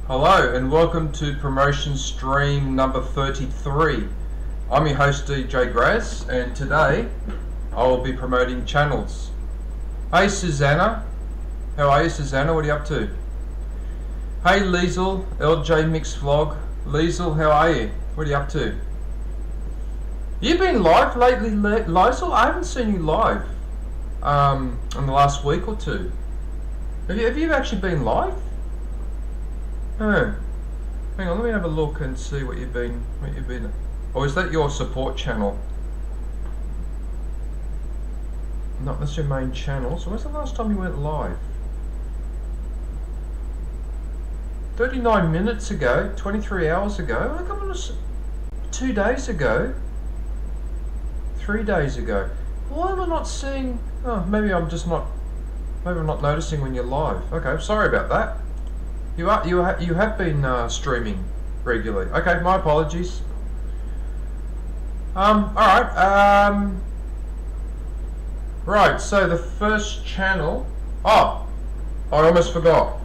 Hello and welcome to promotion stream number 33. I'm your host DJ Graz, and today I will be promoting channels. Hey Susanna, how are you Susanna? What are you up to? Hey Liesel, LJ Mix Vlog. Liesel, how are you? What are you up to? You've been live lately, Liesel? I haven't seen you live in the last week or two. Have you actually been live? Oh, hang on, let me have a look and see what you've been. Or is that your support channel? No, that's your main channel. So when's the last time you went live? 39 minutes ago, 23 hours ago. Oh, come on, 2 days ago, 3 days ago. Why am I not seeing? Oh, maybe I'm not noticing when you're live. Okay, sorry about that. You have been streaming regularly. Okay, my apologies. Alright, right, so the first channel. Oh, I almost forgot.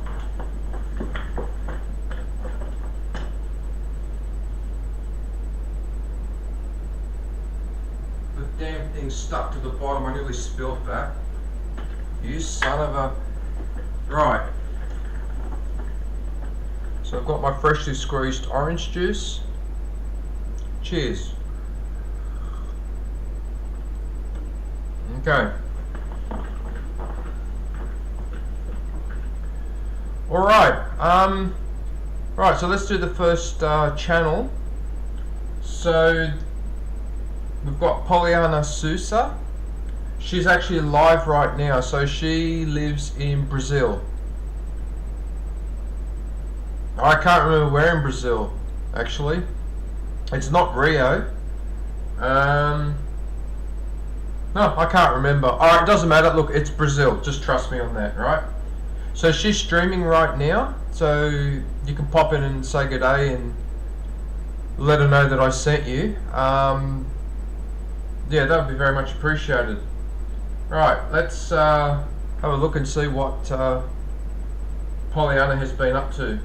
The damn thing stuck to the bottom. I nearly spilled that. You son of a. Right. So I've got my freshly squeezed orange juice. Cheers. Okay. Alright. Right, so let's do the first channel. So we've got Poliana Sousa. She's actually live right now. So she lives in Brazil. I can't remember where in Brazil, actually. It's not Rio. No, I can't remember. Alright, it doesn't matter. Look, it's Brazil. Just trust me on that, right? So she's streaming right now. So you can pop in and say good day and let her know that I sent you. Yeah, that would be very much appreciated. Right, let's have a look and see what Poliana has been up to.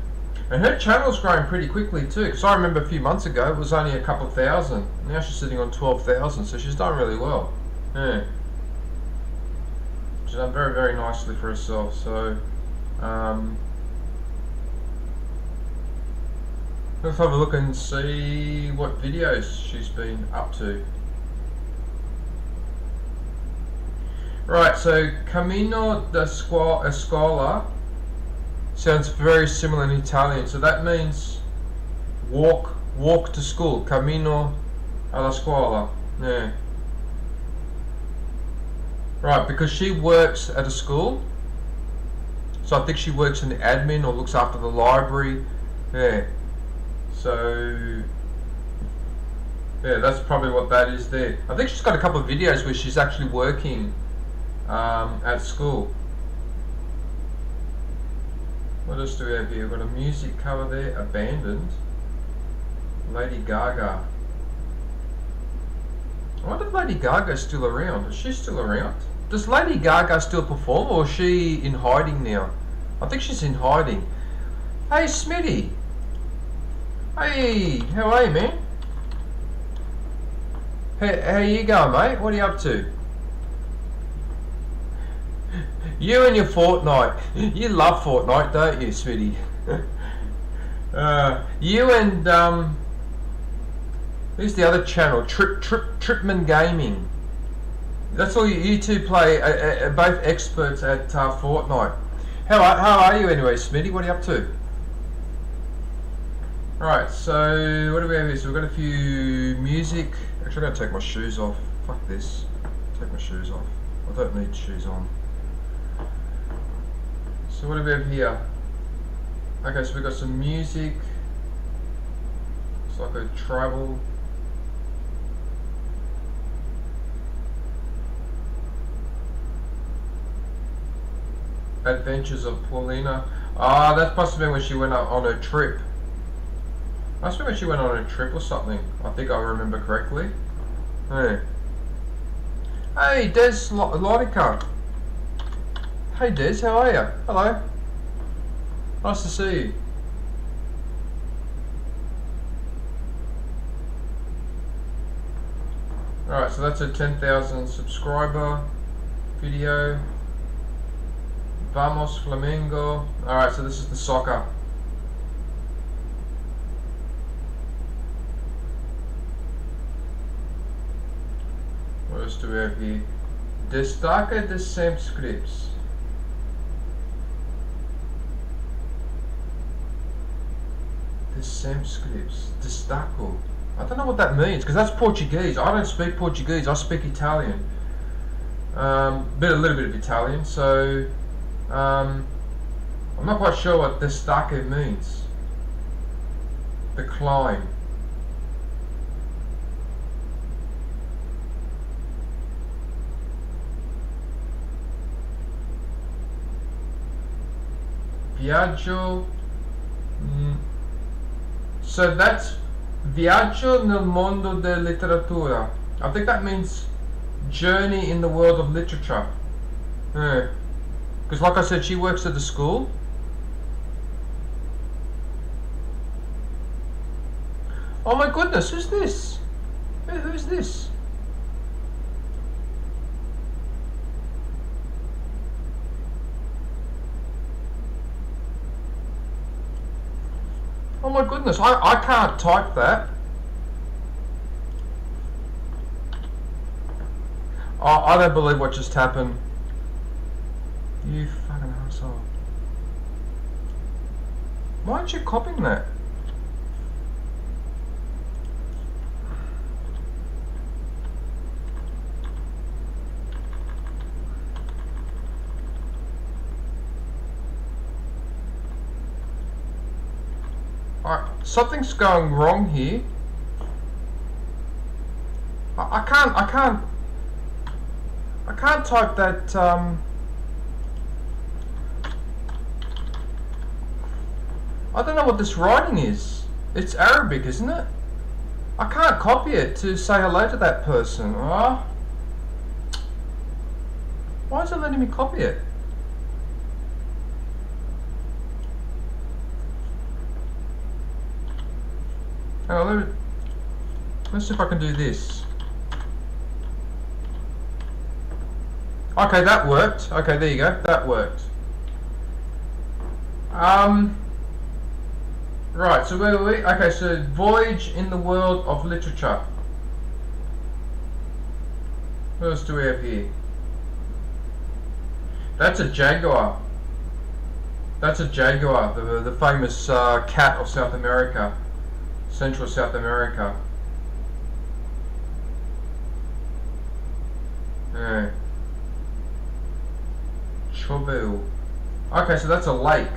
And her channel's growing pretty quickly too, because I remember a few months ago it was only a couple thousand. Now she's sitting on 12,000, so she's done really well. Yeah. She's done very, very nicely for herself, so let's have a look and see what videos she's been up to. Right, so Cammino da Scuola sounds very similar in Italian, so that means walk to school. Cammino alla scuola. Yeah. Right, because she works at a school, so I think she works in the admin or looks after the library. Yeah. So yeah, that's probably what that is there. I think she's got a couple of videos where she's actually working at school. What else do we have here? We've got a music cover there, Abandoned. Lady Gaga. I wonder if Lady Gaga's still around. Is she still around? Does Lady Gaga still perform, or is she in hiding now? I think she's in hiding. Hey Smitty! Hey, how are you, man? Hey, how you going, mate? What are you up to? You and your Fortnite. You love Fortnite, don't you, Smitty? You and who's the other channel? Tripman Gaming. That's all you two play. Both experts at Fortnite. How are you anyway, Smitty? What are you up to? Alright, so what do we have here? So we've got a few music. Actually, I'm gonna take my shoes off. Fuck this. Take my shoes off. I don't need shoes on. So what do we have here? Okay, so we've got some music. It's like a tribal. Adventures of Paulina. Ah, that must have been when she went on her trip. Must have been when she went on a trip or something. I think I remember correctly. Hey. Hey, Des Lotica. Hey Des, how are you? Hello. Nice to see you. Alright, so that's a 10,000 subscriber video. Vamos Flamengo. Alright, so this is the soccer. What else do we have here? Destaca de sempre scripts. De sempre scripts. Destaco. I don't know what that means because that's Portuguese. I don't speak Portuguese. I speak Italian. A little bit of Italian. So I'm not quite sure what destaca means. Decline. Viaggio. So that's Viaggio nel mondo della letteratura. I think that means journey in the world of literature. Yeah. Because like I said, she works at the school. Oh my goodness, who's this? Who's this? Oh my goodness, I can't type that. Oh, I don't believe what just happened. You fucking asshole. Why aren't you copying that? Alright, something's going wrong here. I can't type that, I don't know what this writing is. It's Arabic, isn't it? I can't copy it to say hello to that person. Oh. Why is it letting me copy it? Hang on, let's see if I can do this. Okay, that worked. Okay, there you go. That worked. Right, so where were we? Okay, so voyage in the world of literature. What else do we have here? That's a jaguar. That's a jaguar, the famous cat of South America. Central South America. Yeah. Choveu. Okay, so that's a lake.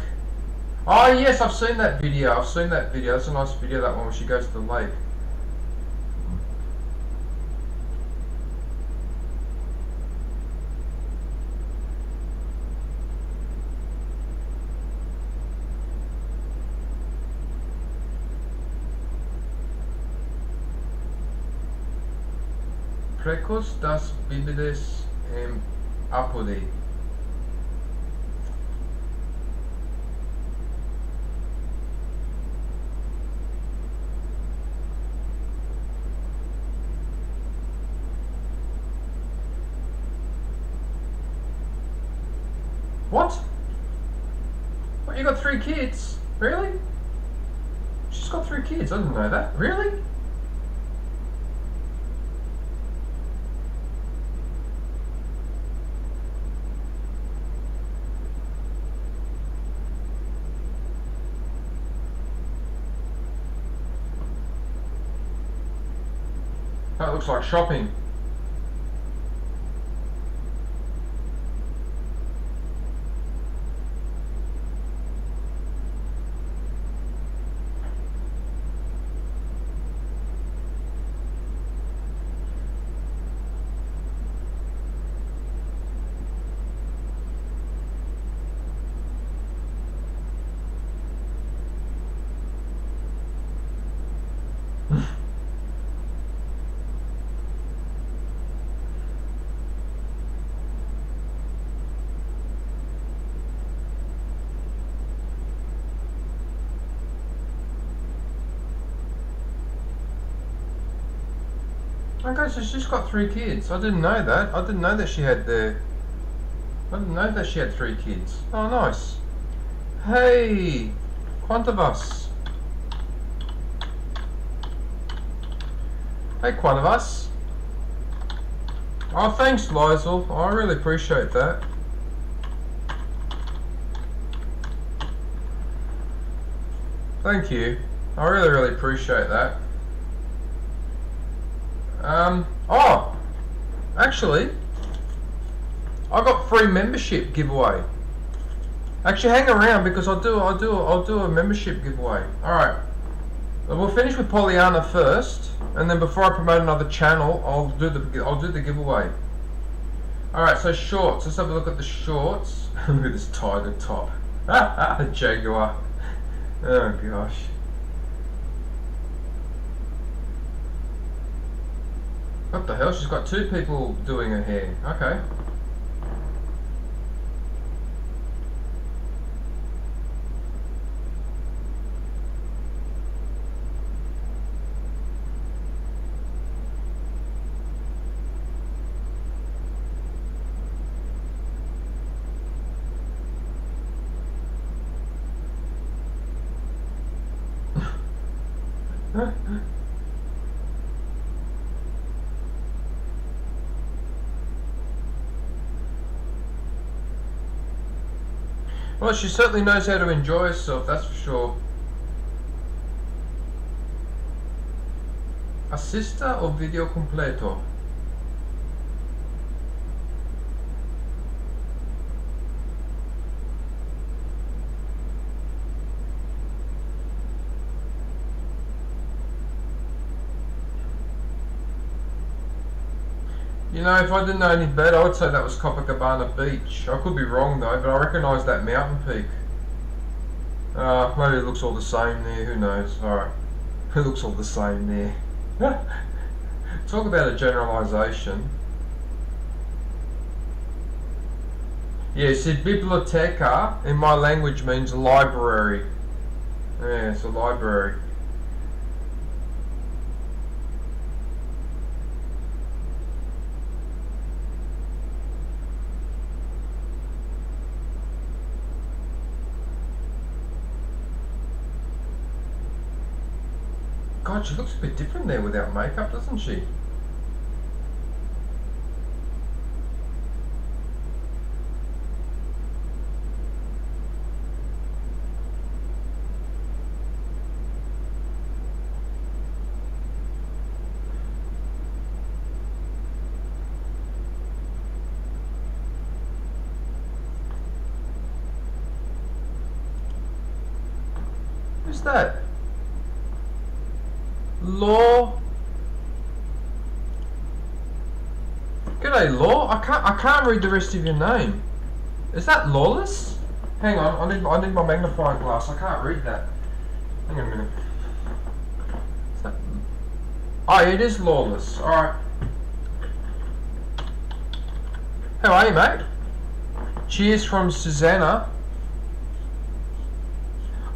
Oh yes, I've seen that video. That's a nice video, that one where she goes to the lake. Precos das bebidas em Apodi. What? What, you got 3 kids? Really? She's got 3 kids, I didn't know that. Really? That looks like shopping. Okay, so she's got 3 kids. I didn't know that. I didn't know that she had three kids. Oh, nice. Hey, Quantavas. Hey, Quantavas. Oh, thanks, Lizel. I really appreciate that. Thank you. I really appreciate that. Oh, actually, I got free membership giveaway. Actually, hang around because I'll do a membership giveaway. All right. We'll finish with Pollyanna first, and then before I promote another channel, I'll do the giveaway. All right. So shorts. Let's have a look at the shorts. Look at this tiger top. The Jaguar. Oh gosh. What the hell? She's got 2 people doing her hair. Okay. Well, she certainly knows how to enjoy herself, that's for sure. Assista o video completo? You know, if I didn't know any better, I would say that was Copacabana Beach. I could be wrong though, but I recognise that mountain peak. Maybe it looks all the same there, who knows. Alright, it looks all the same there. Talk about a generalisation. Yeah, see, biblioteca in my language means library. Yeah, it's a library. God, she looks a bit different there without makeup, doesn't she? Who's that? Law. G'day, Law. I can't read the rest of your name. Is that Lawless? Hang on, I need my magnifying glass. I can't read that. Hang on a minute. Is that... Oh, it is Lawless. All right. How are you, mate? Cheers from Susanna.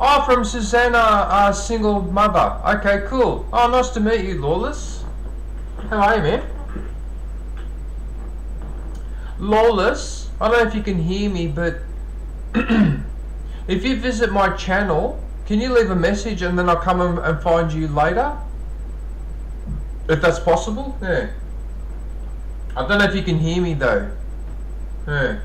Oh, from Susanna, single mother. Okay, cool. Oh, nice to meet you, Lawless. How are you, man? Lawless, I don't know if you can hear me, but if you visit my channel, can you leave a message and then I'll come and find you later? If that's possible? Yeah. I don't know if you can hear me though. Yeah.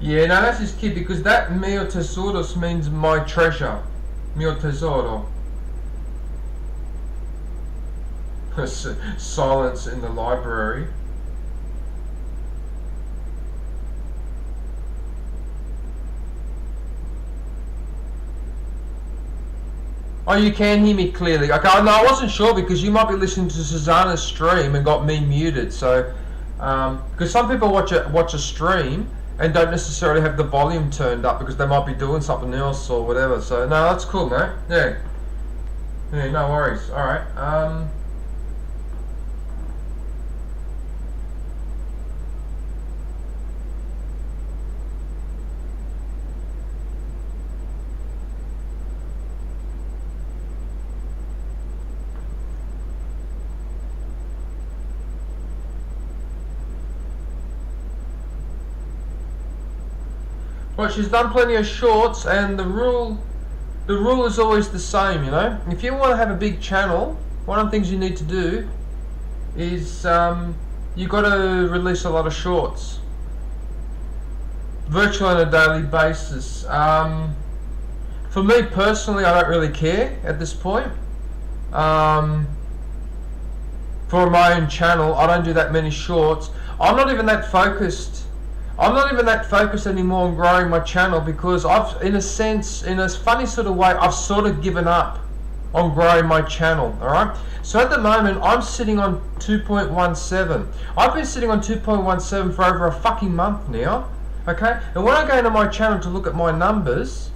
Yeah, no, that's his kid because that mio tesoros means my treasure. Mio tesoro. Silence in the library. Oh, you can hear me clearly. Okay, no, I wasn't sure because you might be listening to Susanna's stream and got me muted. So, because some people watch a stream and don't necessarily have the volume turned up because they might be doing something else or whatever. So, no, that's cool, mate. Yeah. Yeah, no worries. All right. Well, she's done plenty of shorts, and the rule is always the same, you know. If you want to have a big channel, one of the things you need to do is you got to release a lot of shorts, virtually on a daily basis. For me personally, I don't really care at this point. For my own channel, I don't do that many shorts. I'm not even that focused anymore on growing my channel, because I've, in a sense, in a funny sort of way, I've sort of given up on growing my channel. Alright, so at the moment I'm sitting on 2.17. I've been sitting on 2.17 for over a fucking month now. Okay, and when I go into my channel to look at my numbers,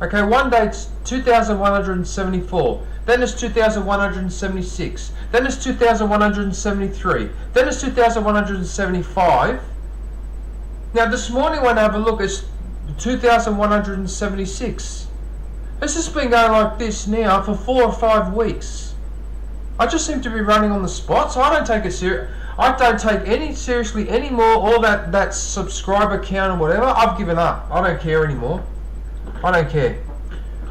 okay, one day it's 2,174, then it's 2,176, then it's 2,173, then it's 2,175. Now this morning when I have a look, it's 2,176. This has been going like this now for 4 or 5 weeks. I just seem to be running on the spot, so I don't take it serious. I don't take any seriously anymore. All that subscriber count or whatever, I've given up. I don't care anymore. I don't care.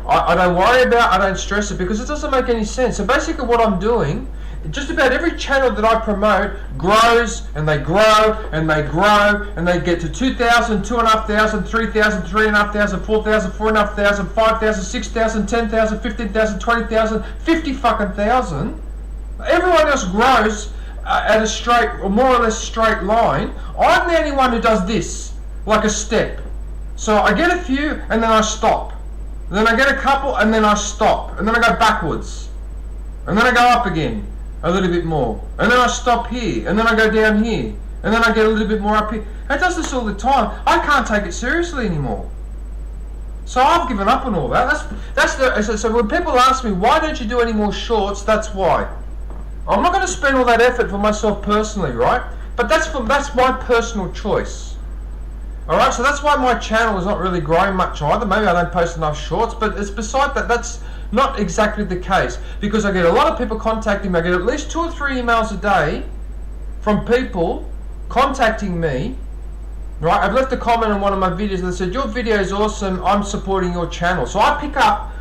I don't worry about, I don't stress it, because it doesn't make any sense. So basically what I'm doing, just about every channel that I promote grows, and they grow, and they grow, and they get to 2,000, 2,500, 3,000, 3,500, 4,000, 4,500, 5,000, 6,000, 10,000, 15,000, 20,000, 50 fucking thousand. Everyone else grows at a straight, or more or less straight line. I'm the only one who does this, like a step. So I get a few, and then I stop. And then I get a couple, and then I stop. And then I go backwards. And then I go up again, a little bit more. And then I stop here, and then I go down here. And then I get a little bit more up here. It does this all the time. I can't take it seriously anymore. So I've given up on all that. So when people ask me, why don't you do any more shorts, that's why. I'm not going to spend all that effort for myself personally, right? But that's my personal choice. Alright, so that's why my channel is not really growing much either. Maybe I don't post enough shorts, but it's beside that. That's not exactly the case, because I get a lot of people contacting me. I get at least 2 or 3 emails a day from people contacting me. Right, I've left a comment on one of my videos that said, your video is awesome, I'm supporting your channel. So I pick up,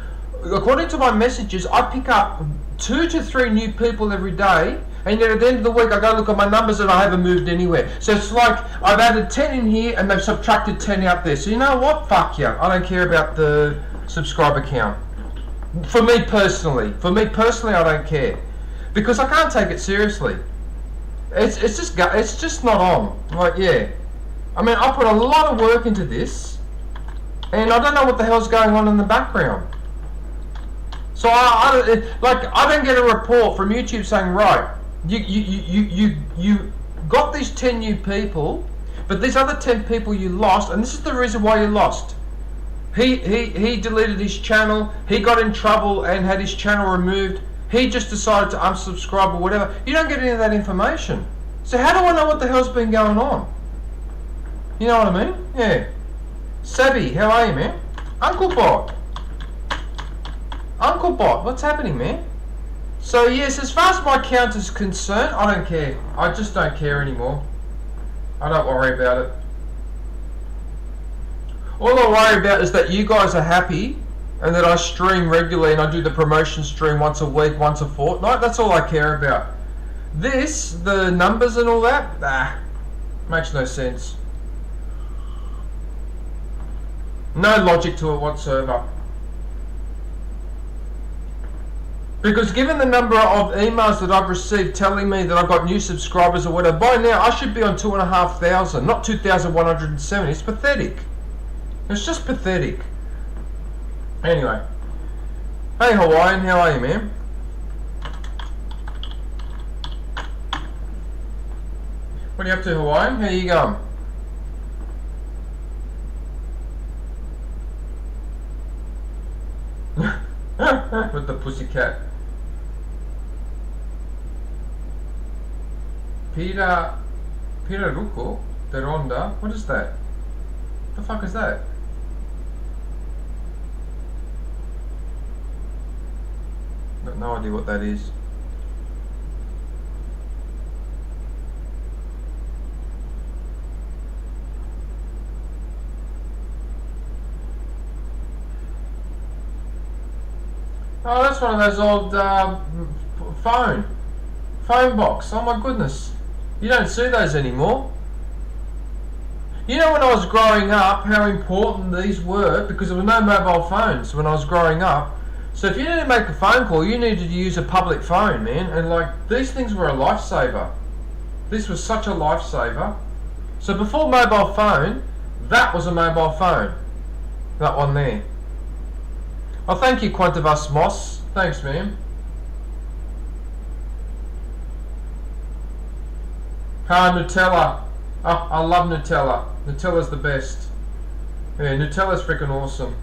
according to my messages, I pick up 2 to 3 new people every day, and yet at the end of the week I go look at my numbers and I haven't moved anywhere. So it's like I've added 10 in here and they've subtracted 10 out there. So you know what? Fuck you. I don't care about the subscriber count. For me personally, I don't care, because I can't take it seriously. It's just not on. Like, yeah. I mean, I put a lot of work into this, and I don't know what the hell's going on in the background. So I don't get a report from YouTube saying, right, you got these 10 new people, but these other 10 people you lost, and this is the reason why you lost. He deleted his channel, he got in trouble and had his channel removed, he just decided to unsubscribe or whatever. You don't get any of that information. So how do I know what the hell's been going on? You know what I mean? Yeah. Sabby, how are you, man? Uncle Bot, what's happening, man? So yes, as far as my count is concerned, I don't care. I just don't care anymore. I don't worry about it. All I worry about is that you guys are happy, and that I stream regularly, and I do the promotion stream once a week, once a fortnight. That's all I care about. The numbers and all that, makes no sense. No logic to it whatsoever. Because given the number of emails that I've received telling me that I've got new subscribers or whatever, by now I should be on 2,500, not 2,170. It's pathetic. It's just pathetic. Anyway. Hey Hawaiian, how are you, man? What are you up to, Hawaiian? How you going? With the pussycat. Piraruco de Ronda. What is that? The fuck is that? Got no idea what that is. Oh, that's one of those old phone box. Oh my goodness. You don't see those anymore. You know, when I was growing up, how important these were, because there were no mobile phones when I was growing up. So if you needed to make a phone call, you needed to use a public phone, man. And like, these things were a lifesaver. This was such a lifesaver. So before mobile phone, that was a mobile phone. That one there. Oh, thank you, Quantavus Moss. Thanks, ma'am. Nutella. Oh, I love Nutella. Nutella's the best. Yeah, Nutella's freaking awesome.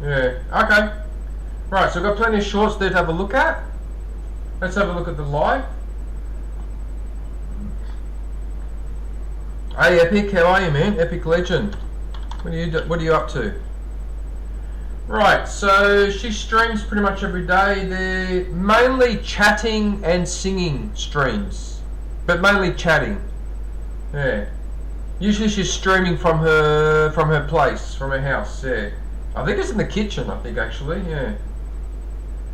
Yeah, okay. Right, so I've got plenty of shorts there to have a look at. Let's have a look at the live. Hey Epic, how are you, man? Epic Legend. What are you up to? Right, so she streams pretty much every day. They're mainly chatting and singing streams, but mainly chatting. Yeah. Usually she's streaming from her place, from her house. Yeah. I think it's in the kitchen. I think actually. Yeah.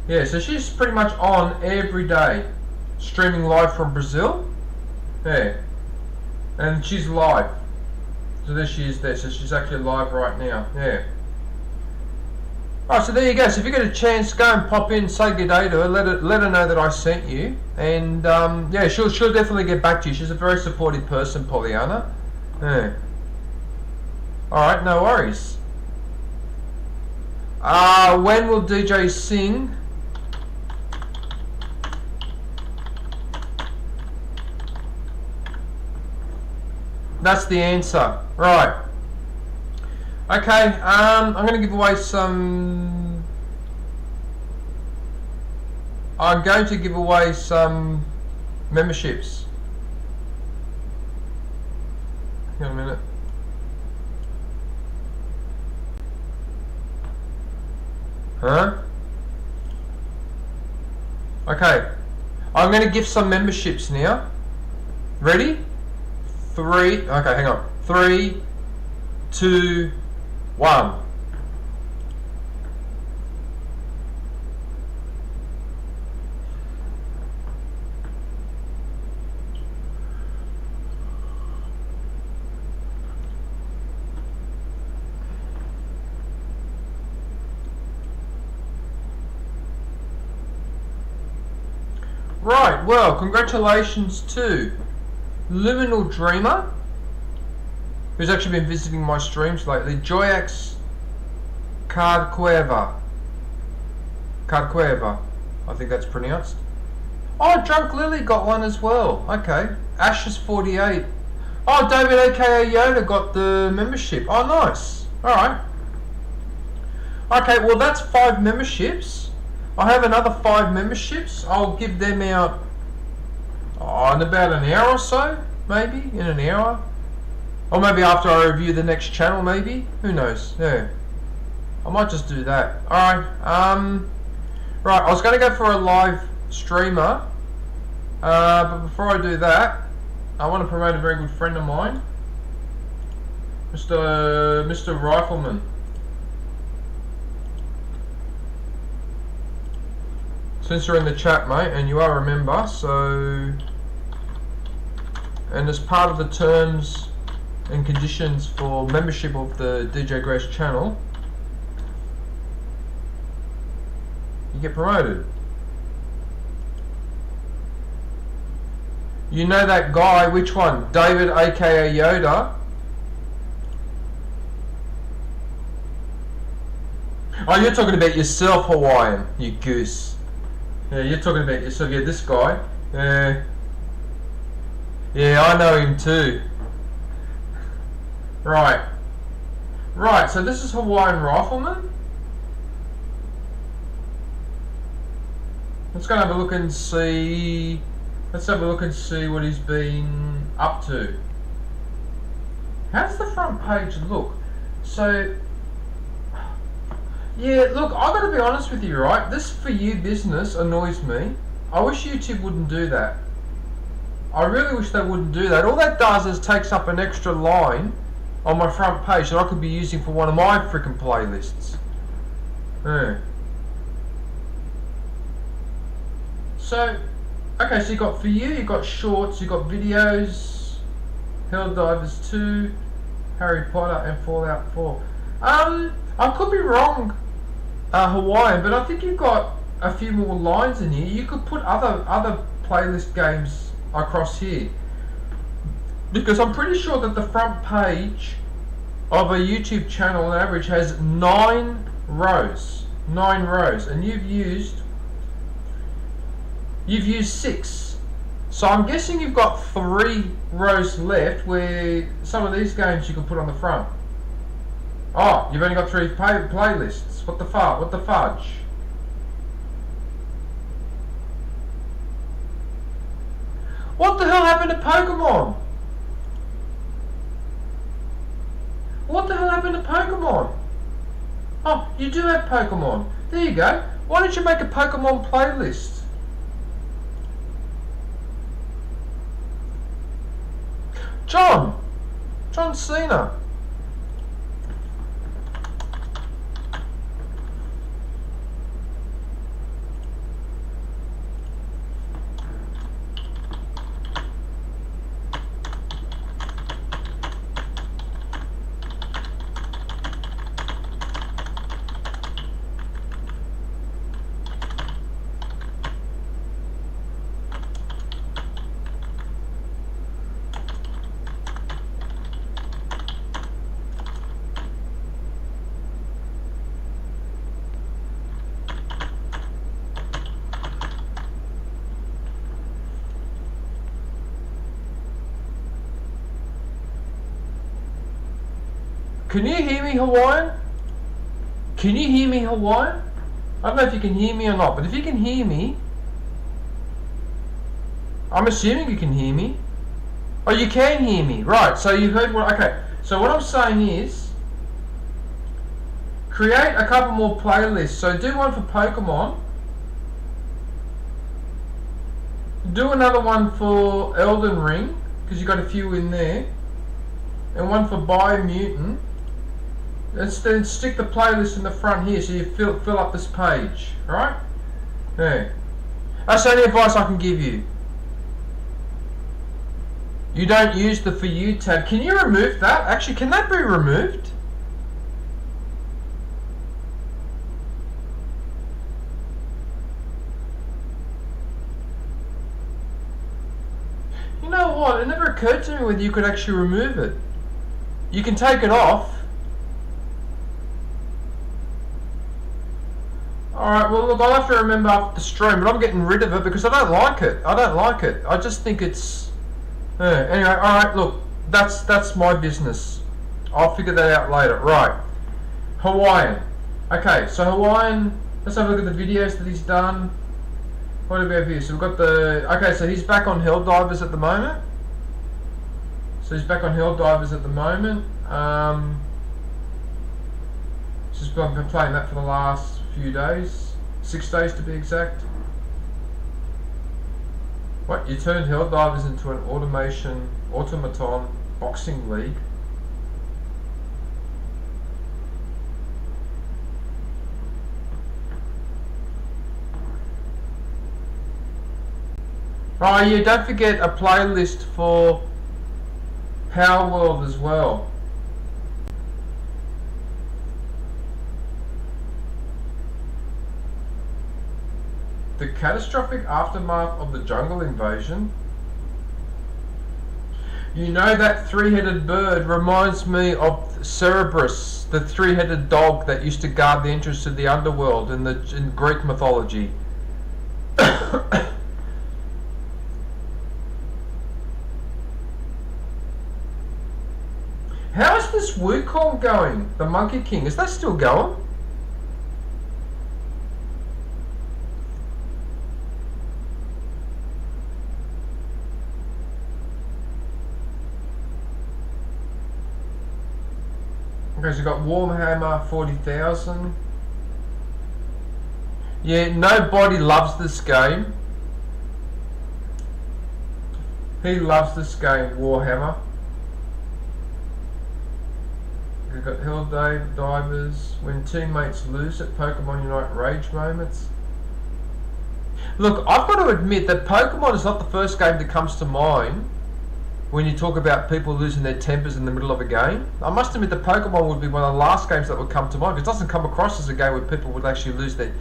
Yeah. So she's pretty much on every day, streaming live from Brazil. Yeah. And she's live. So there she is there. So she's actually live right now. Yeah. Alright, so there you go. So if you get a chance, go and pop in, say good day to her, let her know that I sent you, and yeah, she'll definitely get back to you. She's a very supportive person, Pollyanna. Yeah. Alright, no worries. When will DJ sing? That's the answer. Right. Okay, I'm going to give away some... I'm going to give away some memberships. Hang on a minute. Huh? Okay. I'm going to give some memberships now. Ready? 3... Okay, hang on. 3, 2... 1. Right, well, congratulations to Luminal Dreamer, who's actually been visiting my streams lately. Joyax Cardcueva, I think that's pronounced. Oh, Drunk Lily got one as well. Okay. Ashes 48. Oh, David aka Yoda got the membership. Oh, nice. Alright. Okay, well that's 5 memberships. I have another 5 memberships. I'll give them out in about an hour or so, maybe, in an hour. Or maybe after I review the next channel, maybe. Who knows? Yeah. I might just do that. Alright. Right, I was going to go for a live streamer. But before I do that, I want to promote a very good friend of mine. Mr. Rifleman. Since you're in the chat, mate, and you are a member, so... And as part of the terms and conditions for membership of the DJ Grace channel, you get promoted. You know that guy, which one? David aka Yoda. Oh, you're talking about yourself, Hawaiian, you goose. Yeah, you're talking about yourself. Yeah, this guy. Yeah, I know him too. Right. Right, so this is Hawaiian Rifleman. Let's go and have a look and see. Let's have a look and see what he's been up to. How does the front page look? So, yeah, look, I've got to be honest with you, right? This For You business annoys me. I wish YouTube wouldn't do that. I really wish they wouldn't do that. All that does is takes up an extra line on my front page that I could be using for one of my freaking playlists. Yeah. So, okay, so you got, for you got shorts, you got videos, Helldivers 2, Harry Potter and Fallout 4. I could be wrong, Hawaiian, but I think you've got a few more lines in here. You could put other playlist games across here, because I'm pretty sure that the front page of a YouTube channel on average has 9 rows, and you've used 6. So I'm guessing you've got 3 rows left where some of these games you can put on the front. Oh, you've only got 3 playlists. What the fudge? What the hell happened to Pokemon? What the hell happened to Pokemon? Oh, you do have Pokemon. There you go. Why don't you make a Pokemon playlist? John Cena. Can you hear me, Hawaiian? Can you hear me, Hawaiian? I don't know if you can hear me or not, but if you can hear me, I'm assuming you can hear me. Oh, you can hear me, right? So you heard what? Okay. So what I'm saying is, create a couple more playlists. So do one for Pokemon. Do another one for Elden Ring, because you got a few in there, and one for Biomutant. And then stick the playlist in the front here so you fill up this page, right? Yeah. That's the only advice I can give you. You don't use the For You tab. Can you remove that? Actually, can that be removed? You know what? It never occurred to me whether you could actually remove it. You can take it off. Alright, well look, I'll have to remember after the stream, but I'm getting rid of it because I don't like it. I just think it's... Anyway, alright, look, that's my business. I'll figure that out later. Right. Hawaiian. Okay, so Hawaiian, let's have a look at the videos that he's done. What do we have here? So we've got the... Okay, so he's back on Helldivers at the moment. He's been playing that for the last few days, 6 days to be exact. What, you turned Helldivers into an automaton boxing league? Oh yeah, don't forget a playlist for Power World as well. The catastrophic aftermath of the jungle invasion. You know, that 3-headed bird reminds me of Cerberus, the 3-headed dog that used to guard the entrance to the underworld in Greek mythology. How is this Wukong going? The Monkey King, is that still going? Okay, so you've got Warhammer 40,000. Yeah, nobody loves this game. He loves this game, Warhammer. We've got Helldive Divers. When teammates lose at Pokemon Unite rage moments. Look, I've got to admit that Pokemon is not the first game that comes to mind when you talk about people losing their tempers in the middle of a game. I must admit that Pokemon would be one of the last games that would come to mind, because it doesn't come across as a game where people would actually lose their,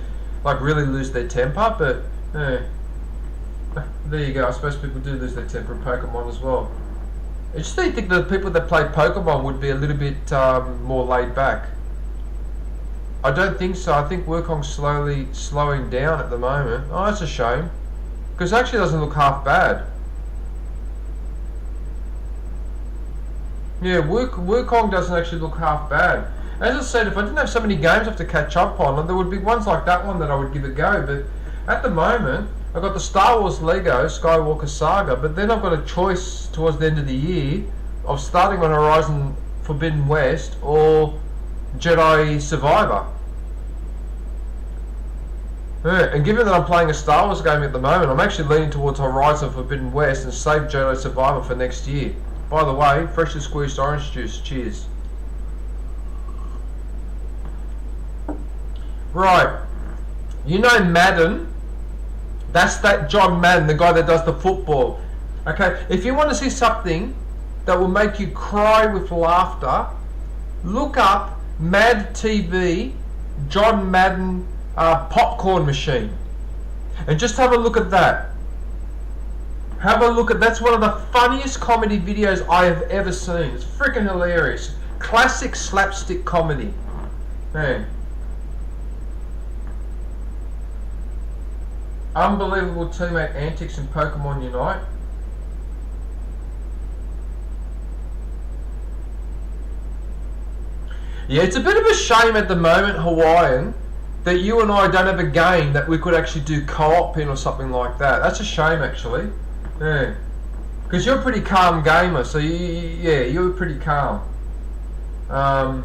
really lose their temper, but there you go. I suppose people do lose their temper in Pokemon as well. I just think that the people that play Pokemon would be a little bit more laid back. I don't think so. I think Wukong's slowing down at the moment. Oh, that's a shame, because it actually doesn't look half bad. Yeah, Wukong doesn't actually look half bad. As I said, if I didn't have so many games I have to catch up on, there would be ones like that one that I would give a go. But at the moment, I've got the Star Wars Lego Skywalker Saga, but then I've got a choice towards the end of the year of starting on Horizon Forbidden West or Jedi Survivor. Yeah, and given that I'm playing a Star Wars game at the moment, I'm actually leaning towards Horizon Forbidden West and save Jedi Survivor for next year. By the way, freshly squeezed orange juice. Cheers. Right. You know Madden? That's that John Madden, the guy that does the football. Okay, if you want to see something that will make you cry with laughter, look up Mad TV John Madden popcorn machine. And just have a look at that. Have a look at, that's one of the funniest comedy videos I have ever seen. It's freaking hilarious. Classic slapstick comedy. Man. Unbelievable teammate antics in Pokemon Unite. Yeah, it's a bit of a shame at the moment, Hawaiian, that you and I don't have a game that we could actually do co-op in or something like that. That's a shame, actually. Yeah, because you're a pretty calm gamer, so you're pretty calm. But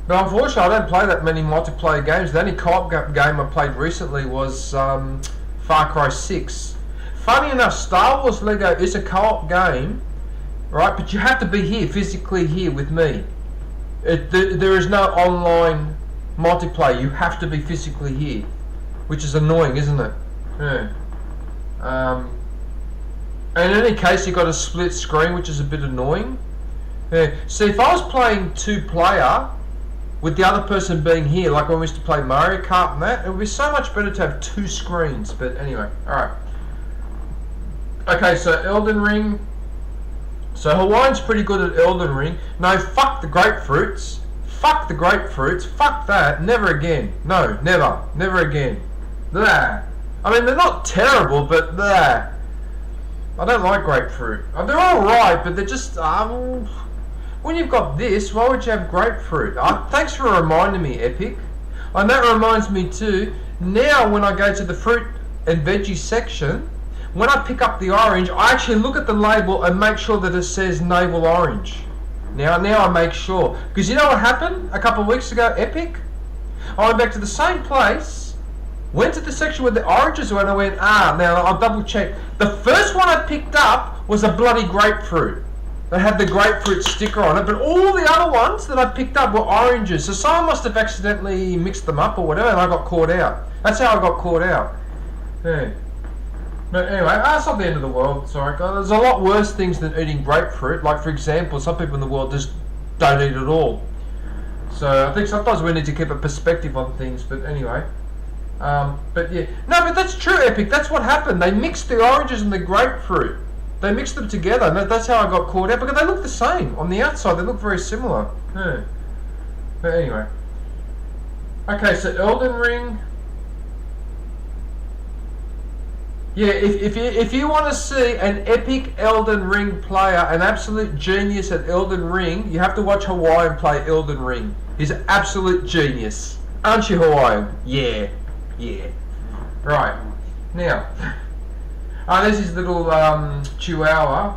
unfortunately, I don't play that many multiplayer games. The only co-op game I played recently was Far Cry 6. Funny enough, Star Wars Lego is a co-op game, right? But you have to be here, physically here with me. There is no online multiplayer. You have to be physically here, which is annoying, isn't it? Yeah. And in any case, you've got a split screen, which is a bit annoying. Yeah. See, if I was playing two-player with the other person being here, like when we used to play Mario Kart and that, it would be so much better to have two screens. But anyway, alright. Okay, so Elden Ring. So Hawaiian's pretty good at Elden Ring. No, fuck the grapefruits. Fuck the grapefruits. Fuck that. Never again. No, never. Never again. Blah. I mean, they're not terrible, but blah. I don't like grapefruit. They're alright, but they're just... when you've got this, why would you have grapefruit? Thanks for reminding me, Epic. And that reminds me too, now when I go to the fruit and veggie section, when I pick up the orange, I actually look at the label and make sure that it says navel orange. Now I make sure. Because you know what happened a couple of weeks ago, Epic? I went back to the same place, went to the section where the oranges were, and I went, now I'll double check. The first one I picked up was a bloody grapefruit. They had the grapefruit sticker on it, but all the other ones that I picked up were oranges. So someone must have accidentally mixed them up or whatever, and I got caught out. That's how I got caught out. Yeah. But anyway, that's not the end of the world. Sorry, guys. There's a lot worse things than eating grapefruit. Like, for example, some people in the world just don't eat it all. So I think sometimes we need to keep a perspective on things. But anyway. But yeah. No, but that's true, Epic. That's what happened. They mixed the oranges and the grapefruit. They mixed them together. And that's how I got caught out. Because they look the same. On the outside, they look very similar. Yeah. But anyway. Okay, so Elden Ring... Yeah, if you want to see an epic Elden Ring player, an absolute genius at Elden Ring, you have to watch Hawaiian play Elden Ring. He's an absolute genius. Aren't you, Hawaiian? Yeah. Yeah. Right. Now, there's his little chihuahua.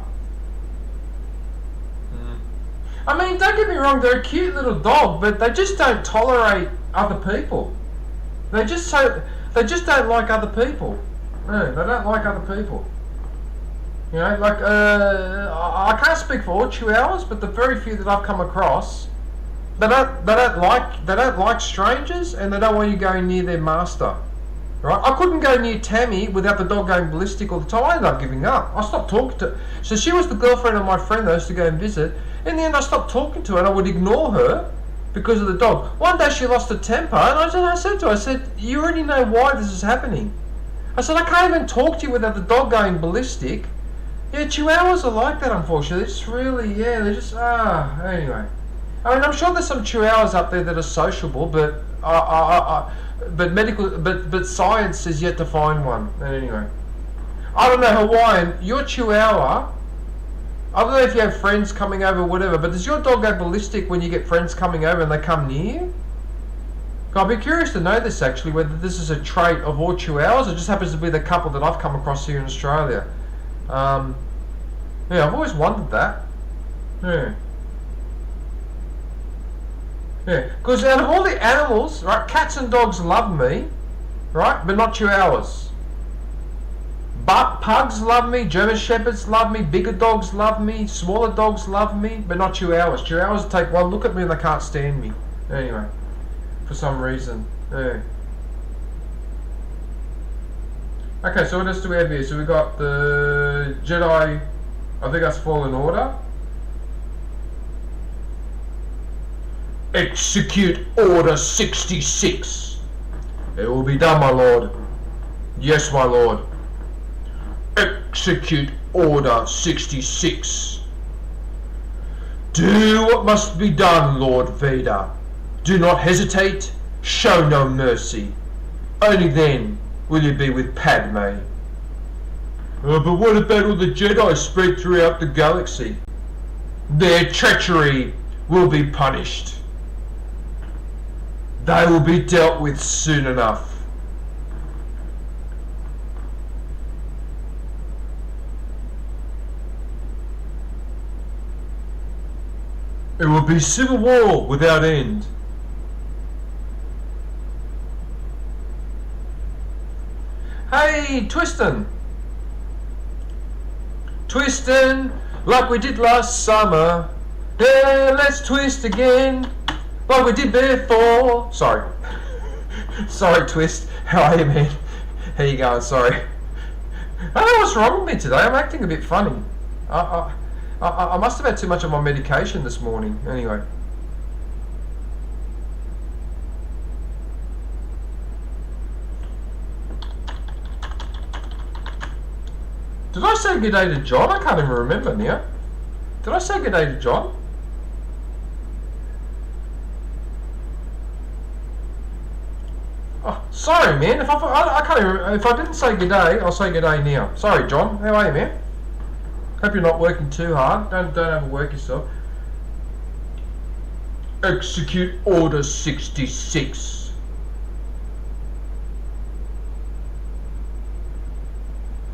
I mean, don't get me wrong, they're a cute little dog, but they just don't tolerate other people. They just don't like other people. No, they don't like other people. You know, like I can't speak for all Chihuahuas, but the very few that I've come across, they don't like strangers, and they don't want you going near their master. Right? I couldn't go near Tammy without the dog going ballistic all the time. I ended up giving up. I stopped talking to her. So she was the girlfriend of my friend that I used to go and visit. In the end, I stopped talking to her, and I would ignore her because of the dog. One day she lost her temper, and I said to her, I said, you already know why this is happening. I said, I can't even talk to you without the dog going ballistic. Yeah, Chihuahuas are like that, unfortunately. They're just really, they're just, anyway. I mean, I'm sure there's some Chihuahuas up there that are sociable, but but science is yet to find one. Anyway, I don't know, Hawaiian, your Chihuahua, I don't know if you have friends coming over or whatever, but does your dog go ballistic when you get friends coming over and they come near you? I'd be curious to know this actually, whether this is a trait of all Chihuahuas, or just happens to be the couple that I've come across here in Australia. Yeah, I've always wondered that. Yeah. Yeah, because out of all the animals, right, cats and dogs love me, right, but not Chihuahuas. But pugs love me, German Shepherds love me, bigger dogs love me, smaller dogs love me, but not Chihuahuas. Chihuahuas take one look at me and they can't stand me. Anyway, for some reason. Yeah. Okay, so what else do we have here? So we got the Jedi, I think that's Fallen Order. Execute Order 66. It will be done, my lord. Yes, my lord. Execute Order 66. Do what must be done, Lord Vader. Do not hesitate, show no mercy. Only then will you be with Padme. But what about all the Jedi spread throughout the galaxy? Their treachery will be punished. They will be dealt with soon enough. It will be civil war without end. Hey, Twistin! Twistin, like we did last summer. Yeah, let's twist again, like we did before. Sorry. Sorry, Twist. How are you, man? How you going? Sorry. I don't know what's wrong with me today. I'm acting a bit funny. I must have had too much of my medication this morning. Anyway. Did I say good day to John? I can't even remember now. Did I say good day to John? Oh, sorry, man. I can't even, if I didn't say good day, I'll say good day now. Sorry, John. How are you, man? Hope you're not working too hard. Don't overwork yourself. Execute Order 66.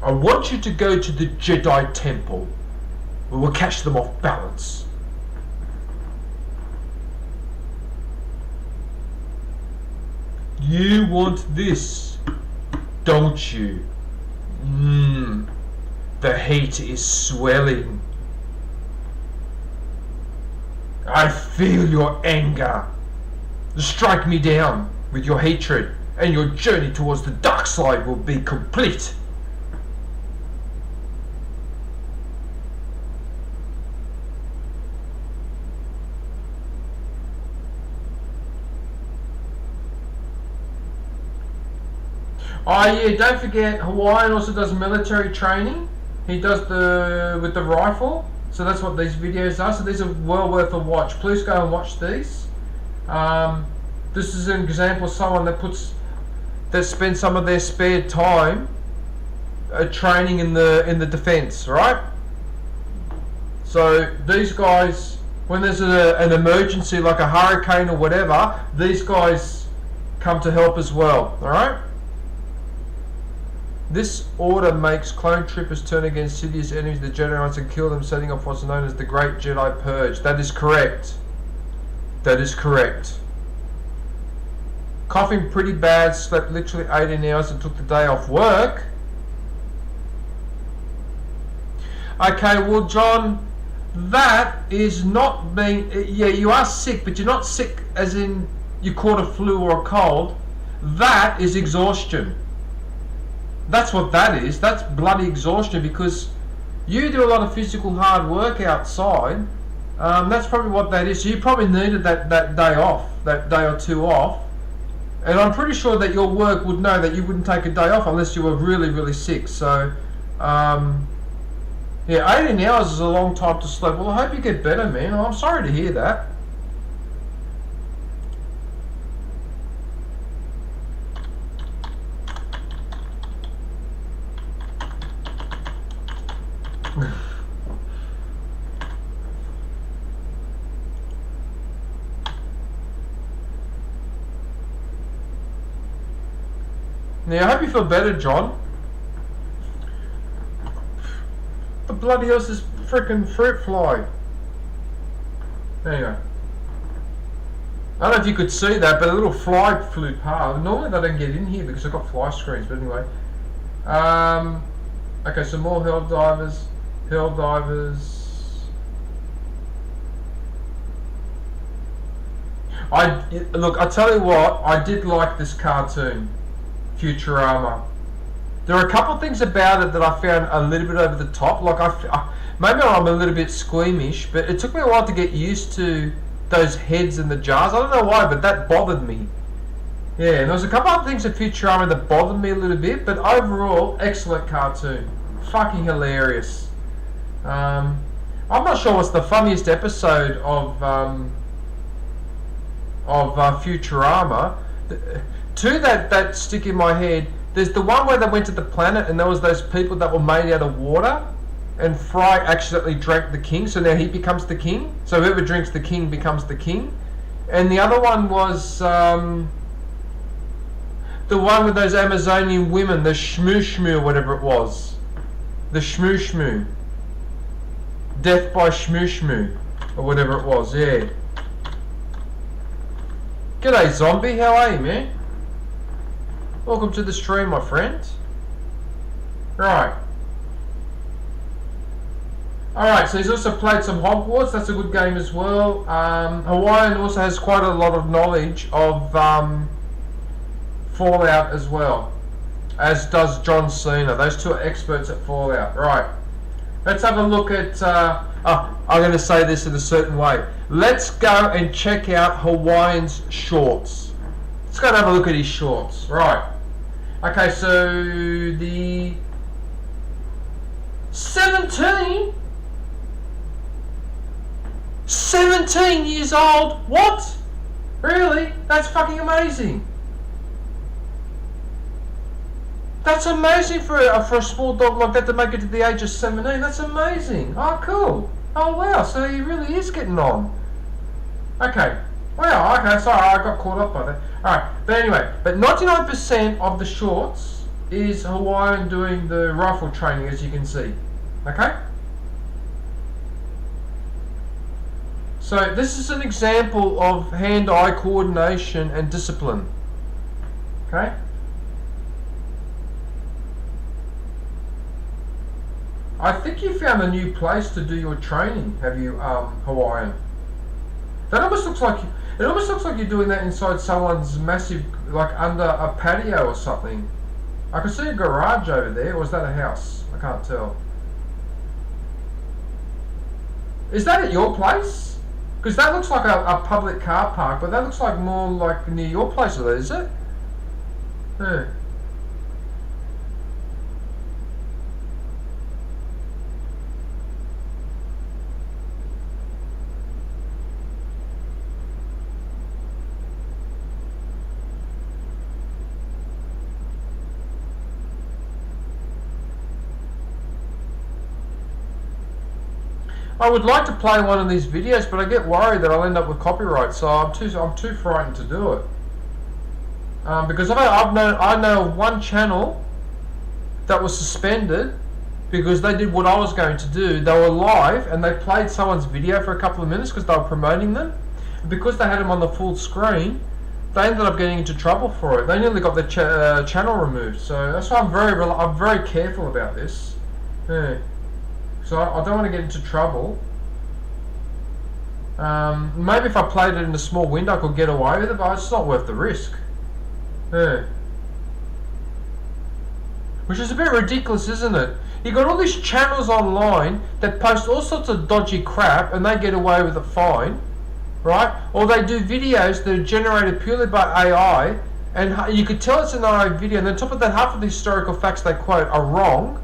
I want you to go to the Jedi Temple. We will catch them off balance. You want this, don't you? The heat is swelling. I feel your anger. Strike me down with your hatred, and your journey towards the dark side will be complete. Oh yeah, don't forget, Hawaiian also does military training. He does with the rifle. So that's what these videos are. So these are well worth a watch. Please go and watch these. This is an example of someone that spends some of their spare time training in the defense, right? So these guys, when there's an emergency like a hurricane or whatever, these guys come to help as well, alright? This order makes clone troopers turn against Sidious enemies of the Jedi Knights and kill them, setting off what's known as the Great Jedi Purge. That is correct. That is correct. Coughing pretty bad, slept literally 18 hours and took the day off work. Okay, well, John, that is not being... Yeah, you are sick, but you're not sick as in you caught a flu or a cold. That is exhaustion. That's what that is. That's bloody exhaustion, because you do a lot of physical hard work outside. That's probably what that is. So you probably needed that day off, that day or two off. And I'm pretty sure that your work would know that you wouldn't take a day off unless you were really, really sick. So, yeah, 18 hours is a long time to sleep. Well, I hope you get better, man. I'm sorry to hear that. Now, I hope you feel better, John. The bloody hell's this freaking fruit fly? There you go. I don't know if you could see that, but a little fly flew past. Normally they don't get in here because I've got fly screens, but anyway. Okay, so more hell divers. Hell divers. Look, I tell you what, I did like this cartoon, Futurama. There are a couple of things about it that I found a little bit over the top. Like maybe I'm a little bit squeamish, but it took me a while to get used to those heads in the jars. I don't know why, but that bothered me. Yeah, and there was a couple of things in Futurama that bothered me a little bit, but overall, excellent cartoon. Fucking hilarious. I'm not sure what's the funniest episode of Futurama. Two that stick in my head. There's the one where they went to the planet and there was those people that were made out of water, and Fry accidentally drank the king, so now he becomes the king. So whoever drinks the king becomes the king. And the other one was the one with those Amazonian women, the Shmoo Shmoo or whatever it was. The Shmoo Shmoo. Death by Shmoo Shmoo or whatever it was, yeah. G'day zombie, how are you, man? Welcome to the stream, my friend. Right. Alright, so he's also played some Hogwarts. That's a good game as well. Hawaiian also has quite a lot of knowledge of Fallout as well, as does John Cena. Those two are experts at Fallout. Right. Let's have a look at... I'm going to say this in a certain way. Let's go and check out Hawaiian's shorts. Let's go and have a look at his shorts. Right. Okay, so the 17 years old. What? Really? That's fucking amazing. That's amazing for a small dog like that to make it to the age of 17. That's amazing. Oh, cool. Oh, wow. So he really is getting on. Okay. Wow, okay, sorry, I got caught up by that. Alright, but anyway, but 99% of the shorts is Hawaiian doing the rifle training, as you can see. Okay? So this is an example of hand-eye coordination and discipline. Okay? I think you found a new place to do your training, have you, Hawaiian? That almost looks like... It almost looks like you're doing that inside someone's massive, like under a patio or something. I can see a garage over there, or is that a house? I can't tell. Is that at your place? Because that looks like a public car park, but that looks like more like near your place, is it? Yeah. I would like to play one of these videos, but I get worried that I'll end up with copyright, so I'm too frightened to do it. Because I know of one channel that was suspended because they did what I was going to do. They were live and they played someone's video for a couple of minutes because they were promoting them. And because they had them on the full screen, they ended up getting into trouble for it. They nearly got the channel removed. So that's why I'm very careful about this. Yeah. So I don't want to get into trouble. Maybe if I played it in a small window I could get away with it, but it's not worth the risk. Yeah. Which is a bit ridiculous, isn't it? You got all these channels online that post all sorts of dodgy crap and they get away with it fine, right? Or they do videos that are generated purely by AI, and you could tell it's an AI video, and on top of that, half of the historical facts they quote are wrong.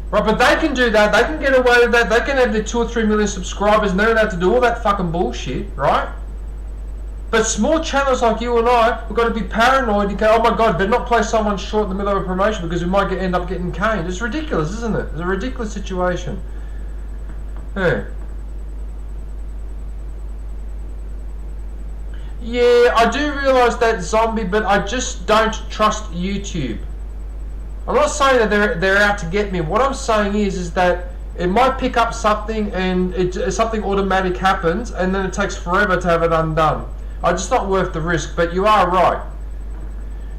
Right, but they can do that, they can get away with that, they can have their 2 or 3 million subscribers and they're allowed to do all that fucking bullshit, right? But small channels like you and I, we've got to be paranoid and go, oh my god, better not play someone short in the middle of a promotion because we might end up getting caned. It's ridiculous, isn't it? It's a ridiculous situation. Yeah. Yeah, I do realise that, Zombie, but I just don't trust YouTube. I'm not saying that they're out to get me. What I'm saying is that it might pick up something and something automatic happens and then it takes forever to have it undone. It's just not worth the risk, but you are right.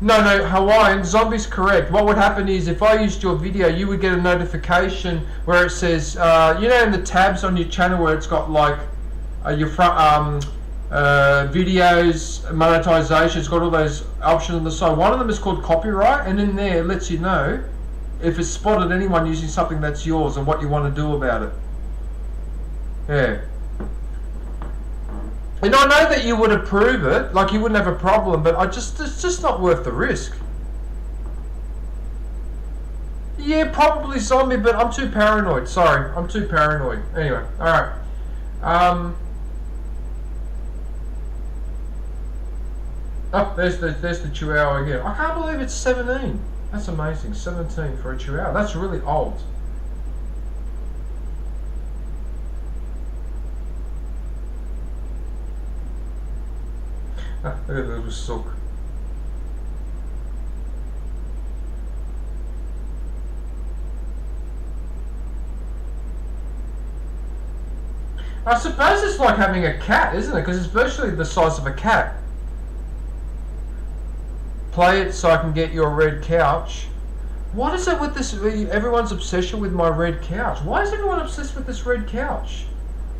No, Hawaiian, Zombie's correct. What would happen is if I used your video, you would get a notification where it says, you know in the tabs on your channel where it's got like your front, videos, monetization, it's got all those options on the side. One of them is called copyright, and in there it lets you know if it's spotted anyone using something that's yours and what you want to do about it. Yeah. And I know that you would approve it, like you wouldn't have a problem, but it's just not worth the risk. Yeah, probably, Zombie, but I'm too paranoid. Sorry, I'm too paranoid. Anyway, alright. Oh, there's the Chihuahua again. I can't believe it's 17. That's amazing. 17 for a Chihuahua. That's really old. Ah, look at the little sook. I suppose it's like having a cat, isn't it? Because it's virtually the size of a cat. Play it so I can get your red couch. What is it with this? Everyone's obsession with my red couch. Why is everyone obsessed with this red couch?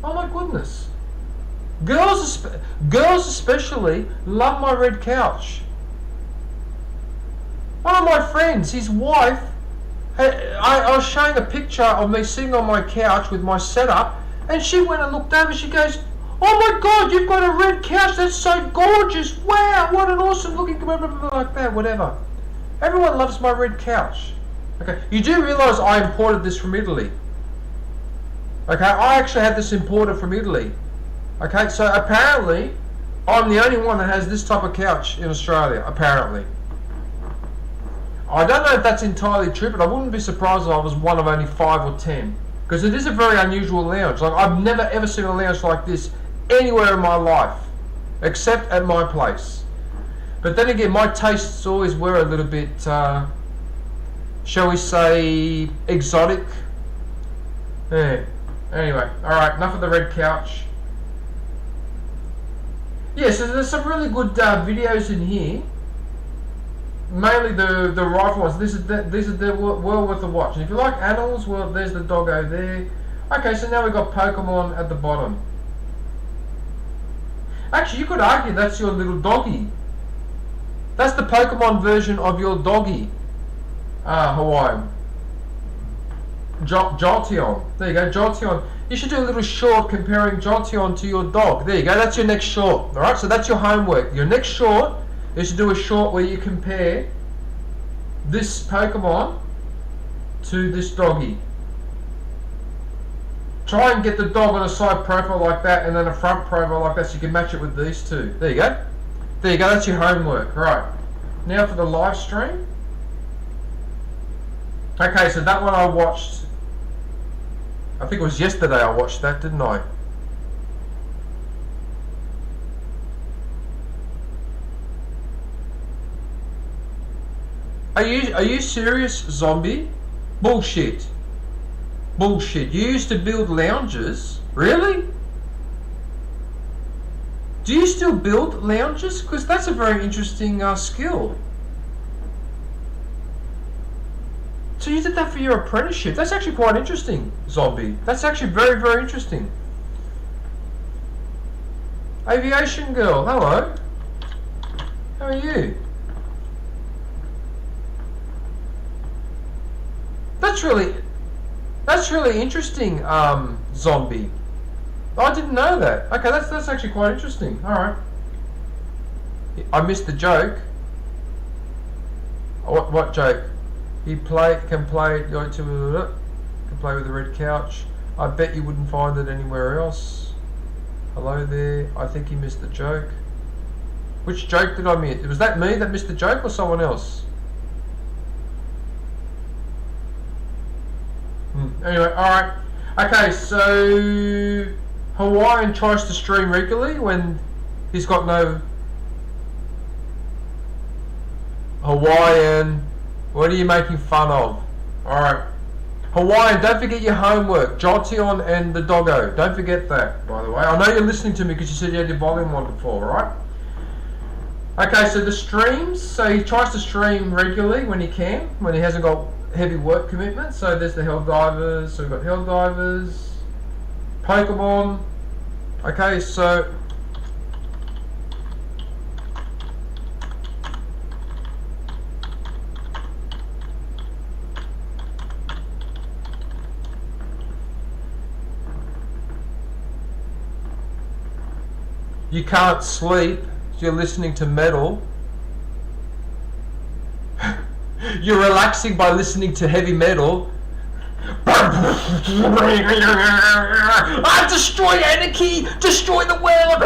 Oh my goodness. Girls especially love my red couch. One of my friends, his wife, I was showing a picture of me sitting on my couch with my setup, and she went and looked over. She goes, "Oh my God, you've got a red couch. That's so gorgeous. Wow, what an awesome looking," blah, blah, blah, like that, whatever. Everyone loves my red couch. Okay, you do realise I imported this from Italy. Okay, I actually had this imported from Italy. Okay, so apparently I'm the only one that has this type of couch in Australia, apparently. I don't know if that's entirely true, but I wouldn't be surprised if I was one of only 5 or 10. Because it is a very unusual lounge. Like, I've never ever seen a lounge like this anywhere in my life, except at my place. But then again, my tastes always were a little bit, shall we say, exotic. Yeah. Anyway, alright, enough of the red couch. Yeah, so there's some really good videos in here. Mainly the rifle ones. These are well worth a watch. And if you like animals, well, there's the doggo there. Okay, so now we've got Pokemon at the bottom. Actually, you could argue that's your little doggy. That's the Pokemon version of your doggy. Hawaiian. Jolteon. There you go, Jolteon. You should do a little short comparing Jolteon to your dog. There you go, that's your next short. Alright, so that's your homework. Your next short is to do a short where you compare this Pokemon to this doggy. Try and get the dog on a side profile like that and then a front profile like that so you can match it with these two. There you go. There you go, that's your homework. Right, now for the live stream. Okay, so that one I watched, I think it was yesterday I watched that, didn't I? Are you serious, Zombie? Bullshit. Bullshit. You used to build lounges? Really? Do you still build lounges? Because that's a very interesting skill. So you did that for your apprenticeship. That's actually quite interesting, Zombie. That's actually very, very interesting. Aviation girl, hello. How are you? That's really interesting, Zombie. I didn't know that. Okay, that's actually quite interesting. All right. I missed the joke. What joke? Can play with the red couch. I bet you wouldn't find it anywhere else. Hello there. I think you missed the joke. Which joke did I miss? Was that me that missed the joke or someone else? Anyway, alright. Okay, so Hawaiian tries to stream regularly when he's got no... Hawaiian, what are you making fun of? Alright. Hawaiian, don't forget your homework. Jotion and the doggo. Don't forget that, by the way. I know you're listening to me because you said you had your volume on before, right? Okay, so the streams. So he tries to stream regularly when he can, when he hasn't got heavy work commitments. So there's the Helldivers. So we've got Helldivers, Pokemon. Okay, so you can't sleep. You're listening to metal. You're relaxing by listening to heavy metal. I destroy anarchy, destroy the world.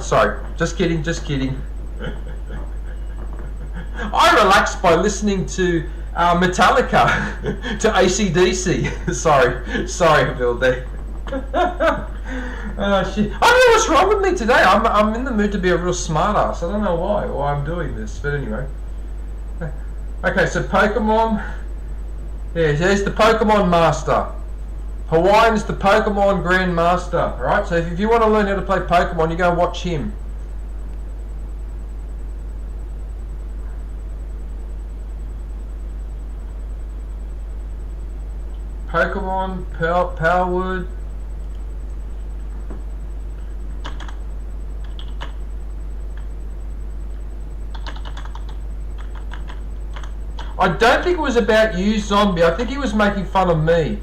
Sorry, just kidding. I relax by listening to Metallica, to AC/DC. sorry, Bill there. Shit. I don't know what's wrong with me today. I'm in the mood to be a real smartass. I don't know why I'm doing this, but anyway. Okay, so Pokemon. Yeah, there's the Pokemon Master. Hawaiian is the Pokemon Grand Master. Alright, so if you want to learn how to play Pokemon, you go and watch him. Pokemon, Powerwood. I don't think it was about you, Zombie. I think he was making fun of me.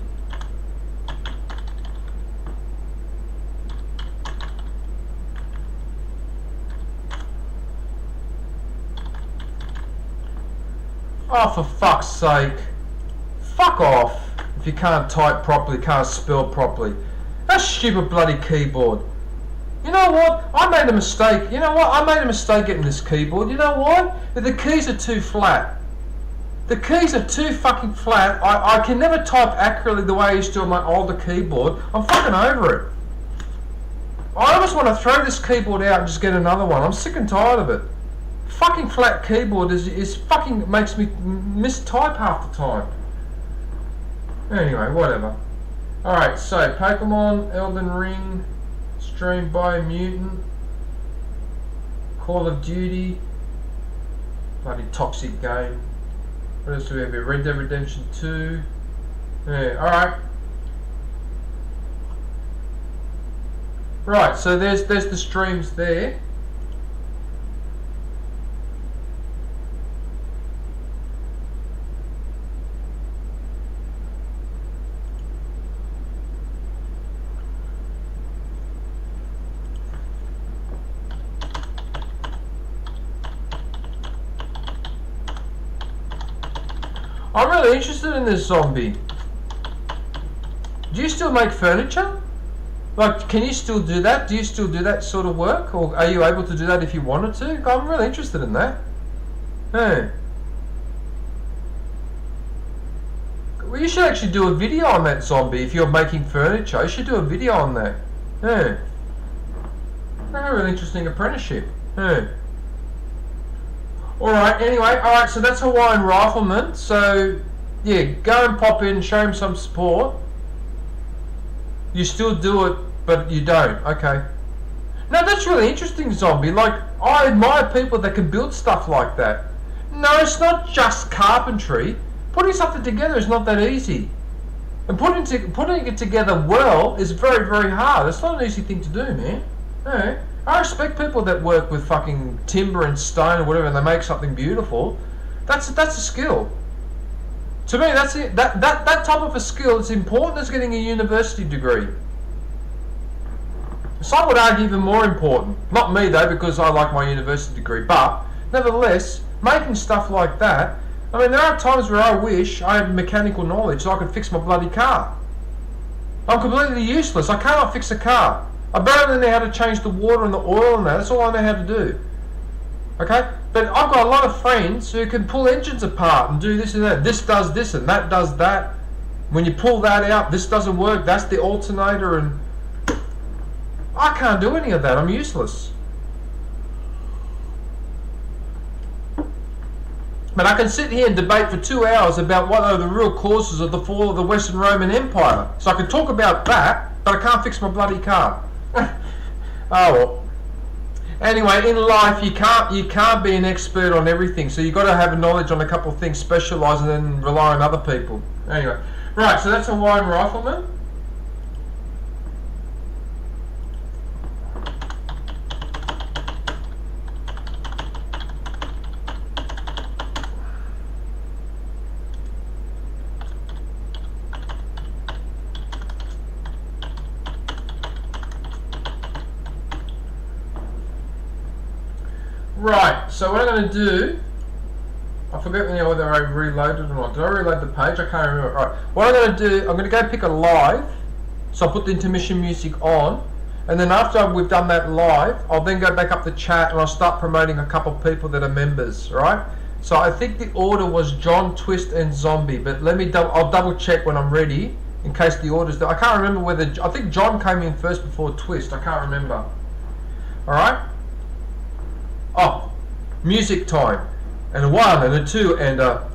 Oh, for fuck's sake. Fuck off. If you can't type properly, can't spell properly. That stupid bloody keyboard. You know what? I made a mistake. You know what? I made a mistake getting this keyboard. You know what? The keys are too flat. The keys are too fucking flat. I can never type accurately the way I used to on my older keyboard. I'm fucking over it. I almost want to throw this keyboard out and just get another one. I'm sick and tired of it. Fucking flat keyboard is fucking makes me mistype half the time. Anyway, whatever. Alright, so Pokemon, Elden Ring, streamed by Mutant, Call of Duty, bloody toxic game. What else do we have here? Red Dead Redemption 2. Yeah, alright. Right, so there's the streams there. I'm really interested in this, Zombie. Do you still make furniture? Like, can you still do that? Do you still do that sort of work? Or are you able to do that if you wanted to? I'm really interested in that. Hey. Well, you should actually do a video on that, Zombie. If you're making furniture, you should do a video on that. Hey. A really interesting apprenticeship. Hey. Alright, anyway, alright, so that's Hawaiian Rifleman. So, yeah, go and pop in, show him some support. You still do it, but you don't. Okay. No, that's really interesting, Zombie. Like, I admire people that can build stuff like that. No, it's not just carpentry. Putting something together is not that easy. And putting it together well is very, very hard. It's not an easy thing to do, man. No. I respect people that work with fucking timber and stone or whatever and they make something beautiful. That's a skill. To me, that's it. That type of a skill is important as getting a university degree. Some would argue even more important. Not me though, because I like my university degree. But nevertheless, making stuff like that. I mean, there are times where I wish I had mechanical knowledge so I could fix my bloody car. I'm completely useless. I cannot fix a car. I barely know how to change the water and the oil and that. That's all I know how to do. Okay? But I've got a lot of friends who can pull engines apart and do this and that. This does this and that does that. When you pull that out, this doesn't work. That's the alternator, and I can't do any of that. I'm useless. But I can sit here and debate for 2 hours about what are the real causes of the fall of the Western Roman Empire. So I can talk about that, but I can't fix my bloody car. Oh well. Anyway, in life you can't be an expert on everything. So you've got to have a knowledge on a couple of things, specialise, and then rely on other people. Anyway, right. So that's a Hawaiian Rifleman. Right, so what I'm going to do, I forget whether I reloaded or not. Did I reload the page? I can't remember. Right, what I'm going to do, I'm going to go pick a live, so I'll put the intermission music on, and then after we've done that live, I'll then go back up the chat and I'll start promoting a couple of people that are members, right? So I think the order was John, Twist, and Zombie, but I'll double check when I'm ready, in case the order's there. I can't remember whether, I think John came in first before Twist, I can't remember. Alright? Oh, music time, and a 1 and a 2 and a...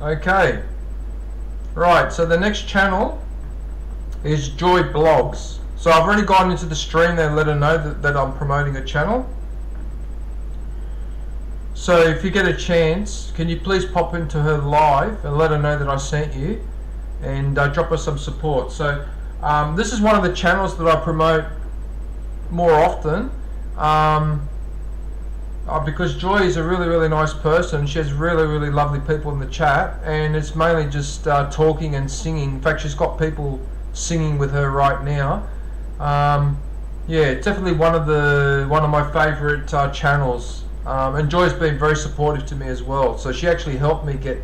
Okay, right, so the next channel is Joy Blogs. So I've already gone into the stream there and let her know that I'm promoting a channel. So if you get a chance, can you please pop into her live and let her know that I sent you, and drop her some support. So this is one of the channels that I promote more often. because Joy is a really, really nice person. She has really, really lovely people in the chat, and it's mainly just talking and singing. In fact, she's got people singing with her right now. Yeah, definitely one of my favourite channels. And Joy's been very supportive to me as well. So she actually helped me get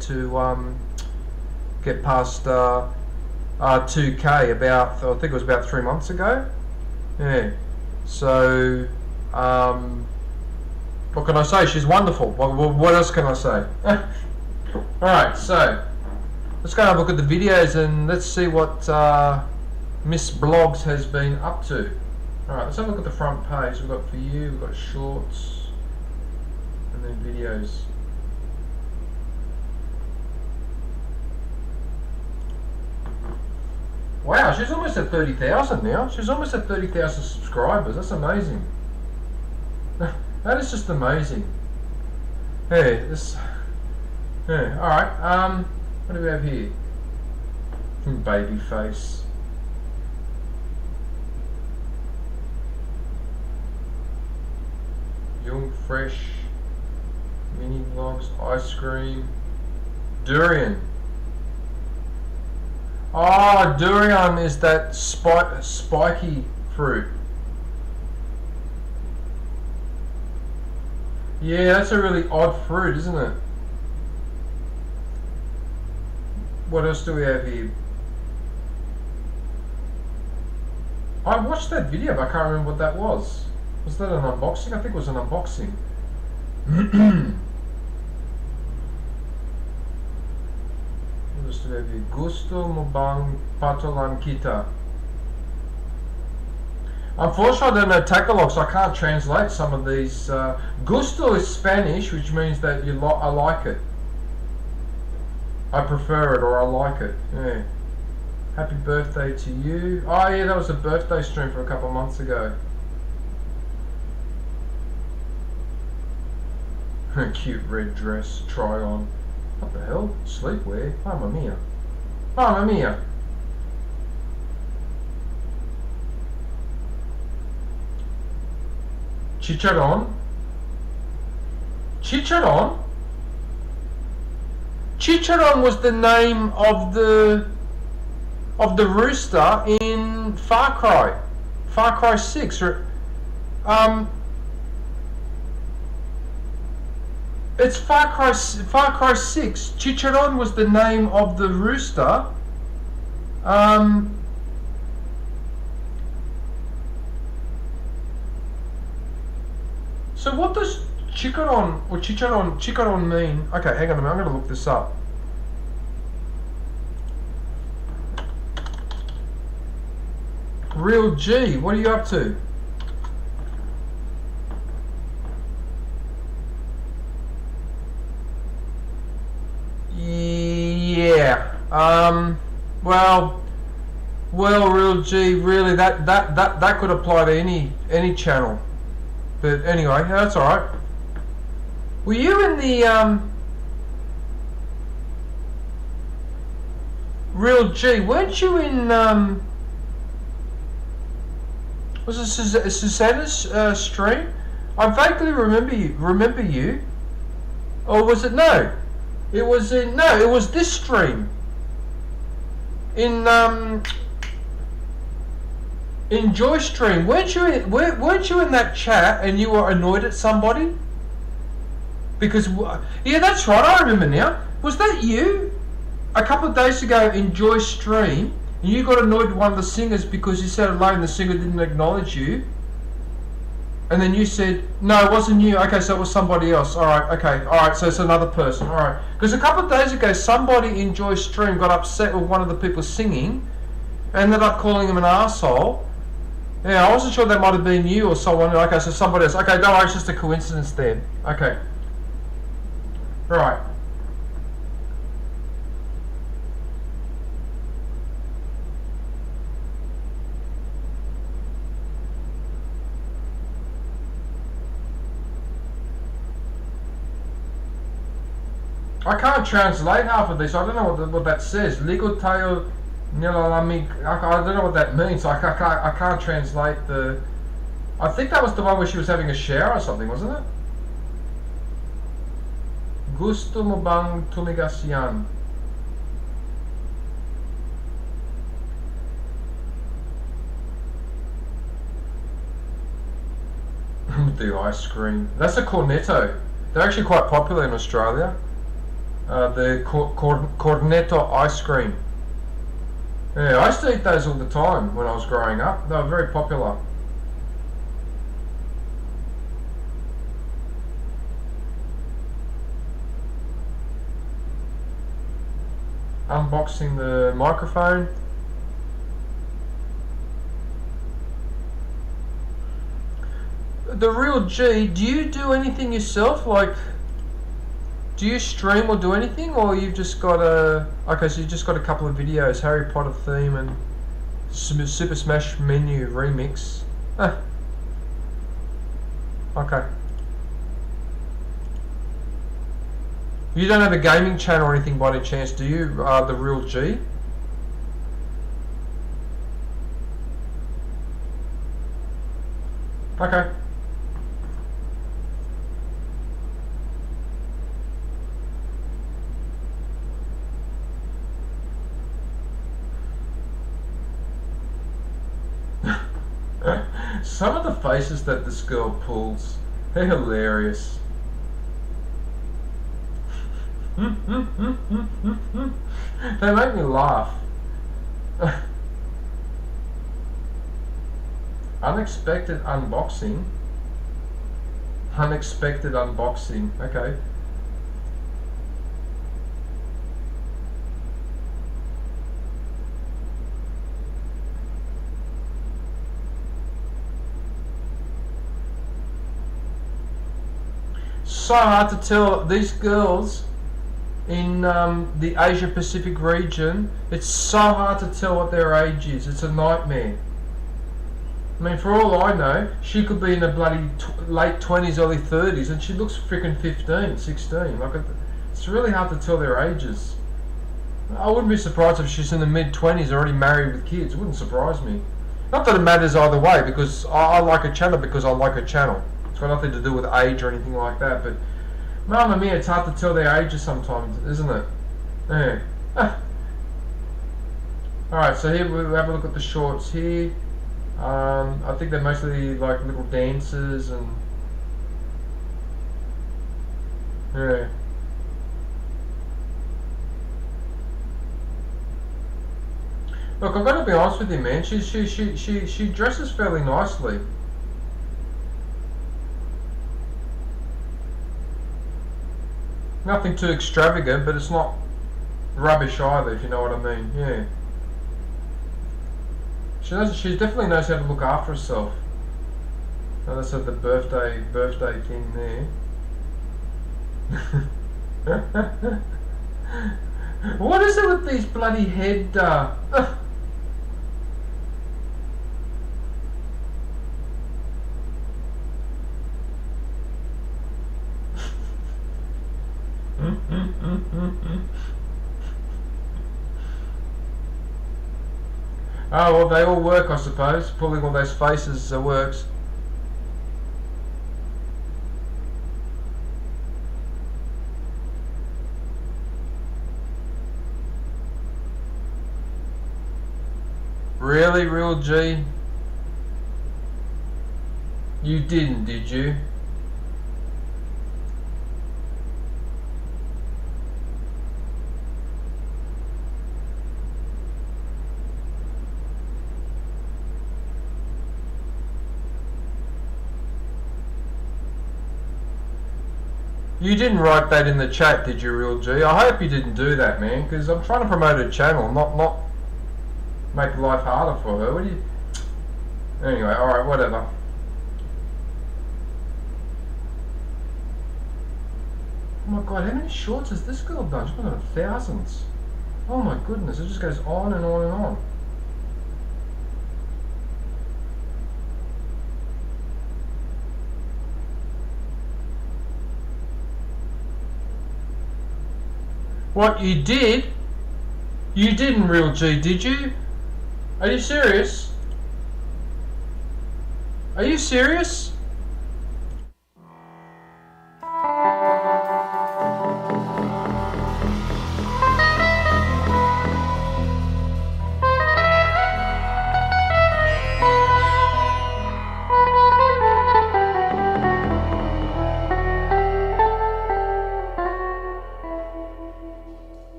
past 2K about, I think it was about 3 months ago. Yeah. So what can I say? She's wonderful. What else can I say? Alright, so let's go and have a look at the videos and let's see what Miss Blogs has been up to. Alright, let's have a look at the front page. We've got For You, we've got Shorts, and then Videos. Wow, she's almost at 30,000 now. She's almost at 30,000 subscribers. That's amazing. That is just amazing. Hey, this. Yeah, alright. What do we have here? Baby face. Young Fresh. Mini vlogs. Ice cream. Durian. Oh, durian is that spiky fruit. Yeah, that's a really odd fruit, isn't it? What else do we have here? I watched that video, but I can't remember what that was. Was that an unboxing? I think it was an unboxing. What else do we have here? Gusto mo bang patulan kita? Unfortunately, I don't know Tagalog, so I can't translate some of these. Gusto is Spanish, which means that I like it. I prefer it, or I like it. Yeah. Happy birthday to you. Oh yeah, that was a birthday stream for a couple of months ago. Cute red dress, try on. What the hell? Sleepwear? Mamma mia. Mamma mia. Chicharron? Chicharron? Chicharron was the name of the rooster in Far Cry 6. It's Far Cry 6. Chicharron was the name of the rooster. So what does chicharron mean? Okay, hang on a minute, I'm going to look this up. Real G, what are you up to? Yeah. Well, Real G, really, that could apply to any channel. But anyway, that's alright. Were you in the Real G? Weren't you in was it Susanna's stream? I vaguely remember you. Or was it no? It was this stream. In Joy stream, weren't you in that chat and you were annoyed at somebody? Because yeah, that's right. I remember now. Was that you? A couple of days ago in Joy stream, and you got annoyed with one of the singers because you said hello and the singer didn't acknowledge you. And then you said, no, it wasn't you. Okay, so it was somebody else. Alright, okay. Alright, so it's another person. Alright. Because a couple of days ago, somebody in Joy's stream got upset with one of the people singing, ended up calling him an arsehole. Yeah, I wasn't sure that might have been you or someone. Okay, so somebody else. Okay, don't worry, it's just a coincidence then. Okay. Right. I can't translate half of this. I don't know what that says. Legal tayo nilalamig. I don't know what that means. I can't translate the. I think that was the one where she was having a shower or something, wasn't it? Gusto mo bang tumigas yan? The ice cream. That's a cornetto. They're actually quite popular in Australia. The cornetto ice cream. Yeah, I used to eat those all the time when I was growing up. They were very popular. Unboxing the microphone. The Real G, do you do anything yourself? Like, do you stream or do anything, or you've just got a... Okay, so you've just got a couple of videos, Harry Potter theme and Super Smash Menu remix. Okay. You don't have a gaming channel or anything by any chance, do you? The Real G? Okay. Some of the faces that this girl pulls, they're hilarious. They make me laugh. Unexpected unboxing. Unexpected unboxing. Okay. So hard to tell. These girls in the Asia Pacific region, it's so hard to tell what their age is. It's a nightmare. I mean, for all I know, she could be in the bloody late 20s, early 30s, and she looks freaking 15, 16. Like, it's really hard to tell their ages. I wouldn't be surprised if she's in the mid 20s, already married with kids. It wouldn't surprise me. Not that it matters either way, because I like her channel because I like her channel. It's got nothing to do with age or anything like that, but mamma mia, it's hard to tell their ages sometimes, isn't it? Yeah. Alright, so here we'll have a look at the shorts here. I think they're mostly like little dances and... Yeah. Look, I've got to be honest with you, man. She dresses fairly nicely. Nothing too extravagant, but it's not rubbish either, if you know what I mean. Yeah. She definitely knows how to look after herself. Oh, that's the birthday thing there. What is it with these bloody head? Oh, well, they all work, I suppose. Pulling all those faces works. Really, Real G? You didn't, did you? You didn't write that in the chat, did you, Real G? I hope you didn't do that, man, because I'm trying to promote a channel, not make life harder for her. What do you... Anyway, alright, whatever. Oh my god, how many shorts has this girl done? She's done thousands. Oh my goodness, it just goes on and on and on. What, you did? You didn't, Real G, did you? Are you serious? Are you serious?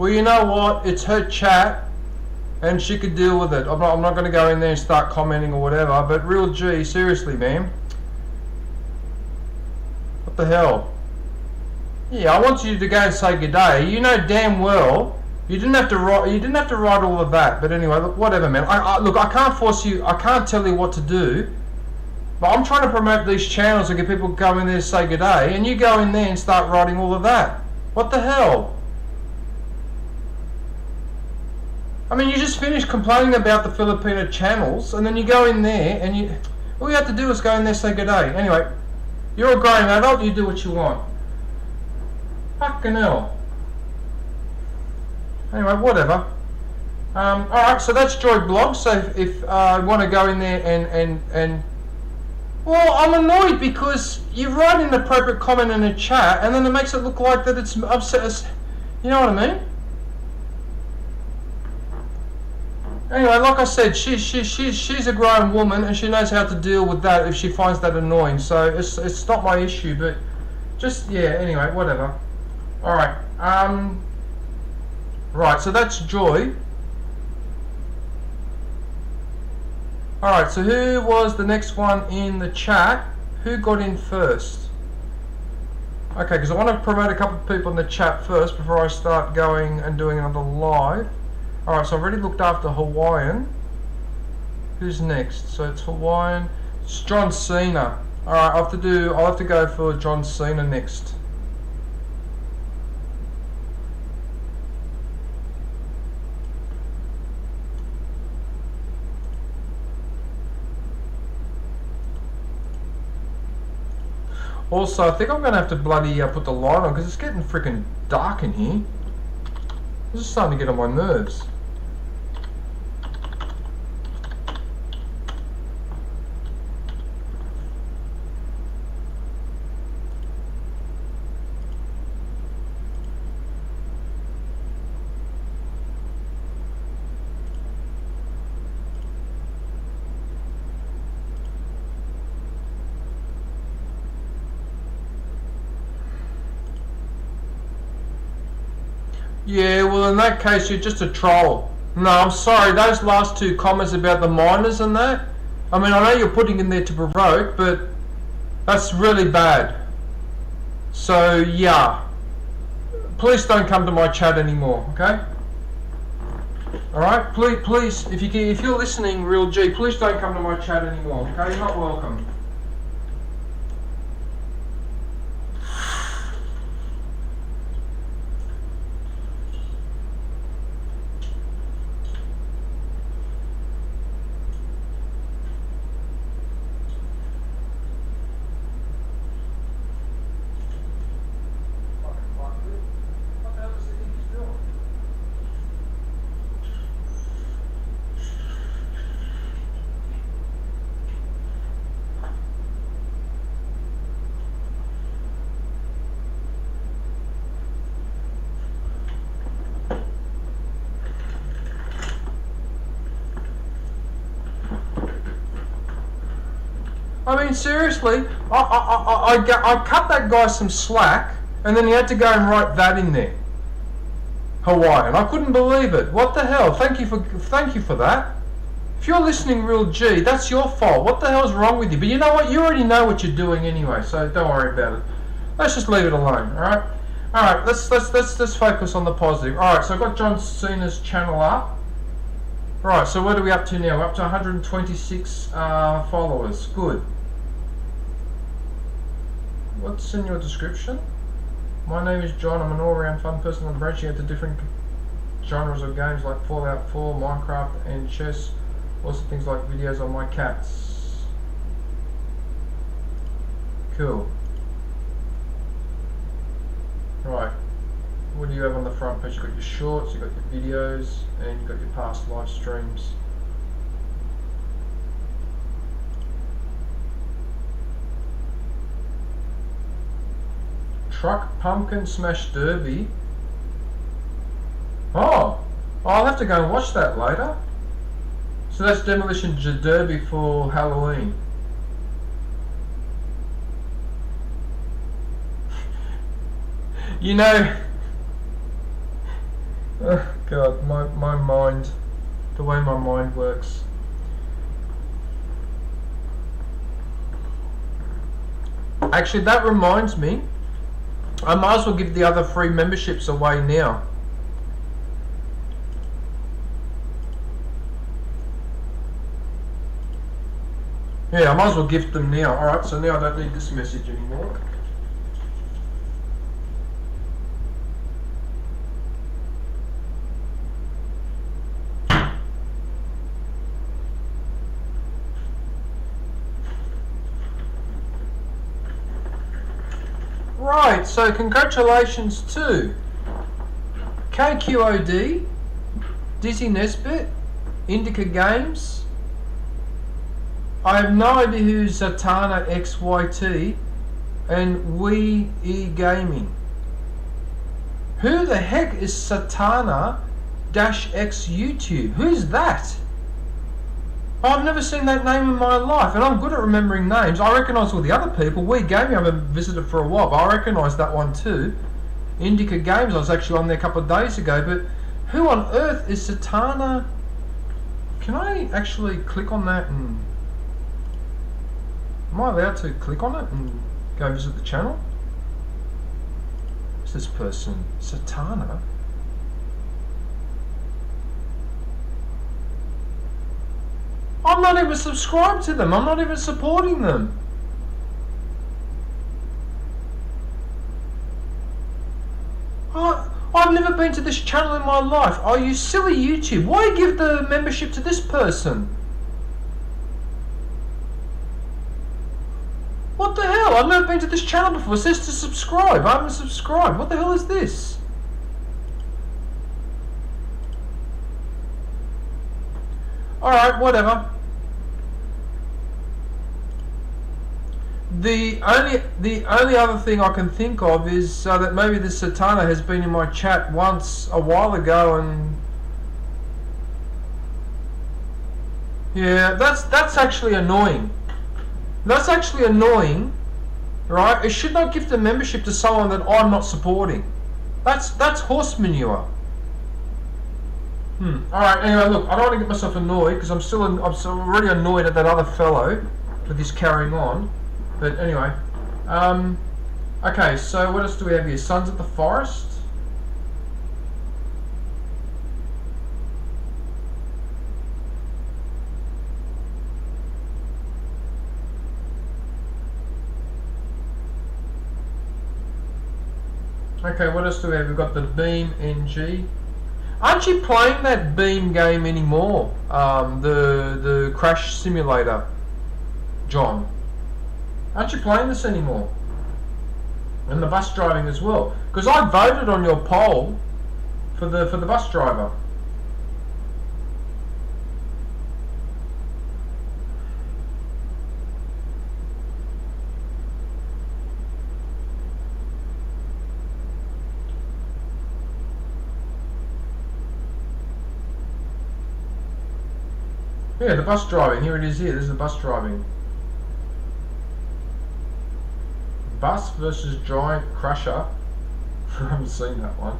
Well, you know what? It's her chat, and she could deal with it. I'm not going to go in there and start commenting or whatever. But Real G, seriously, man. What the hell? Yeah, I want you to go and say good day. You know damn well you didn't have to write. You didn't have to write all of that. But anyway, look, whatever, man. Look, I can't force you. I can't tell you what to do. But I'm trying to promote these channels and get people to go in there and say good day, and you go in there and start writing all of that. What the hell? I mean, you just finished complaining about the Filipino channels, and then you go in there and all you have to do is go in there and say good day. Anyway, you're a grown adult, you do what you want. Fucking hell. Anyway, whatever. Alright, so that's Joy Blog. So if I want to go in there and well, I'm annoyed because you write an appropriate comment in a chat and then it makes it look like that it's upset. You know what I mean? Anyway, like I said, she's a grown woman and she knows how to deal with that if she finds that annoying. So it's not my issue, but just yeah. Anyway, whatever. All right. Right. So that's Joy. All right. So who was the next one in the chat? Who got in first? Okay, because I want to promote a couple of people in the chat first before I start going and doing another live. Alright, so I've already looked after Hawaiian. Who's next? So it's Hawaiian. It's John Cena. Alright, I'll have to go for John Cena next. Also, I think I'm going to have to bloody put the light on because it's getting freaking dark in here. This is starting to get on my nerves. Yeah, well in that case you're just a troll. No, I'm sorry, those last two comments about the minors and that, I mean I know you're putting in there to provoke, but that's really bad. So yeah, please don't come to my chat anymore, okay? Alright, please, if you're listening, Real G, please don't come to my chat anymore, okay? You're not welcome. I mean, seriously, I cut that guy some slack, and then he had to go and write that in there. Hawaiian. I couldn't believe it. What the hell? Thank you for that. If you're listening, Real G, that's your fault. What the hell's wrong with you? But you know what? You already know what you're doing anyway, so don't worry about it. Let's just leave it alone. All right. All right. Let's focus on the positive. All right. So I've got John Cena's channel up. Right. So what are we up to now? We're up to 126 followers. Good. What's in your description? My name is John. I'm an all-round fun person. I'm branching into different genres of games like Fallout 4, Minecraft, and chess. Also things like videos on my cats. Cool. Right. What do you have on the front page? You've got your shorts, you've got your videos, and you've got your past live streams. Truck Pumpkin Smash Derby. Oh, I'll have to go and watch that later. So that's Demolition Derby for Halloween. You know, Oh God, my mind, the way my mind works. Actually, that reminds me, I might as well give the other free memberships away now. Yeah, I might as well gift them now. Alright, so now I don't need this message anymore. Right, so congratulations to KQOD, Dizzy Nesbitt, Indica Games. I have no idea who Zatanna XYT and Wee E Gaming. Who the heck is Zatanna -X YouTube? Who's that? I've never seen that name in my life, and I'm good at remembering names. I recognise all the other people. Wee Gaming I haven't visited for a while, but I recognise that one too. Indica Games, I was actually on there a couple of days ago, but who on earth is Zatanna? Can I actually click on that and... Am I allowed to click on it and go visit the channel? Who's this person? Zatanna? I'm not even subscribed to them. I'm not even supporting them. I've never been to this channel in my life. Oh, you silly YouTube. Why give the membership to this person? What the hell? I've never been to this channel before. It says to subscribe. I haven't subscribed. What the hell is this? Alright, whatever. The only other thing I can think of is that maybe this Zatanna has been in my chat once a while ago, and yeah, that's actually annoying. That's actually annoying, right? It should not give the membership to someone that I'm not supporting. That's horse manure. Alright, anyway, look, I don't want to get myself annoyed because I'm already annoyed at that other fellow for this carrying on. But anyway, okay, so what else do we have here? Sons of the Forest. Okay, what else do we have? We've got the Beam NG. Aren't you playing that Beam game anymore? The Crash Simulator, John. Aren't you playing this anymore? And the bus driving as well. Because I voted on your poll for the bus driver. Yeah, the bus driving. Here it is here. This is the bus driving. Bus versus Giant Crusher. I haven't seen that one.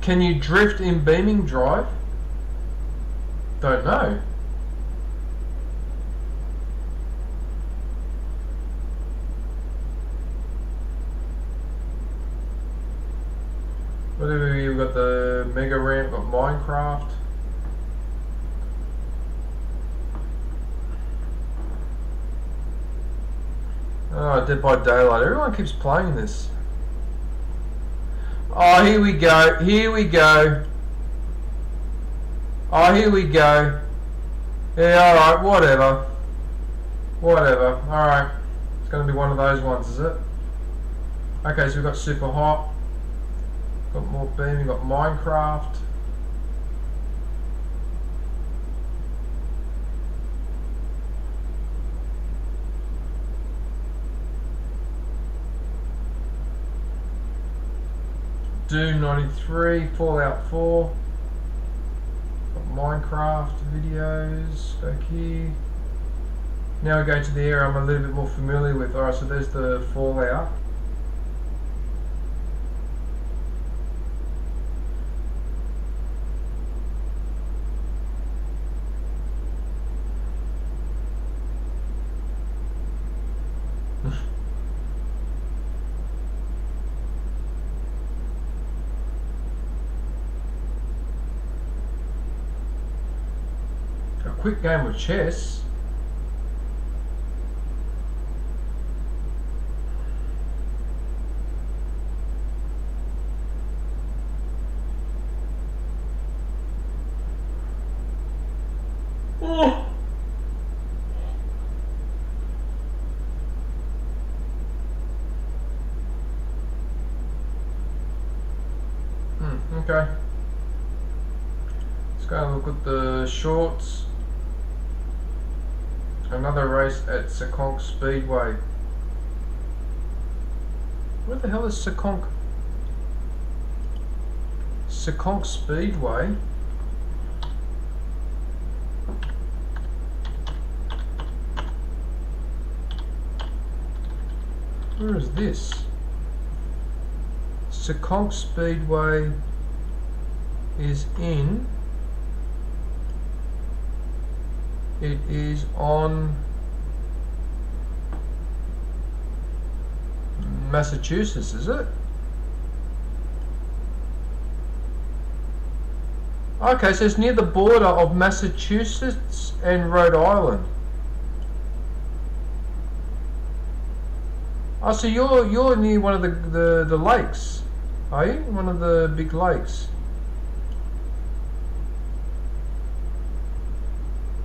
Can you drift in Beaming Drive? Don't know. Whatever, you've got the Mega Ramp, got Minecraft. Oh, Dead by Daylight. Everyone keeps playing this. Oh, here we go. Here we go. Oh, here we go. Yeah, alright, whatever. Whatever. Alright. It's going to be one of those ones, is it? Okay, so we've got Super Hot. Got more Beam. We've got Minecraft. Doom 93, Fallout 4, got Minecraft videos, go here. Now we go to the area I'm a little bit more familiar with. Alright, so there's the fallout. A quick game of chess. Oh. Okay. Let's go and look at the shorts. Another race at Sekonk Speedway. Where the hell is Sekonk? Sekonk Speedway? Where is this? Sekonk Speedway is in. It is on Massachusetts, is it? Okay, so it's near the border of Massachusetts and Rhode Island. Oh, so you're near one of the lakes, are you? One of the big lakes.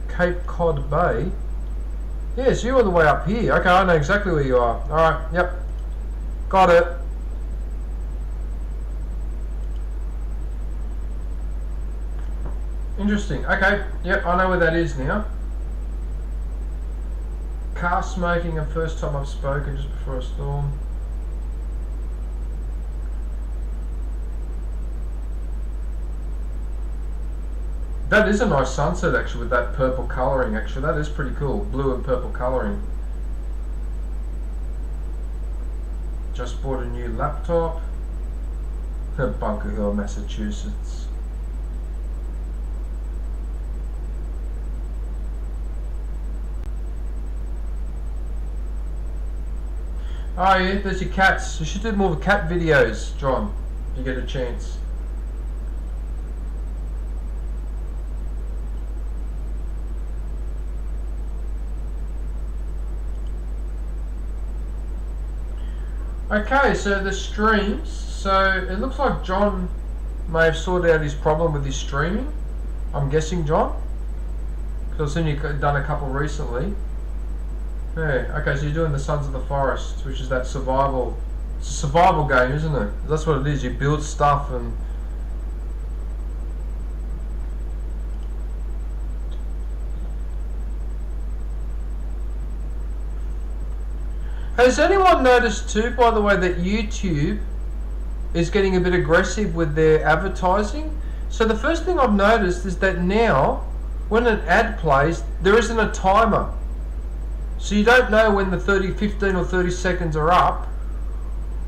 Cape Cod Bay. Yes, you're all the way up here. Okay, I know exactly where you are. Alright, yep. Got it. Interesting. Okay, yep, I know where that is now. Car smoking, the first time I've spoken just before a storm. That is a nice sunset actually with that purple colouring actually. That is pretty cool. Blue and purple colouring. Just bought a new laptop. Bunker Hill, Massachusetts. Oh yeah, there's your cats. You should do more cat videos, John, if you get a chance. Okay, so the streams. So it looks like John may have sorted out his problem with his streaming. I'm guessing, John, because I've seen you've done a couple recently. Yeah, okay, so you're doing the Sons of the Forest, which is that survival. It's a survival game, isn't it? That's what it is. You build stuff and. Has anyone noticed too, by the way, that YouTube is getting a bit aggressive with their advertising? So the first thing I've noticed is that now, when an ad plays, there isn't a timer. So you don't know when the 15 or 30 seconds are up.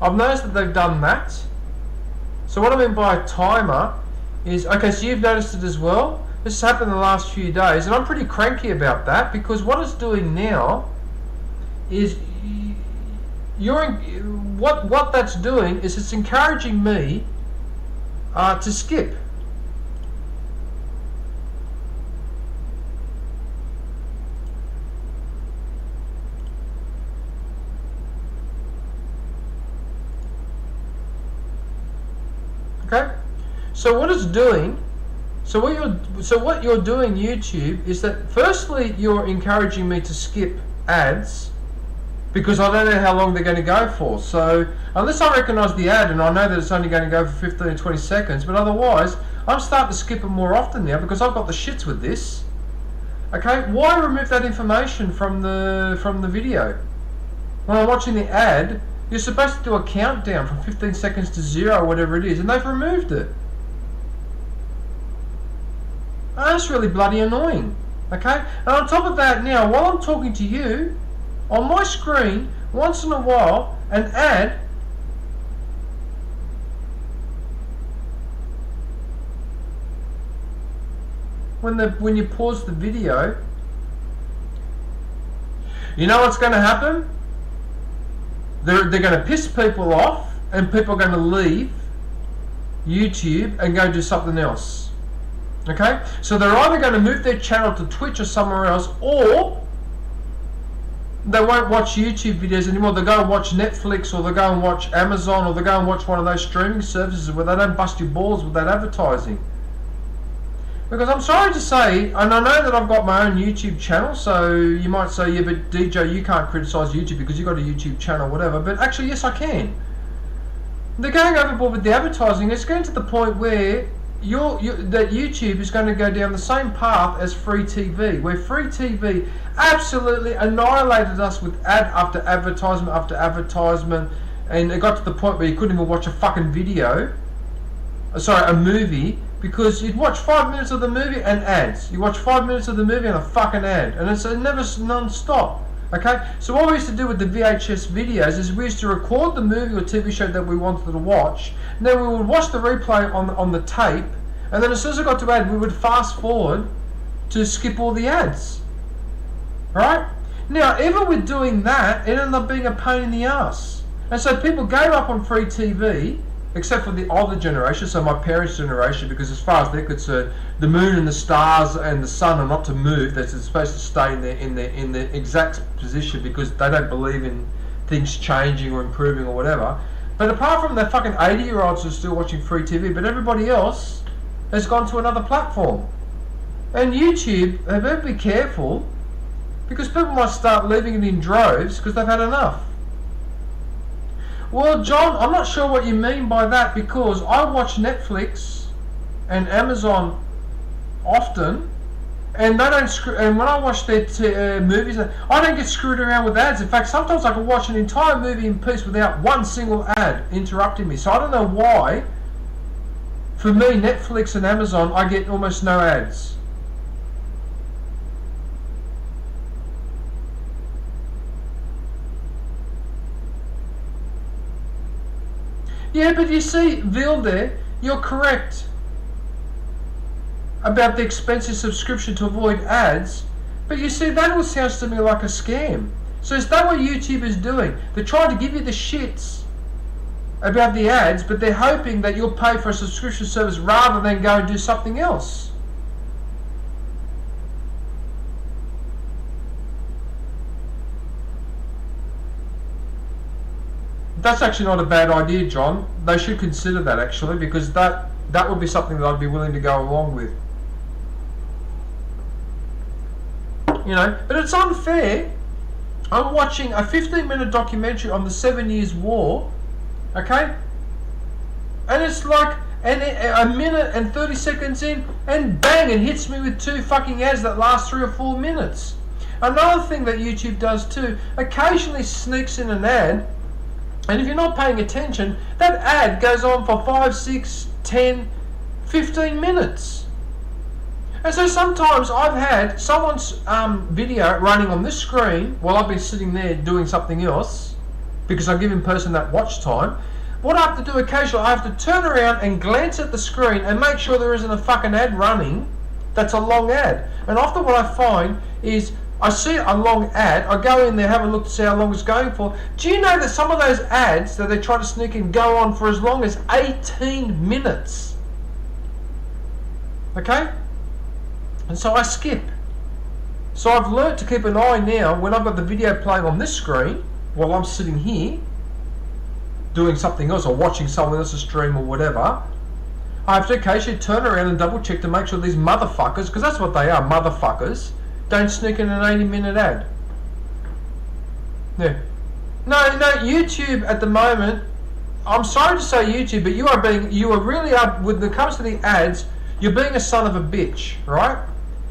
I've noticed that they've done that. So what I mean by a timer is, okay, so you've noticed it as well. This has happened in the last few days, and I'm pretty cranky about that because what it's doing now is what that's doing is it's encouraging me to skip. Okay, so what it's doing, what you're doing, YouTube, is that firstly you're encouraging me to skip ads because I don't know how long they're going to go for. So unless I recognise the ad and I know that it's only going to go for 15 or 20 seconds, but otherwise I'm starting to skip them more often now because I've got the shits with this. Okay, why remove that information from the video? When I'm watching the ad, you're supposed to do a countdown from 15 seconds to 0 or whatever it is, and they've removed it. Oh, that's really bloody annoying. Okay? And on top of that, now, while I'm talking to you, on my screen, once in a while, an ad when you pause the video, you know what's going to happen? They're going to piss people off, and people are going to leave YouTube and go do something else. Okay? So they're either going to move their channel to Twitch or somewhere else, or they won't watch YouTube videos anymore. They'll go and watch Netflix, or they'll go and watch Amazon, or they'll go and watch one of those streaming services where they don't bust your balls with that advertising. Because I'm sorry to say, and I know that I've got my own YouTube channel, so you might say, yeah, but DJ, you can't criticise YouTube because you've got a YouTube channel, whatever. But actually, yes, I can. They're going overboard with the advertising. It's getting to the point where that YouTube is going to go down the same path as free TV, where free TV absolutely annihilated us with ad after advertisement, and it got to the point where you couldn't even watch a fucking a movie, because you'd watch 5 minutes of the movie and ads. You watch 5 minutes of the movie and a fucking ad, and it's never non-stop. Okay, so what we used to do with the VHS videos is we used to record the movie or TV show that we wanted to watch, and then we would watch the replay on the tape, and then as soon as it got to ad, we would fast forward to skip all the ads. Right? Now, even with doing that, it ended up being a pain in the ass. And so people gave up on free TV, except for the older generation, so my parents' generation, because as far as they're concerned, the moon and the stars and the sun are not to move. They're supposed to stay in the exact position, because they don't believe in things changing or improving or whatever. But apart from the fucking 80-year-olds who are still watching free TV, but everybody else has gone to another platform. And YouTube, they better be careful, because people might start leaving it in droves because they've had enough. Well, John, I'm not sure what you mean by that, because I watch Netflix and Amazon often, and they don't. And when I watch their movies, I don't get screwed around with ads. In fact, sometimes I can watch an entire movie in peace without one single ad interrupting me. So I don't know why. For me, Netflix and Amazon, I get almost no ads. Yeah, but you see, Vilde, you're correct about the expensive subscription to avoid ads, but you see, that all sounds to me like a scam. So is that what YouTube is doing? They're trying to give you the shits about the ads, but they're hoping that you'll pay for a subscription service rather than go and do something else. That's actually not a bad idea, John. They should consider that, actually, because that would be something that I'd be willing to go along with. You know, but it's unfair. I'm watching a 15-minute documentary on the 7 Years' War, okay? And it's like a minute and 30 seconds in, and bang, it hits me with 2 fucking ads that last 3 or 4 minutes. Another thing that YouTube does too, occasionally sneaks in an ad, and if you're not paying attention, that ad goes on for 5, 6, 10, 15 minutes. And so sometimes I've had someone's video running on this screen while I've been sitting there doing something else, because I'm giving person that watch time. What I have to do occasionally, I have to turn around and glance at the screen and make sure there isn't a fucking ad running that's a long ad. And often what I find is, I see a long ad, I go in there, have a look to see how long it's going for. Do you know that some of those ads that they try to sneak in go on for as long as 18 minutes? Okay? And so I skip. So I've learnt to keep an eye now when I've got the video playing on this screen, while I'm sitting here, doing something else or watching someone else's stream or whatever. I have to occasionally turn around and double check to make sure these motherfuckers, because that's what they are, motherfuckers, don't sneak in an 80-minute ad. Yeah. No, YouTube at the moment, I'm sorry to say YouTube, but you are really up, when it comes to the ads, you're being a son of a bitch, right?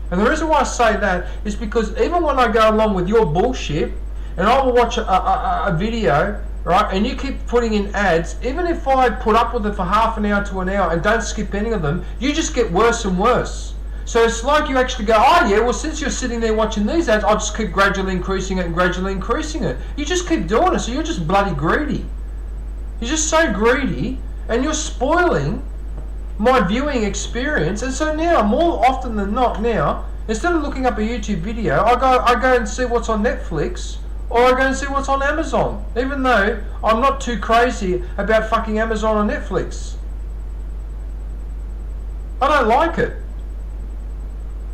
And the reason why I say that is because even when I go along with your bullshit, and I will watch a video, right, and you keep putting in ads, even if I put up with it for half an hour to an hour and don't skip any of them, you just get worse and worse. So it's like you actually go, oh yeah, well since you're sitting there watching these ads, I'll just keep gradually increasing it and gradually increasing it. You just keep doing it, so you're just bloody greedy. You're just so greedy, and you're spoiling my viewing experience. And so now, more often than not now, instead of looking up a YouTube video, I go and see what's on Netflix, or I go and see what's on Amazon, even though I'm not too crazy about fucking Amazon or Netflix. I don't like it.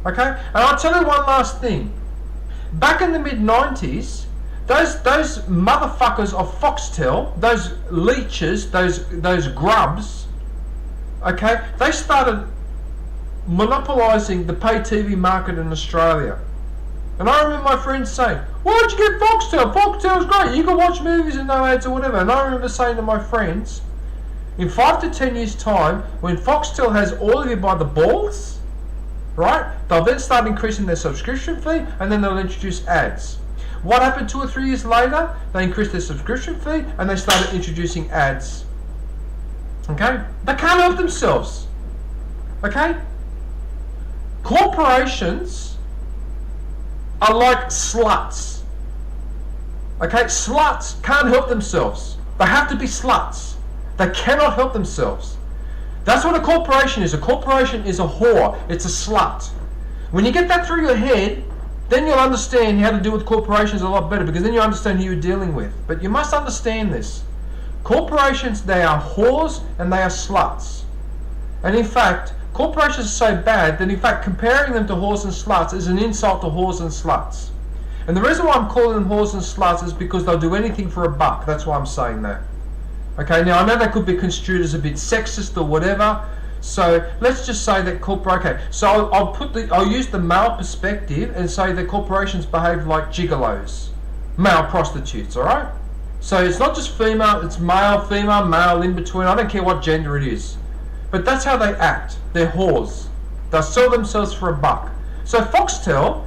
Okay? And I'll tell you one last thing. Back in the mid-90s, those motherfuckers of Foxtel, those leeches, those grubs, okay, they started monopolising the pay TV market in Australia. And I remember my friends saying, why'd you get Foxtel? Foxtel's great, you can watch movies and no ads or whatever. And I remember saying to my friends, in 5 to 10 years time, when Foxtel has all of you by the balls, right, they'll then start increasing their subscription fee, and then they'll introduce ads. What happened 2 or 3 years later? They increased their subscription fee and they started introducing ads. Okay? They can't help themselves. Okay? Corporations are like sluts. Okay? Sluts can't help themselves. They have to be sluts. They cannot help themselves. That's what a corporation is. A corporation is a whore. It's a slut. When you get that through your head, then you'll understand how to deal with corporations a lot better, because then you understand who you're dealing with. But you must understand this. Corporations, they are whores and they are sluts. And in fact, corporations are so bad that in fact comparing them to whores and sluts is an insult to whores and sluts. And the reason why I'm calling them whores and sluts is because they'll do anything for a buck. That's why I'm saying that. Okay, now I know that could be construed as a bit sexist or whatever, so let's just say that okay, so I'll use the male perspective and say that corporations behave like gigolos, male prostitutes, alright? So it's not just female, it's male, female, male, in between, I don't care what gender it is. But that's how they act, they're whores. They'll sell themselves for a buck. So Foxtel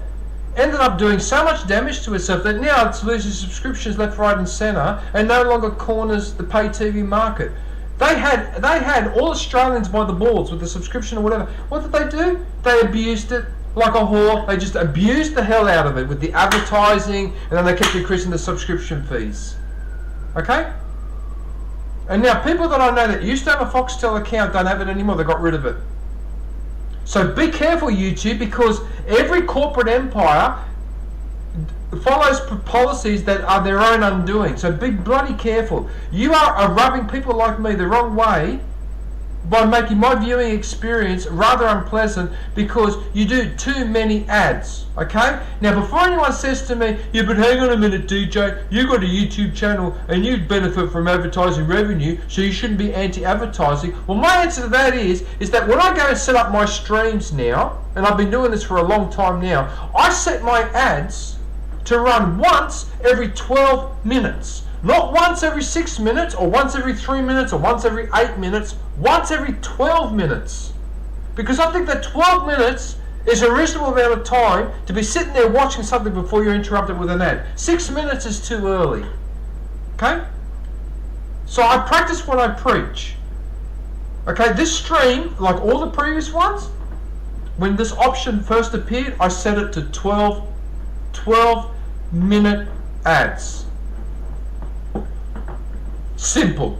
ended up doing so much damage to itself that now it's losing subscriptions left, right and centre and no longer corners the pay TV market. They had all Australians by the balls with the subscription or whatever. What did they do? They abused it like a whore. They just abused the hell out of it with the advertising, and then they kept increasing the subscription fees. Okay? And now people that I know that used to have a Foxtel account don't have it anymore. They got rid of it. So be careful, YouTube, because every corporate empire follows policies that are their own undoing. So be bloody careful. You are rubbing people like me the wrong way by making my viewing experience rather unpleasant because you do too many ads. Okay? Now before anyone says to me, yeah but hang on a minute DJ, you got a YouTube channel and you benefit from advertising revenue, so you shouldn't be anti-advertising. Well, my answer to that is that when I go and set up my streams now, and I've been doing this for a long time now, I set my ads to run once every 12 minutes. Not once every 6 minutes, or once every 3 minutes, or once every 8 minutes. Once every 12 minutes. Because I think that 12 minutes is a reasonable amount of time to be sitting there watching something before you're interrupted with an ad. 6 minutes is too early. Okay? So I practice what I preach. Okay, this stream, like all the previous ones, when this option first appeared, I set it to 12 minute ads. Simple.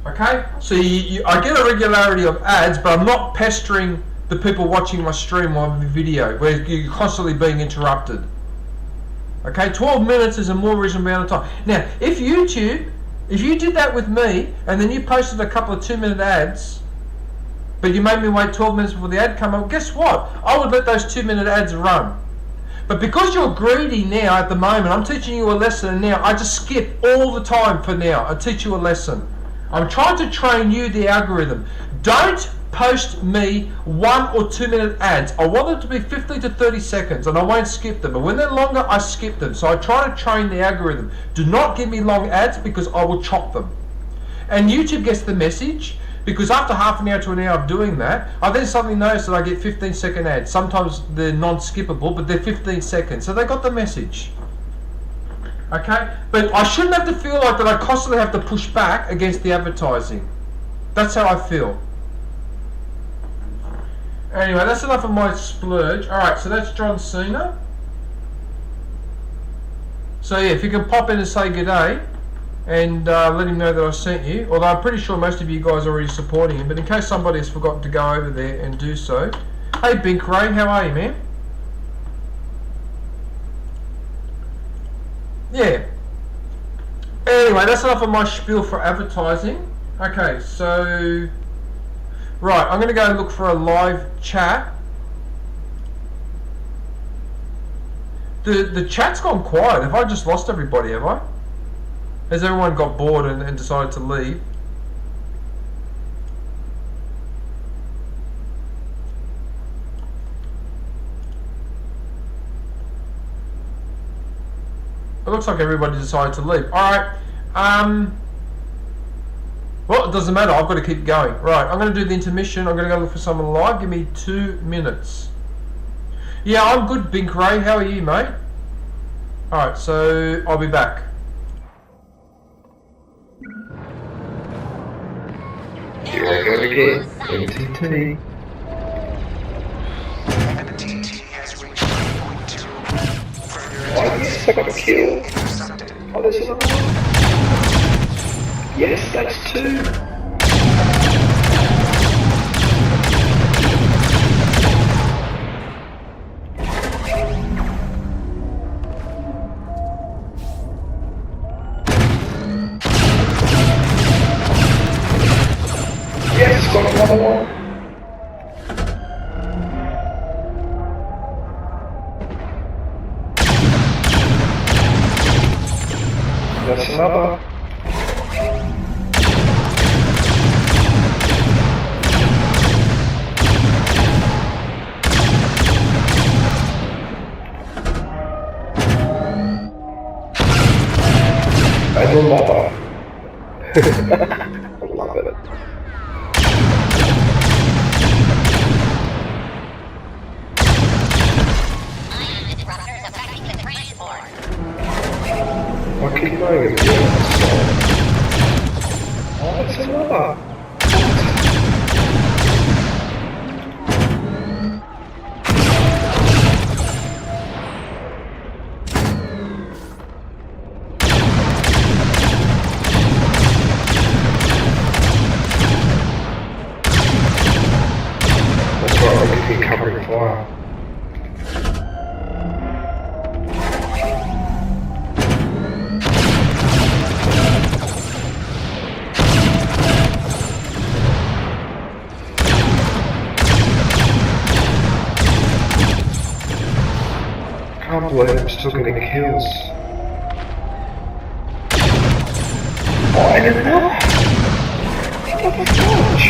Okay, so I get a regularity of ads, but I'm not pestering the people watching my stream or my video where you're constantly being interrupted. Okay, 12 minutes is a more reasonable amount of time. Now, if you did that with me and then you posted a couple of 2-minute ads, but you made me wait 12 minutes before the ad came up, guess what? I would let those 2-minute ads run. But because you're greedy now at the moment, I'm teaching you a lesson, and now I just skip all the time for now. I teach you a lesson. I'm trying to train you the algorithm. Don't post me 1 or 2 minute ads. I want them to be 15 to 30 seconds and I won't skip them. But when they're longer, I skip them. So I try to train the algorithm. Do not give me long ads because I will chop them. And YouTube gets the message. Because after half an hour to an hour of doing that, I then suddenly notice that I get 15-second ads. Sometimes they're non-skippable, but they're 15 seconds. So they got the message. Okay? But I shouldn't have to feel like that I constantly have to push back against the advertising. That's how I feel. Anyway, that's enough of my splurge. Alright, so that's John Cena. So yeah, if you can pop in and say good day and let him know that I sent you. Although I'm pretty sure most of you guys are already supporting him, but in case somebody has forgotten to go over there and do so. Hey Bink Ray, how are you, man? Yeah. Anyway, that's enough of my spiel for advertising. Okay, so right, I'm going to go look for a live chat. The chat's gone quiet. Have I just lost everybody, have I? Has everyone got bored and decided to leave? It looks like everybody decided to leave. Alright. Well, it doesn't matter. I've got to keep going. Right, I'm going to do the intermission. I'm going to go look for someone live. Give me 2 minutes. Yeah, I'm good, Bink Ray. How are you, mate? Alright, so I'll be back. Here I go again. NTT. Oh yes, I got a kill. Oh, there's another one. Yes, that's 2. Yes, got another one. That's another. And another. I love it. I keep knowing it's doing oh, it's another. That's right, I keep covering fire. I can't believe I'm still getting kills. Oh, and another! Oh my gosh!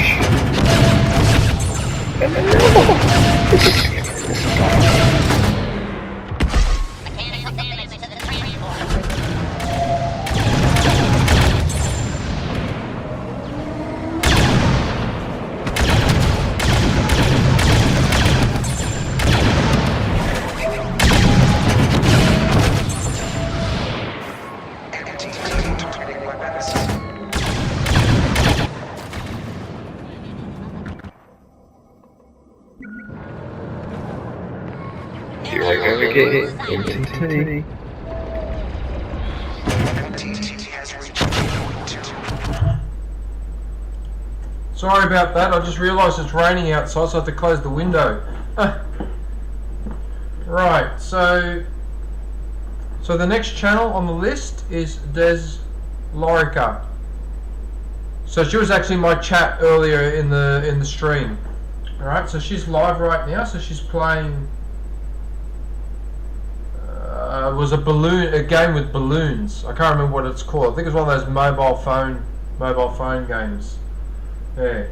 And another! This is bad. Here I go again. NTT. Sorry about that. I just realised it's raining outside, so I have to close the window. Right, so the next channel on the list is Des Lorica. So she was actually in my chat earlier in the stream. Alright, so she's live right now, so she's playing was a game with balloons. I can't remember what it's called. I think it's one of those mobile phone games. Yeah.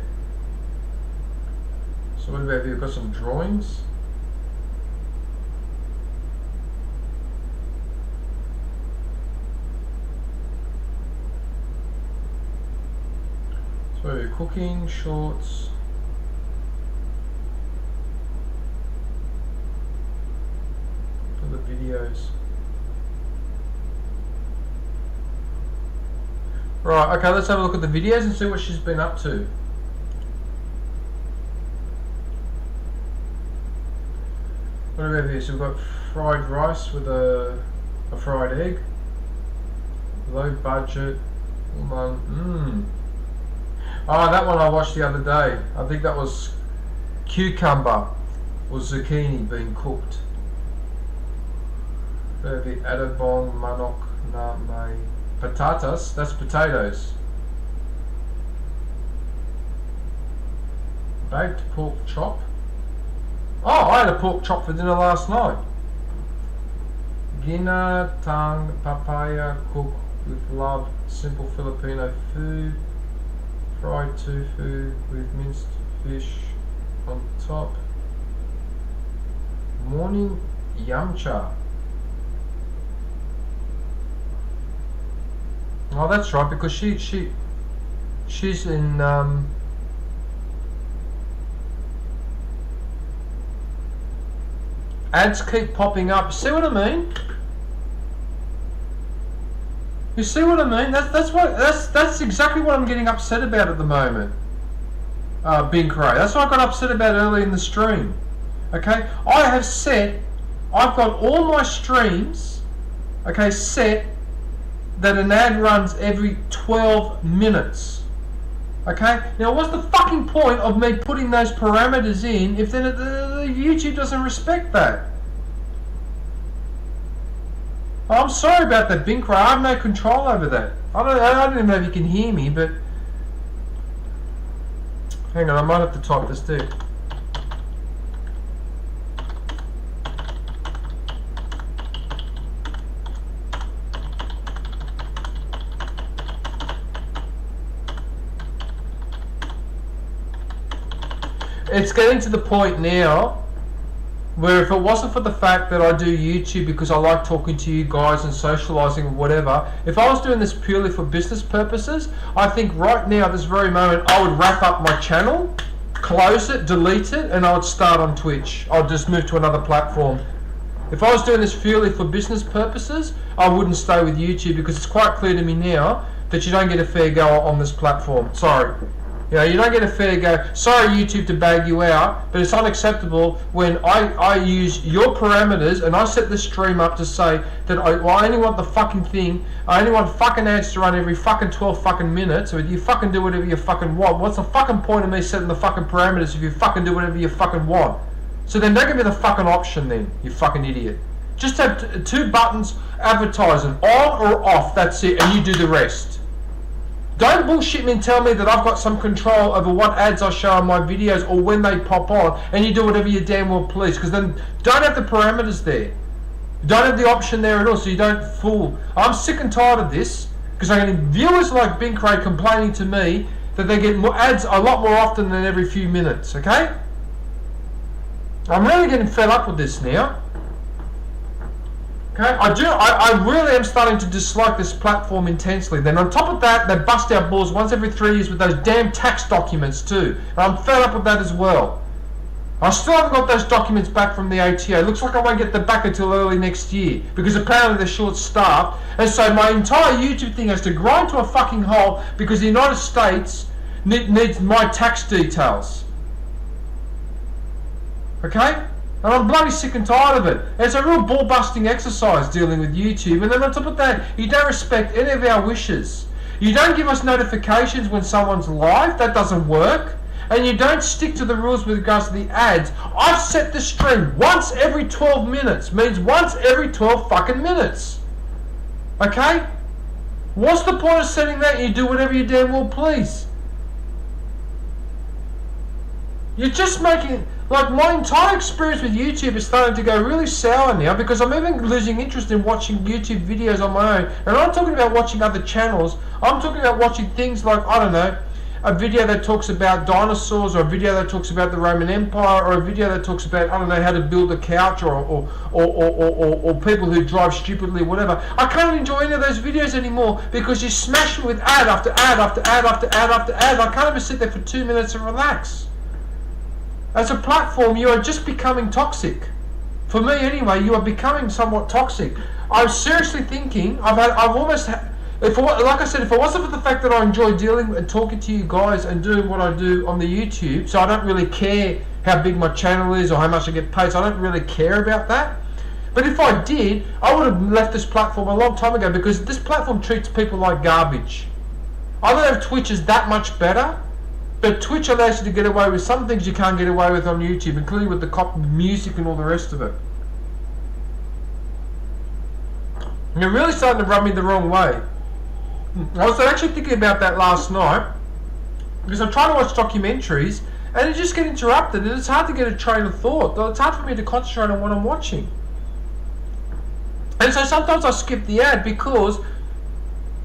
So what about you? Got some drawings? So cooking, shorts. For the videos. Right, okay, let's have a look at the videos and see what she's been up to. What do we have here? So we've got fried rice with a fried egg. Low budget. Oh, that one I watched the other day. I think that was cucumber or zucchini being cooked. The adobong manok na mai patatas. That's potatoes. Baked pork chop. Oh, I had a pork chop for dinner last night. Gina tang papaya cooked with love. Simple Filipino food. Fried tofu with minced fish on top. Morning yamcha. Oh, that's right, because she's in ads keep popping up. See what I mean? You see what I mean? That's exactly what I'm getting upset about at the moment. Bing Cray. That's what I got upset about early in the stream. Okay, I've got all my streams, okay, set that an ad runs every 12 minutes. Okay, now what's the fucking point of me putting those parameters in if then the YouTube doesn't respect that? I'm sorry about that, Bing Cray. I have no control over that. I don't even know if you can hear me, but hang on, I might have to type this too. It's getting to the point now where if it wasn't for the fact that I do YouTube because I like talking to you guys and socializing or whatever, if I was doing this purely for business purposes, I think right now, this very moment, I would wrap up my channel, close it, delete it, and I would start on Twitch. I'd just move to another platform. If I was doing this purely for business purposes, I wouldn't stay with YouTube because it's quite clear to me now that you don't get a fair go on this platform. Sorry. You know, you don't get a fair go. Sorry, YouTube, to bag you out, but it's unacceptable when I use your parameters and I set the stream up to say that I only want the fucking thing. I only want fucking ads to run every fucking 12 fucking minutes. So you fucking do whatever you fucking want. What's the fucking point of me setting the fucking parameters if you fucking do whatever you fucking want? So then don't give me the fucking option then, you fucking idiot. Just have two buttons, advertising, on or off, that's it, and you do the rest. Don't bullshit me and tell me that I've got some control over what ads I show on my videos or when they pop on, and you do whatever you damn well please, because then don't have the parameters there. You don't have the option there at all, so you don't fool. I'm sick and tired of this, because I'm getting viewers like Bing Cray complaining to me that they get more ads a lot more often than every few minutes, okay? I'm really getting fed up with this now. Okay, I really am starting to dislike this platform intensely. Then on top of that, they bust our balls once every 3 years with those damn tax documents too. And I'm fed up with that as well. I still haven't got those documents back from the ATO. Looks like I won't get them back until early next year because apparently they're short-staffed. And so my entire YouTube thing has to grind to a fucking halt because the United States needs my tax details. Okay? And I'm bloody sick and tired of it. It's a real ball-busting exercise dealing with YouTube. And then on top of that, you don't respect any of our wishes. You don't give us notifications when someone's live. That doesn't work. And you don't stick to the rules with regards to the ads. I've set the stream once every 12 minutes. Means once every 12 fucking minutes. Okay? What's the point of setting that? You do whatever you damn well please. You're just making... Like, my entire experience with YouTube is starting to go really sour now because I'm even losing interest in watching YouTube videos on my own. And I'm not talking about watching other channels. I'm talking about watching things like, I don't know, a video that talks about dinosaurs, or a video that talks about the Roman Empire, or a video that talks about, I don't know, how to build a couch, or people who drive stupidly, whatever. I can't enjoy any of those videos anymore because you smash me with ad after ad after ad after ad after ad. I can't even sit there for 2 minutes and relax. As a platform, you are just becoming toxic. For me, anyway, you are becoming somewhat toxic. I'm seriously thinking, like I said, if it wasn't for the fact that I enjoy dealing and talking to you guys and doing what I do on the YouTube, so I don't really care how big my channel is or how much I get paid. So I don't really care about that. But if I did, I would have left this platform a long time ago, because this platform treats people like garbage. I don't know if Twitch is that much better, but Twitch allows you to get away with some things you can't get away with on YouTube, including with the music and all the rest of it. And you're really starting to rub me the wrong way. I was actually thinking about that last night, because I'm trying to watch documentaries and you just get interrupted, and it's hard to get a train of thought. It's hard for me to concentrate on what I'm watching. And so sometimes I skip the ad because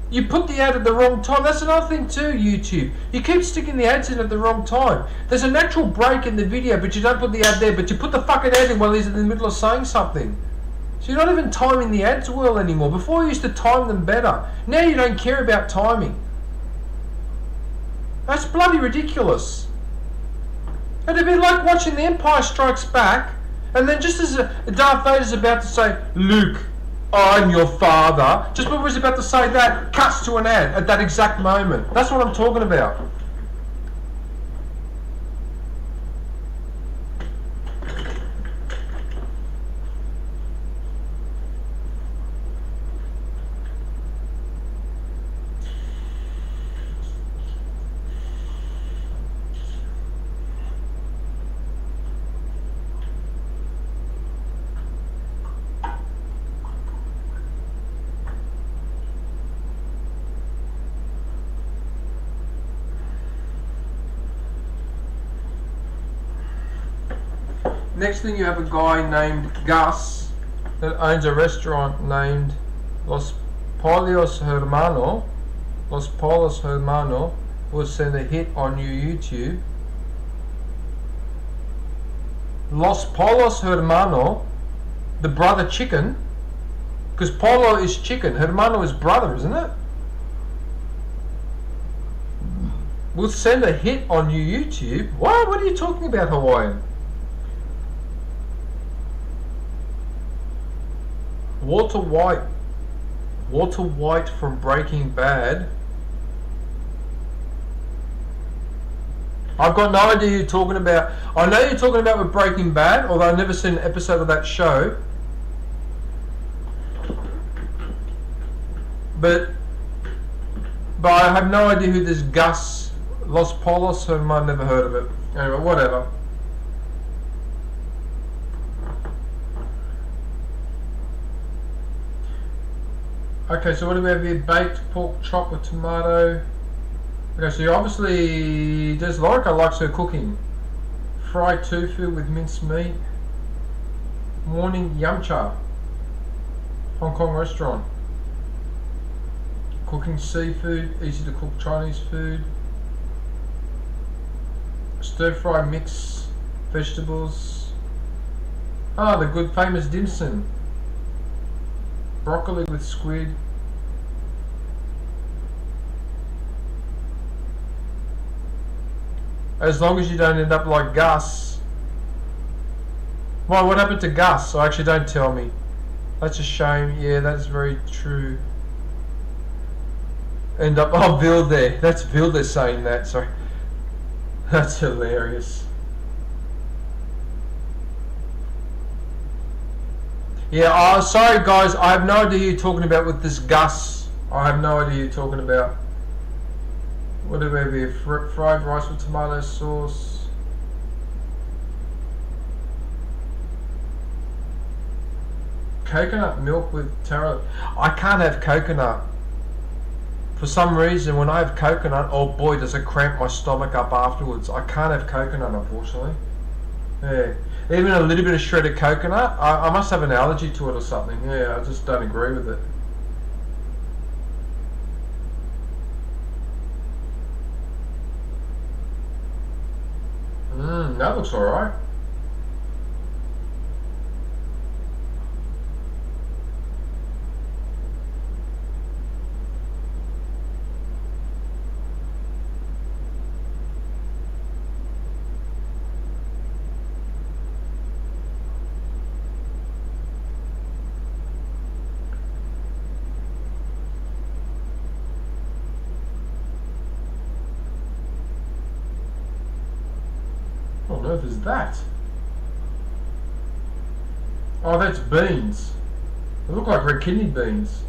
you put the ad at the wrong time. That's another thing too, YouTube. You keep sticking the ads in at the wrong time. There's a natural break in the video, but you don't put the ad there, but you put the fucking ad in while he's in the middle of saying something. So you're not even timing the ads well anymore. Before you used to time them better. Now you don't care about timing. That's bloody ridiculous. It'd be like watching The Empire Strikes Back, and then just as Darth Vader's about to say, Luke, I'm your father, just when he's about to say that, cuts to an ad at that exact moment. That's what I'm talking about. Next thing, you have a guy named Gus that owns a restaurant named Los Pollos Hermano. Los Pollos Hermano will send a hit on your YouTube. Los Pollos Hermano, the brother chicken, because Polo is chicken, Hermano is brother, isn't it? Will send a hit on your YouTube. What? What are you talking about, Hawaiian? Walter White from Breaking Bad. I've got no idea who you're talking about. I know you're talking about with Breaking Bad, although I've never seen an episode of that show. But I have no idea who this Gus Los Polos, I've never heard of it. Anyway, whatever. Okay, so what do we have here? Baked pork chop with tomato. Okay, so obviously Des Lorica likes her cooking. Fried tofu with minced meat. Morning yum cha. Hong Kong restaurant. Cooking seafood, easy to cook Chinese food. Stir fry mix vegetables. Ah, the good famous dim sum. Broccoli with squid. As long as you don't end up like Gus. Why, what happened to Gus? Oh, actually, don't tell me. That's a shame. Yeah, that's very true. End up, oh, Vilde. That's Vilde saying that, sorry. That's hilarious. Yeah, sorry guys, I have no idea who you're talking about with this Gus. I have no idea who you're talking about. What do we have here? Fried rice with tomato sauce. Coconut milk with taro. I can't have coconut. For some reason, when I have coconut, oh boy, does it cramp my stomach up afterwards. I can't have coconut, unfortunately. Yeah. Even a little bit of shredded coconut, I must have an allergy to it or something. Yeah, I just don't agree with it. That looks alright. What on earth is that? Oh, that's beans. They look like red kidney beans.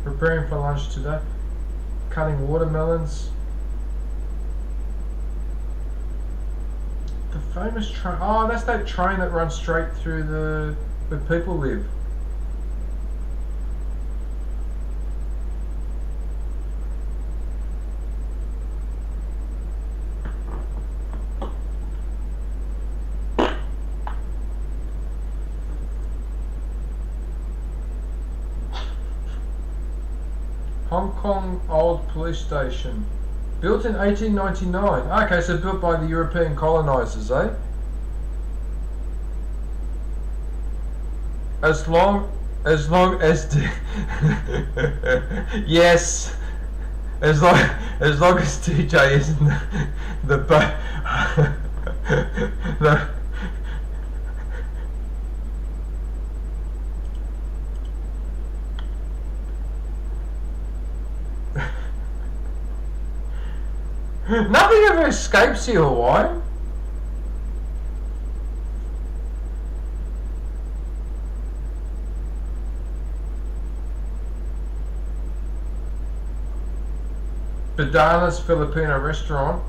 Preparing for lunch today. Cutting watermelons. The famous train. Oh, that's that train that runs straight through the where people live. Hong Kong Old Police Station. Built in 1899. Okay, so built by the European colonisers, eh? As long as yes, as long as TJ isn't the the nothing ever escapes you, Hawaii. Bedana's Filipino restaurant.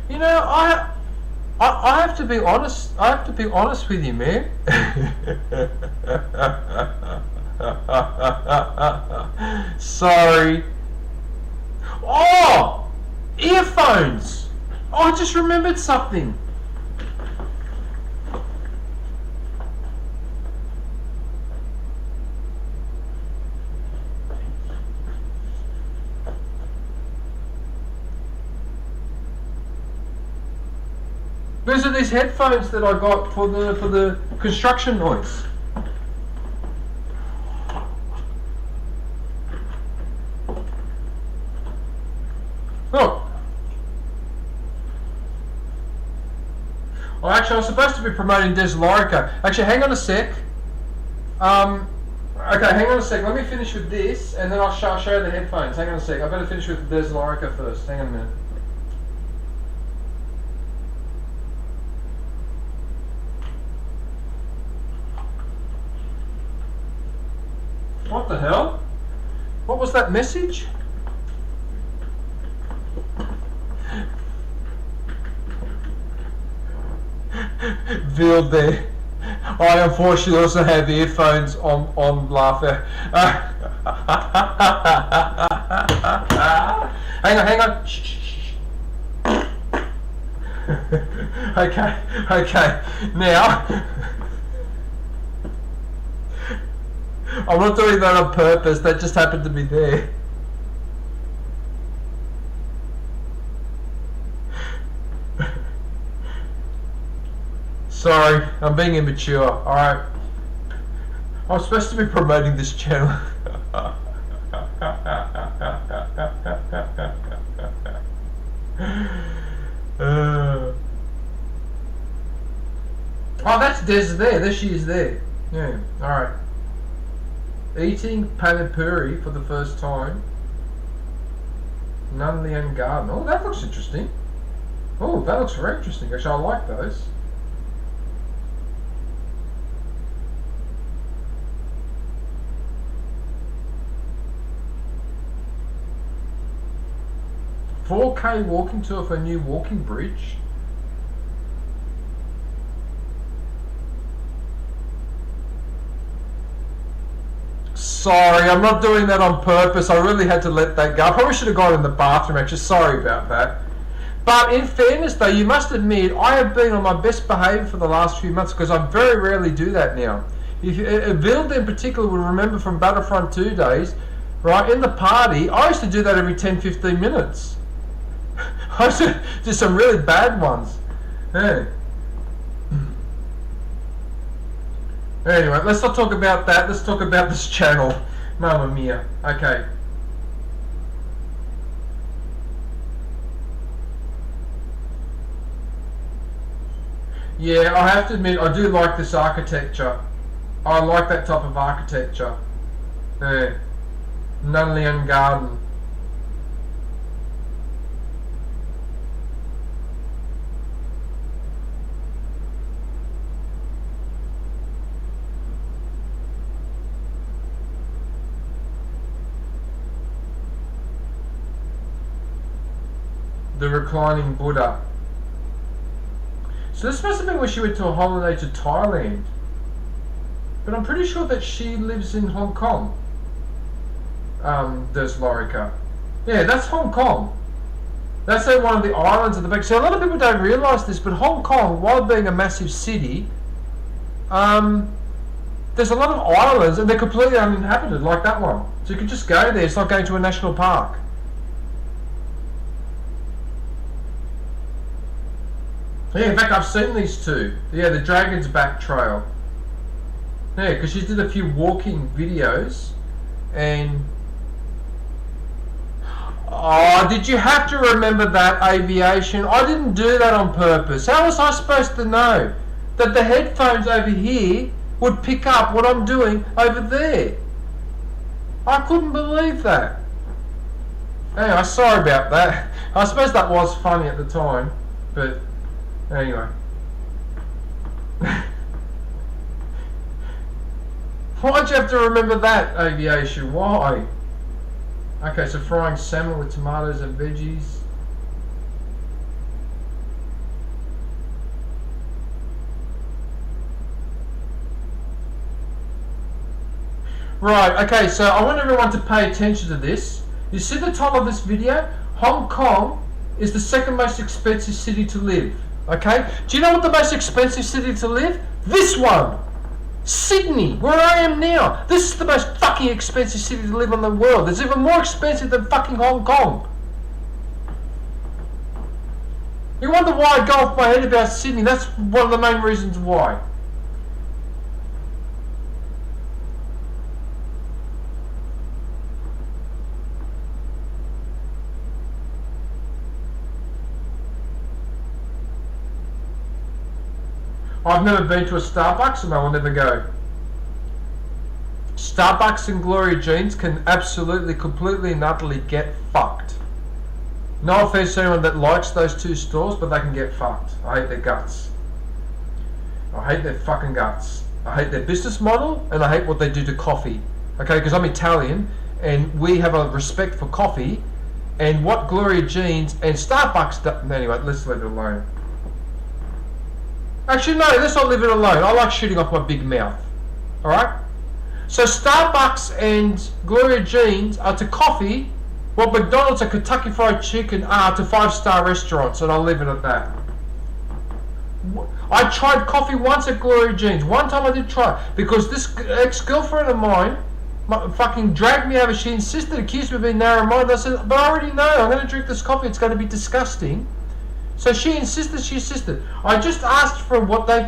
You know, I have to be honest. I have to be honest with you, man. Sorry. Oh, earphones. Oh, I just remembered something. These are these headphones that I got for the construction noise. Look. Oh, actually, I was supposed to be promoting Deslorica. Actually, hang on a sec. Okay, hang on a sec. Let me finish with this, and then I'll show you the headphones. Hang on a sec. I better finish with Deslorica first. Hang on a minute. What the hell? What was that message? Veal there. I unfortunately also have earphones on laughter. Hang on. Shh. Okay. Now, I'm not doing that on purpose, that just happened to be there. Sorry, I'm being immature, alright. I'm supposed to be promoting this channel. Oh, that's Des there. There she is there. Yeah, alright. Eating panipuri for the first time. Nunlian Garden. Oh, that looks interesting. Oh, that looks very interesting. Actually, I like those. $4K walking tour for a new walking bridge. Sorry, I'm not doing that on purpose. I really had to let that go. I probably should have gone in the bathroom, actually. Sorry about that. But in fairness, though, you must admit, I have been on my best behaviour for the last few months because I very rarely do that now. If Vilda in particular will remember from Battlefront 2 days, right, in the party, I used to do that every 10-15 minutes. I used to do some really bad ones. Yeah. Anyway, let's not talk about that. Let's talk about this channel. Mamma mia. Okay. Yeah, I have to admit, I do like this architecture. I like that type of architecture. Yeah. Nunley Garden. The reclining Buddha. So this must have been when she went to a holiday to Thailand. But I'm pretty sure that she lives in Hong Kong. There's Lorica. Yeah, that's Hong Kong. That's one of the islands at the back. So a lot of people don't realise this, but Hong Kong, while being a massive city, there's a lot of islands and they're completely uninhabited, like that one. So you can just go there. It's like going to a national park. Yeah, in fact, I've seen these two. Yeah, the Dragon's Back Trail. Yeah, because she did a few walking videos, and oh, did you have to remember that, Aviation? I didn't do that on purpose. How was I supposed to know that the headphones over here would pick up what I'm doing over there? I couldn't believe that. Anyway, sorry about that. I suppose that was funny at the time, but anyway. Why'd you have to remember that, Aviation? Why? Okay, so frying salmon with tomatoes and veggies. Right, okay, so I want everyone to pay attention to this. You see the title of this video? Hong Kong is the second most expensive city to live. Okay? Do you know what the most expensive city to live? This one! Sydney, where I am now. This is the most fucking expensive city to live in the world. It's even more expensive than fucking Hong Kong. You wonder why I go off my head about Sydney? That's one of the main reasons why. I've never been to a Starbucks and I will never go. Starbucks and Gloria Jeans can absolutely, completely and utterly get fucked. No offense to anyone that likes those two stores, but they can get fucked. I hate their guts. I hate their fucking guts. I hate their business model and I hate what they do to coffee. Okay, because I'm Italian and we have a respect for coffee, and what Gloria Jeans and Starbucks do. Anyway, let's leave it alone. Actually, no, let's not leave it alone. I like shooting off my big mouth. Alright? So Starbucks and Gloria Jeans are to coffee what McDonald's and Kentucky Fried Chicken are to 5-star restaurants, and I'll leave it at that. I tried coffee once at Gloria Jeans. One time I did try it, because this ex-girlfriend of mine fucking dragged me over. She insisted, accused me of being narrow-minded. I said, but I already know, I'm going to drink this coffee, it's going to be disgusting. So she insisted. I just asked for what the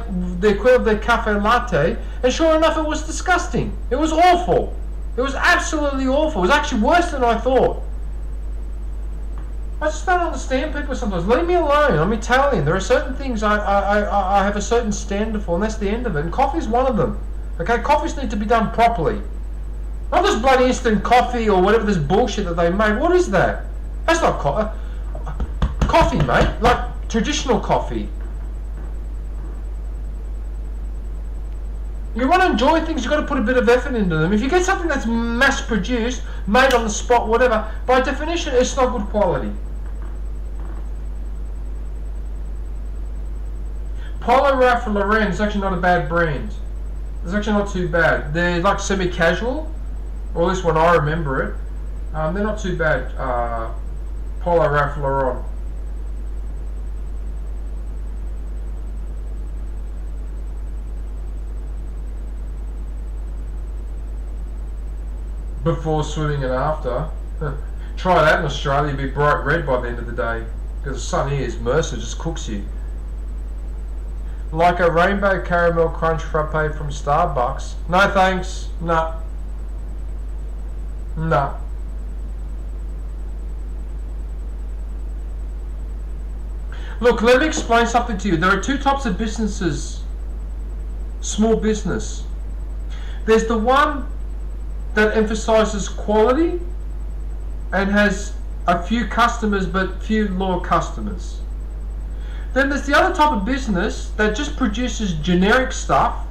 equivalent of their cafe latte, and sure enough, it was disgusting. It was awful. It was absolutely awful. It was actually worse than I thought. I just don't understand people sometimes. Leave me alone. I'm Italian. There are certain things I have a certain standard for, and that's the end of it. And coffee's one of them. Okay, coffees need to be done properly. Not this bloody instant coffee or whatever this bullshit that they make. What is that? That's not coffee, mate. Like traditional coffee. You want to enjoy things, you've got to put a bit of effort into them. If you get something that's mass-produced, made on the spot, whatever, by definition, it's not good quality. Polo Ralph Lauren is actually not a bad brand. It's actually not too bad. They're like semi-casual, or at least when I remember it. They're not too bad. Polo Ralph Lauren. Before swimming and after. Try that in Australia, you'll be bright red by the end of the day. Because the sun here is Mercer, just cooks you. Like a rainbow caramel crunch frappe from Starbucks. No thanks. No. No. Look, let me explain something to you. There are two types of businesses. Small business. There's the one that emphasizes quality and has a few customers but few loyal customers. Then there's the other type of business that just produces generic stuff,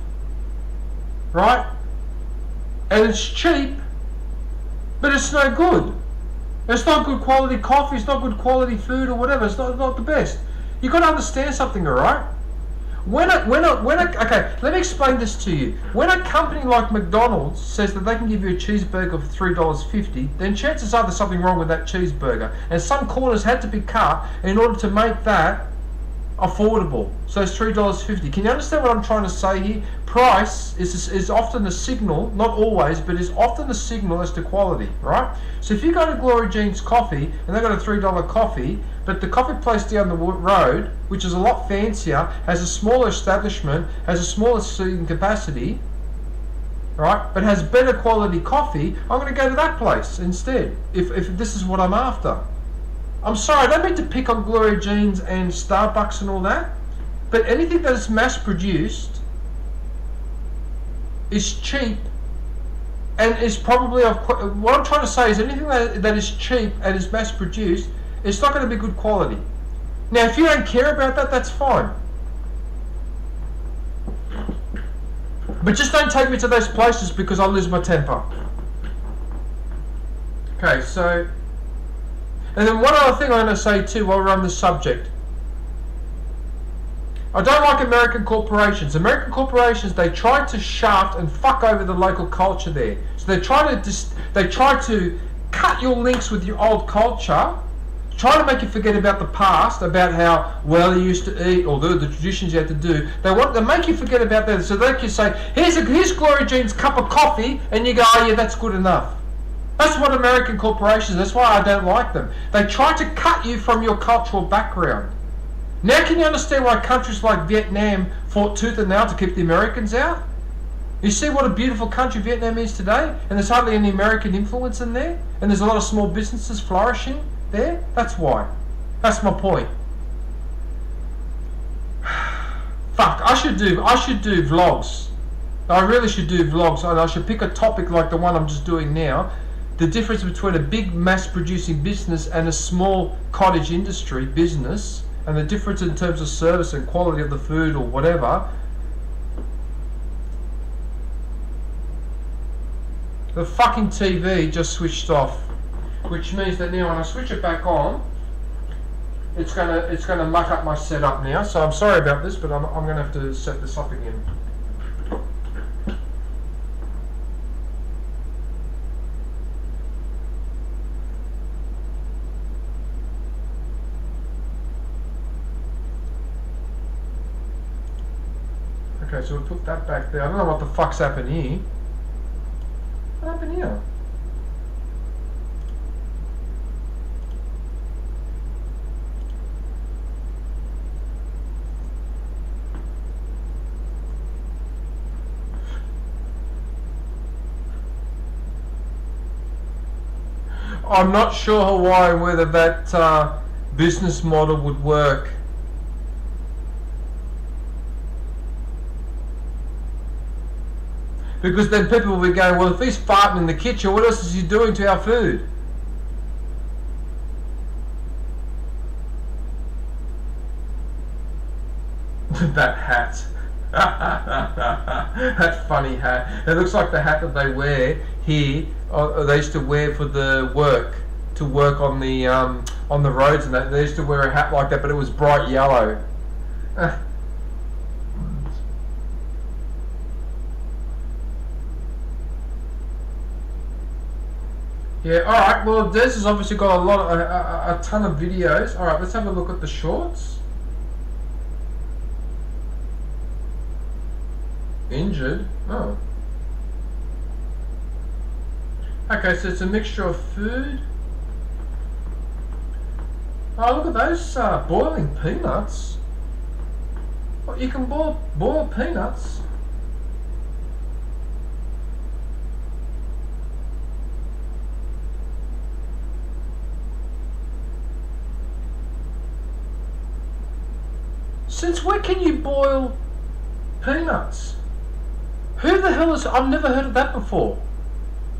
right? And it's cheap, but it's no good. It's not good quality coffee, it's not good quality food or whatever, it's not the best. You've got to understand something, alright? Okay, let me explain this to you. When a company like McDonald's says that they can give you a cheeseburger for $3.50, then chances are there's something wrong with that cheeseburger. And some corners had to be cut in order to make that affordable. So it's $3.50. Can you understand what I'm trying to say here? Price is often a signal, not always, but is often a signal as to quality, right? So if you go to Glory Jean's Coffee and they've got a $3 coffee, but the coffee place down the road, which is a lot fancier, has a smaller establishment, has a smaller seating capacity, right, but has better quality coffee, I'm going to go to that place instead, if this is what I'm after. I'm sorry, I don't mean to pick on Glory Jean's and Starbucks and all that, but anything that is mass produced is cheap and is probably of what I'm trying to say is anything that is cheap and is mass produced, it's not going to be good quality. Now if you don't care about that, that's fine, but just don't take me to those places because I lose my temper. Okay, so and then one other thing I'm going to say too while we're on this subject. I don't like American corporations. American corporations, they try to shaft and fuck over the local culture there. So they try to cut your links with your old culture, try to make you forget about the past, about how well you used to eat or the traditions you had to do. They make you forget about that. So they can say, here's Glory Jean's cup of coffee, and you go, oh yeah, that's good enough. That's what American corporations, that's why I don't like them. They try to cut you from your cultural background. Now can you understand why countries like Vietnam fought tooth and nail to keep the Americans out? You see what a beautiful country Vietnam is today? And there's hardly any American influence in there? And there's a lot of small businesses flourishing there? That's why. That's my point. Fuck, I should do vlogs. I really should do vlogs, and I should pick a topic like the one I'm just doing now. The difference between a big mass producing business and a small cottage industry business, and the difference in terms of service and quality of the food or whatever. The fucking TV just switched off, which means that now when I switch it back on, it's gonna muck up my setup now. So I'm sorry about this, but I'm gonna have to set this up again. Okay, so we'll put that back there. I don't know what the fuck's happened here. What happened here? I'm not sure, Hawaii, whether that business model would work. Because then people will be going, well, if he's farting in the kitchen, what else is he doing to our food? That hat. That funny hat. It looks like the hat that they wear here, they used to wear for the work, to work on the roads and that. They used to wear a hat like that, but it was bright yellow. Yeah, alright, well Des has obviously got a ton of videos. Alright, let's have a look at the shorts. Injured? Oh. Okay, so it's a mixture of food. Oh, look at those boiling peanuts. What, you can boil peanuts? Since when can you boil peanuts? Who the hell is... I've never heard of that before.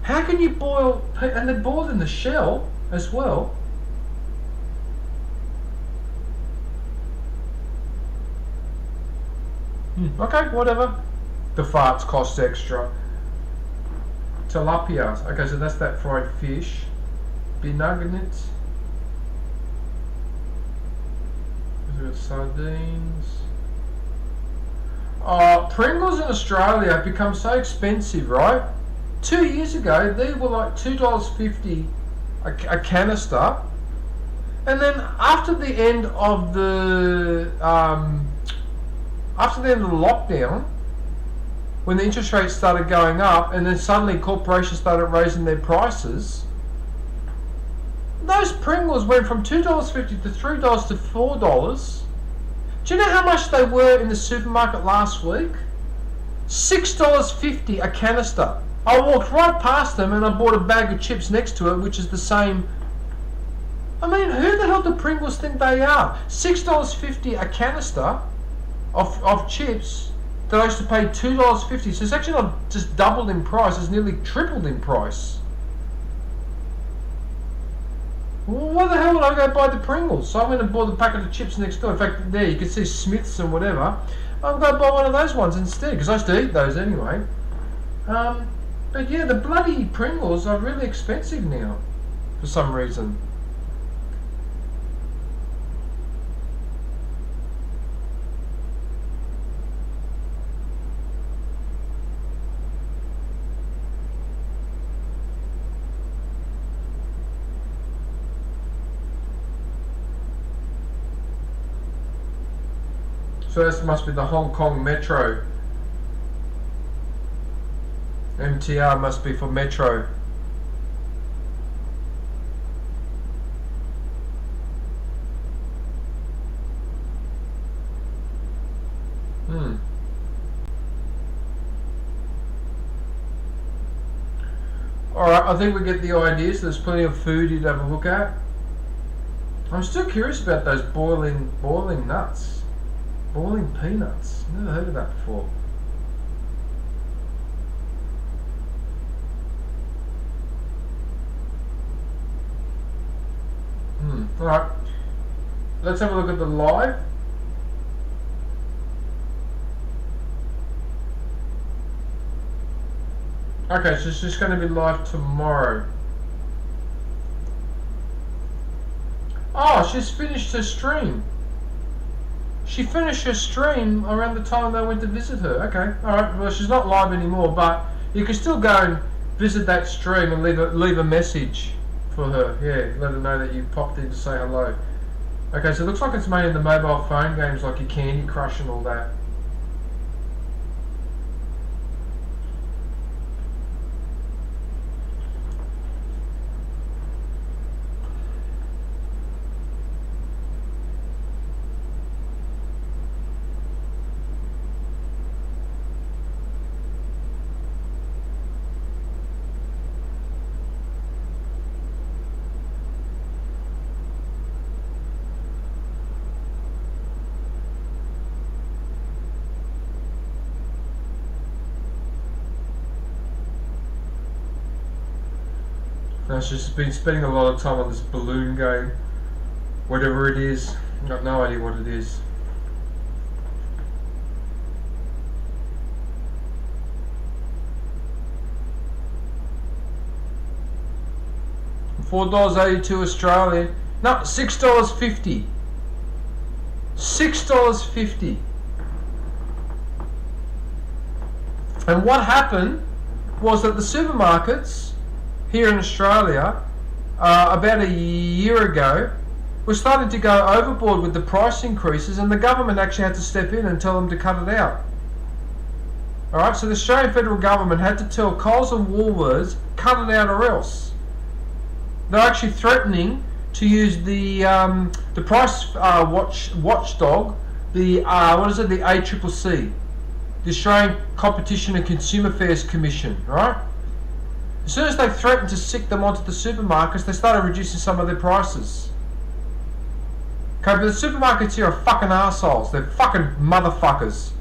How can you boil, and they're boiled in the shell as well. Okay, whatever. The farts cost extra. Tilapia. Okay, so that's that fried fish. Binugnet. We've got sardines. Pringles in Australia have become so expensive, right? 2 years ago, they were like $2.50 a canister. And then after the end of the lockdown, when the interest rates started going up, and then suddenly corporations started raising their prices, those Pringles went from $2.50 to $3 to $4. Do you know how much they were in the supermarket last week? $6.50 a canister. I walked right past them and I bought a bag of chips next to it, which is the same. I mean, who the hell do Pringles think they are? $6.50 a canister of chips that I used to pay $2.50. So it's actually not just doubled in price, it's nearly tripled in price. Why the hell would I go buy the Pringles? So I went and bought the packet of chips next door. In fact, there you can see Smiths and whatever. I'll go buy one of those ones instead, because I used to eat those anyway. But yeah, the bloody Pringles are really expensive now, for some reason. So this must be the Hong Kong Metro. MTR must be for Metro. Alright, I think we get the ideas. There's plenty of food you'd have a look at. I'm still curious about those boiling nuts. Boiling peanuts. Never heard of that before. Alright. Let's have a look at the live. Okay, so it's just going to be live tomorrow. Oh, she's finished her stream. She finished her stream around the time they went to visit her. Okay, alright, well she's not live anymore, but you can still go and visit that stream and leave a message for her. Yeah, let her know that you popped in to say hello. Okay, so it looks like it's mainly the mobile phone games like your Candy Crush and all that. No, she's been spending a lot of time on this balloon game. Whatever it is. I've got no idea what it is. $4.82 Australian. No, $6.50. $6.50. And what happened was that the supermarkets here in Australia, about a year ago, were starting to go overboard with the price increases, and the government actually had to step in and tell them to cut it out. Alright, so the Australian federal government had to tell Coles and Woolworths, cut it out or else. They're actually threatening to use the price watchdog, the the ACCC, the Australian Competition and Consumer Affairs Commission, right? As soon as they threatened to sick them onto the supermarkets, they started reducing some of their prices. Okay, but the supermarkets here are fucking assholes. They're fucking motherfuckers.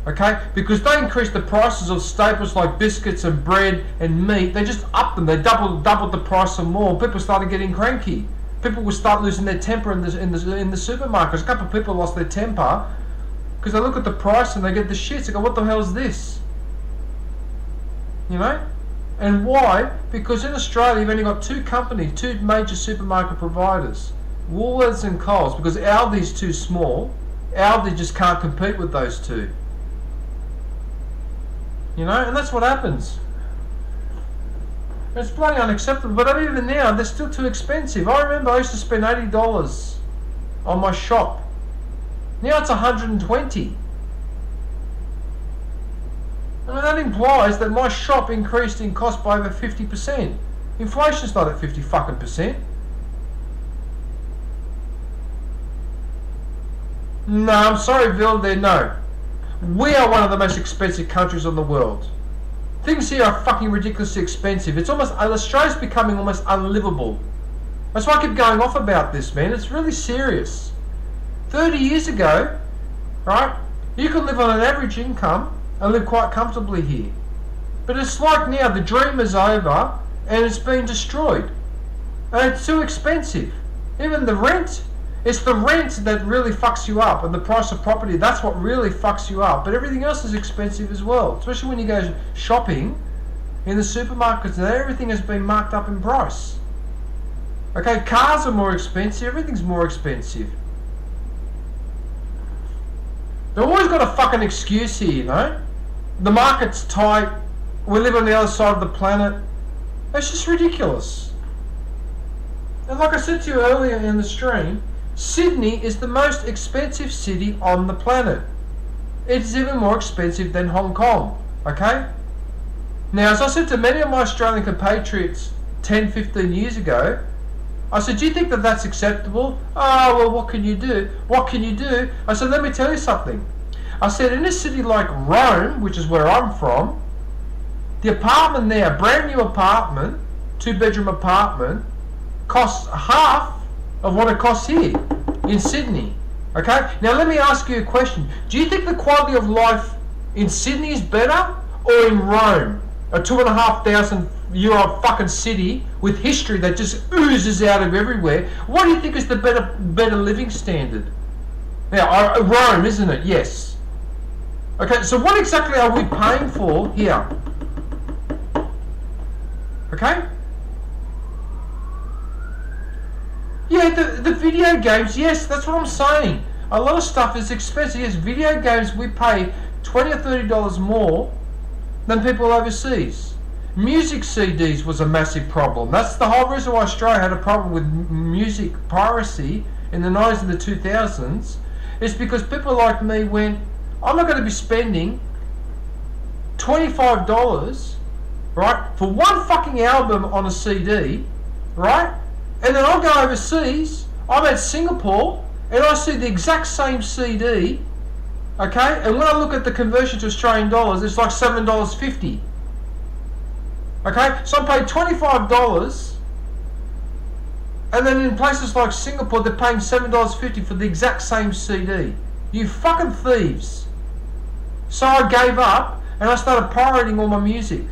Okay, because they increased the prices of staples like biscuits and bread and meat. They just upped them. They doubled the price and more. People started getting cranky. People will start losing their temper in the supermarkets. A couple of people lost their temper because they look at the price and they get the shits. They go, "What the hell is this?" You know, and why? Because in Australia you've only got two major supermarket providers, Woolworths and Coles. Because Aldi's too small. Aldi just can't compete with those two. You know, and that's what happens. It's bloody unacceptable, but even now, they're still too expensive. I remember I used to spend $80 on my shop. Now it's $120. I mean, that implies that my shop increased in cost by over 50%. Inflation's not at 50%. No, I'm sorry, Bill, no. We are one of the most expensive countries in the world. Things here are fucking ridiculously expensive. It's almost, Australia's becoming almost unlivable. That's why I keep going off about this, man. It's really serious. 30 years ago, right, you could live on an average income and live quite comfortably here. But it's like now, the dream is over and it's been destroyed. And it's too expensive. Even the rent, it's the rent that really fucks you up, and the price of property, that's what really fucks you up. But everything else is expensive as well, especially when you go shopping in the supermarkets. Now everything has been marked up in price. Okay, cars are more expensive, everything's more expensive. They've always got a fucking excuse here, you know? The market's tight, we live on the other side of the planet. It's just ridiculous. And like I said to you earlier in the stream, Sydney is the most expensive city on the planet. It's even more expensive than Hong Kong, okay? Now, as I said to many of my Australian compatriots 10, 15 years ago, I said, "Do you think that that's acceptable?" "Oh, well, what can you do?" "What can you do?" I said, "Let me tell you something." I said, in a city like Rome, which is where I'm from, the apartment there, a brand new apartment, 2-bedroom apartment, costs half of what it costs here in Sydney. Okay, now let me ask you a question. Do you think the quality of life in Sydney is better, or in Rome, a 2,500-year-old fucking city with history that just oozes out of everywhere? What do you think is the better living standard? Now, Rome, isn't it? Yes. Okay, so what exactly are we paying for here? Okay. Yeah, the video games, yes, that's what I'm saying. A lot of stuff is expensive. Yes, video games, we pay $20 or $30 more than people overseas. Music CDs was a massive problem. That's the whole reason why Australia had a problem with music piracy in the 90s and the 2000s. It's because people like me went, I'm not going to be spending $25, right, for one fucking album on a CD, right? And then I'll go overseas, I'm at Singapore, and I see the exact same CD, okay? And when I look at the conversion to Australian dollars, it's like $7.50. Okay? So I'm paying $25, and then in places like Singapore, they're paying $7.50 for the exact same CD. You fucking thieves. So I gave up, and I started pirating all my music.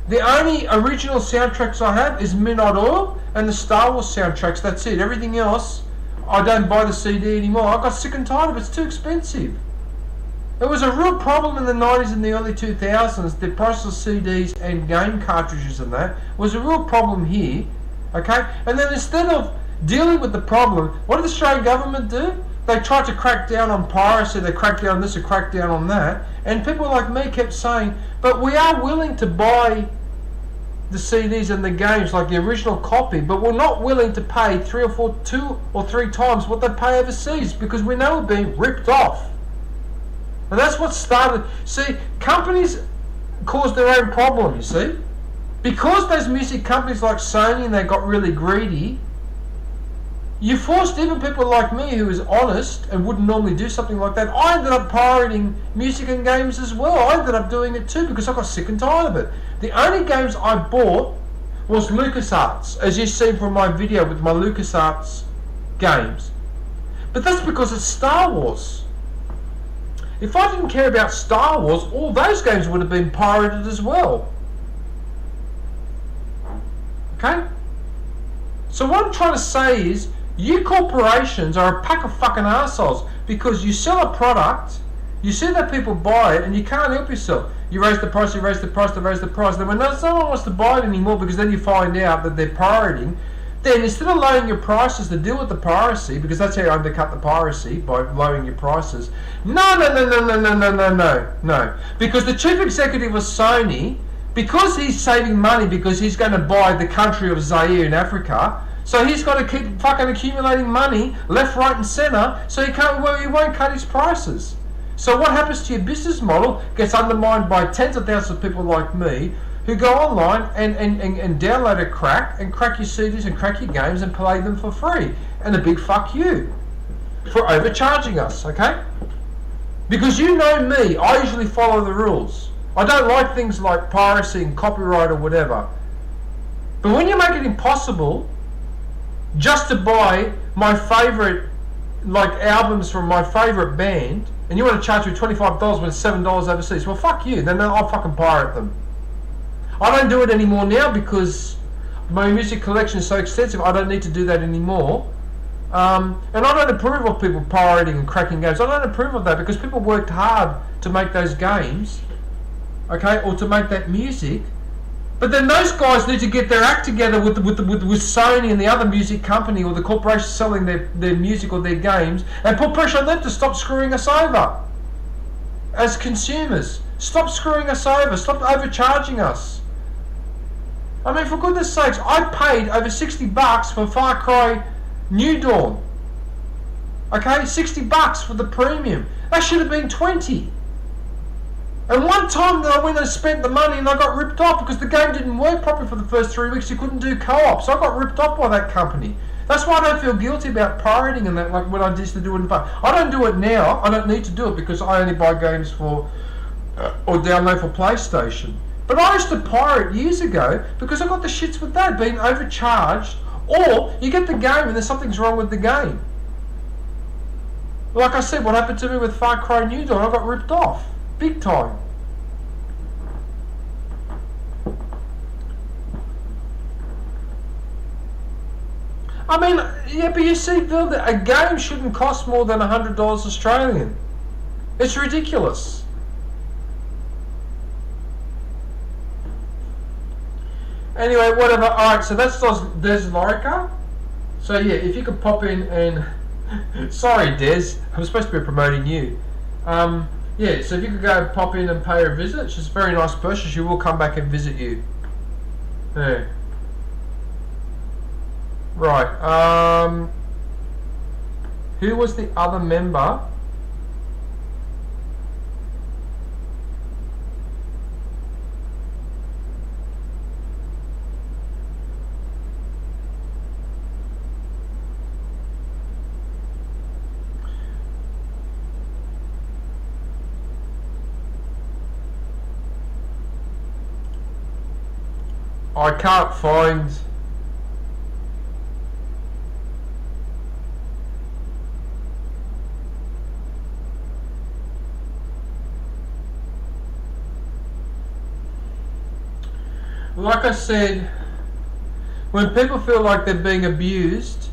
The only original soundtracks I have is Midnight Oil and the Star Wars soundtracks. That's it. Everything else, I don't buy the CD anymore. I got sick and tired of it. It's too expensive. It was a real problem in the 90s and the early 2000s. The price of CDs and game cartridges and that was a real problem here. Okay? And then instead of dealing with the problem, what did the Australian government do? They tried to crack down on piracy, they cracked down on this, they cracked down on that. And people like me kept saying, but we are willing to buy the CDs and the games like the original copy, but we're not willing to pay 2 or 3 times what they pay overseas because we know we're being ripped off. And that's what started. See, companies cause their own problem, you see. Because those music companies like Sony and they got really greedy, you forced even people like me who is honest and wouldn't normally do something like that. I ended up pirating music and games as well. I ended up doing it too because I got sick and tired of it. The only games I bought was LucasArts, as you've seen from my video with my LucasArts games. But that's because it's Star Wars. If I didn't care about Star Wars, all those games would have been pirated as well. Okay? So what I'm trying to say is, you corporations are a pack of fucking assholes because you sell a product, you see that people buy it, and you can't help yourself. You raise the price, you raise the price, they raise the price. Then when no one wants to buy it anymore because then you find out that they're pirating, then instead of lowering your prices to deal with the piracy, because that's how you undercut the piracy, by lowering your prices. No. Because the chief executive of Sony, because he's saving money because he's going to buy the country of Zaire in Africa, so he's got to keep fucking accumulating money left, right and centre, so he won't cut his prices. So what happens to your business model gets undermined by tens of thousands of people like me who go online and download a crack and crack your CDs and crack your games and play them for free. And a big fuck you for overcharging us, okay? Because you know me, I usually follow the rules. I don't like things like piracy and copyright or whatever. But when you make it impossible just to buy my favourite albums from my favourite band, and you want to charge me $25 when it's $7 overseas, well fuck you, then I'll fucking pirate them. I don't do it anymore now because my music collection is so extensive, I don't need to do that anymore. And I don't approve of people pirating and cracking games. I don't approve of that because people worked hard to make those games, okay, or to make that music. But then those guys need to get their act together with Sony and the other music company or the corporation selling their music or their games and put pressure on them to stop screwing us over. As consumers, stop screwing us over, stop overcharging us. I mean, for goodness sakes, I paid over $60 for Far Cry New Dawn. Okay, $60 for the premium. That should have been $20. And one time that I went and spent the money and I got ripped off because the game didn't work properly for the first 3 weeks. You couldn't do co-op, so I got ripped off by that company. That's why I don't feel guilty about pirating and that, like when I used to do it in the past. I don't do it now. I don't need to do it because I only buy games for or download for PlayStation. But I used to pirate years ago because I got the shits with that, being overcharged, or you get the game and there's something's wrong with the game. Like I said, what happened to me with Far Cry New Dawn, I got ripped off. Big time. I mean, yeah, but you see, Bill, a game shouldn't cost more than $100 Australian. It's ridiculous. Anyway, whatever. Alright, so that's Des Lorica. So yeah, if you could pop in and... Sorry, Des. I'm supposed to be promoting you. Yeah, so if you could go pop in and pay her a visit. She's a very nice person. She will come back and visit you. Yeah. Right. Who was the other member? I can't find... Like I said, when people feel like they're being abused,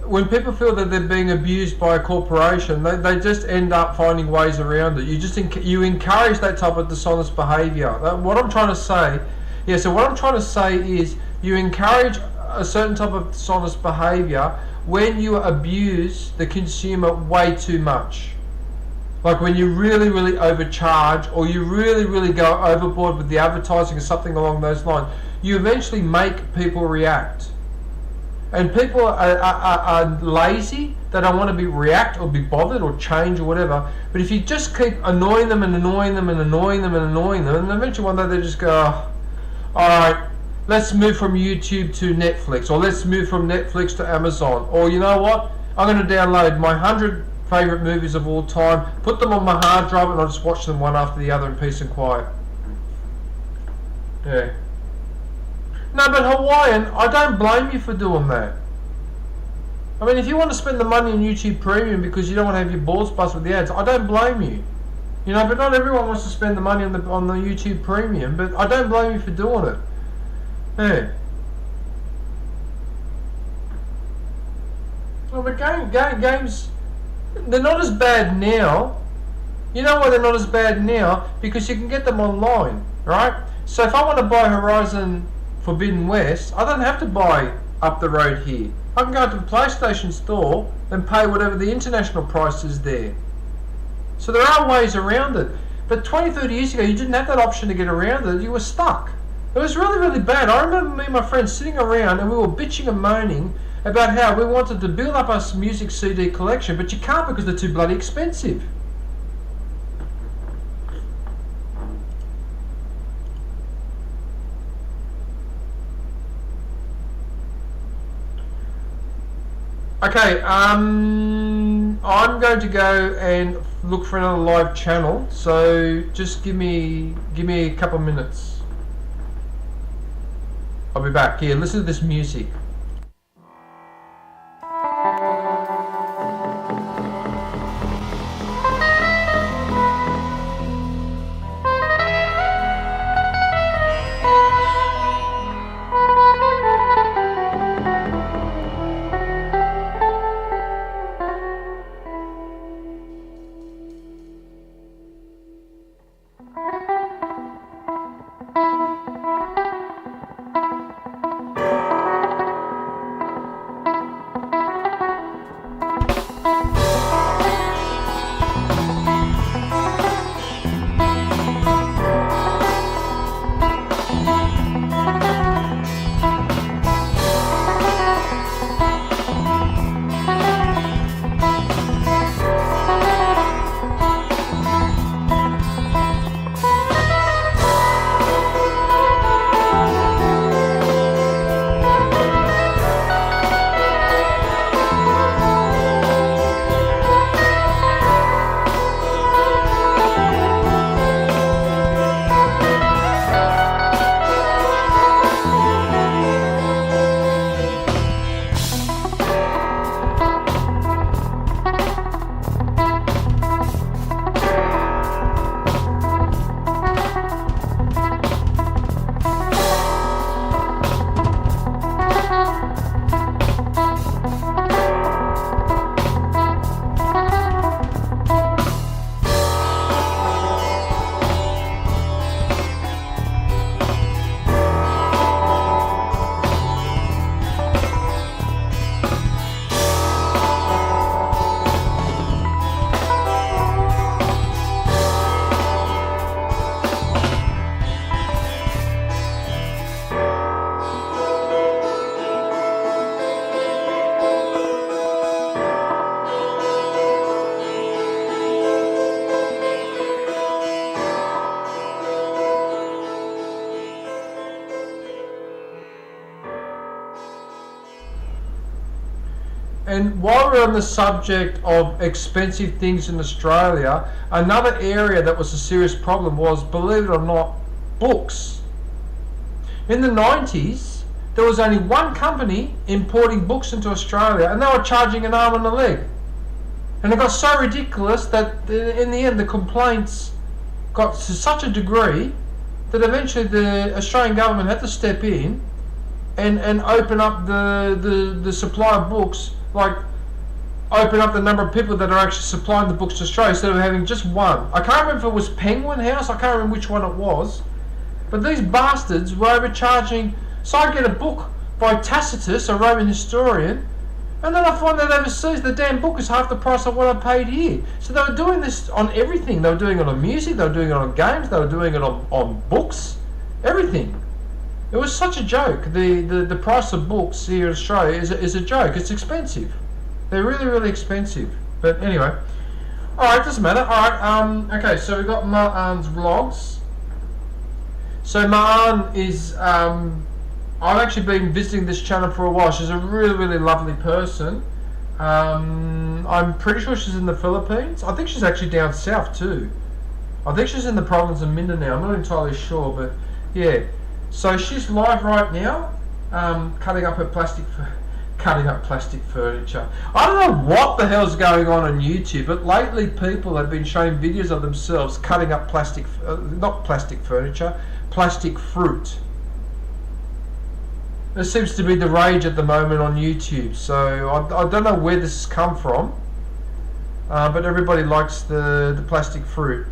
when people feel that they're being abused by a corporation, they just end up finding ways around it. You encourage that type of dishonest behaviour. What I'm trying to say, what I'm trying to say is you encourage a certain type of dishonest behaviour when you abuse the consumer way too much. Like when you really, really overcharge, or you really, really go overboard with the advertising or something along those lines, you eventually make people react. And people are lazy. They don't want to react or be bothered or change or whatever. But if you just keep annoying them and annoying them and annoying them and annoying them, and eventually one day they just go, oh, alright, let's move from YouTube to Netflix, or let's move from Netflix to Amazon, or you know what, I'm going to download my 100 favourite movies of all time, put them on my hard drive, and I'll just watch them one after the other in peace and quiet. Yeah. No, but Hawaiian, I don't blame you for doing that. I mean, if you want to spend the money on YouTube Premium because you don't want to have your balls bust with the ads, I don't blame you. You know, but not everyone wants to spend the money on the YouTube Premium, but I don't blame you for doing it. Yeah. Well, but games, they're not as bad now. You know why they're not as bad now? Because you can get them online, right? So if I want to buy Horizon Forbidden West, I don't have to buy up the road here. I can go to the PlayStation store and pay whatever the international price is there. So there are ways around it. But 20, 30 years ago, you didn't have that option to get around it. You were stuck. It was really, really bad. I remember me and my friends sitting around and we were bitching and moaning about how we wanted to build up our music CD collection, but you can't because they're too bloody expensive. Okay, I'm going to go and look for another live channel, so just give me a couple minutes. I'll be back. Here, listen to this music. And while we're on the subject of expensive things in Australia, another area that was a serious problem was, believe it or not, books. In the 90s, there was only one company importing books into Australia, and they were charging an arm and a leg. And it got so ridiculous that in the end the complaints got to such a degree that eventually the Australian government had to step in and open up the supply of books, like open up the number of people that are actually supplying the books to Australia instead of having just one. I can't remember if it was Penguin House, I can't remember which one it was, but these bastards were overcharging. So I get a book by Tacitus, a Roman historian, and then I find that overseas the damn book is half the price of what I paid here. So they were doing this on everything. They were doing it on music, they were doing it on games, they were doing it on books, everything. It was such a joke. The price of books here in Australia is a joke. It's expensive. They're really, really expensive. But anyway. Alright, doesn't matter. Alright, okay, so we've got Ma'an's vlogs. So Ma'an is, I've actually been visiting this channel for a while. She's a really, really lovely person. I'm pretty sure she's in the Philippines. I think she's actually down south too. I think she's in the province of Mindanao. I'm not entirely sure, but yeah. So she's live right now, cutting up her cutting up plastic furniture. I don't know what the hell's going on YouTube, but lately people have been showing videos of themselves cutting up not plastic furniture, plastic fruit. This seems to be the rage at the moment on YouTube, so I don't know where this has come from, but everybody likes the plastic fruit.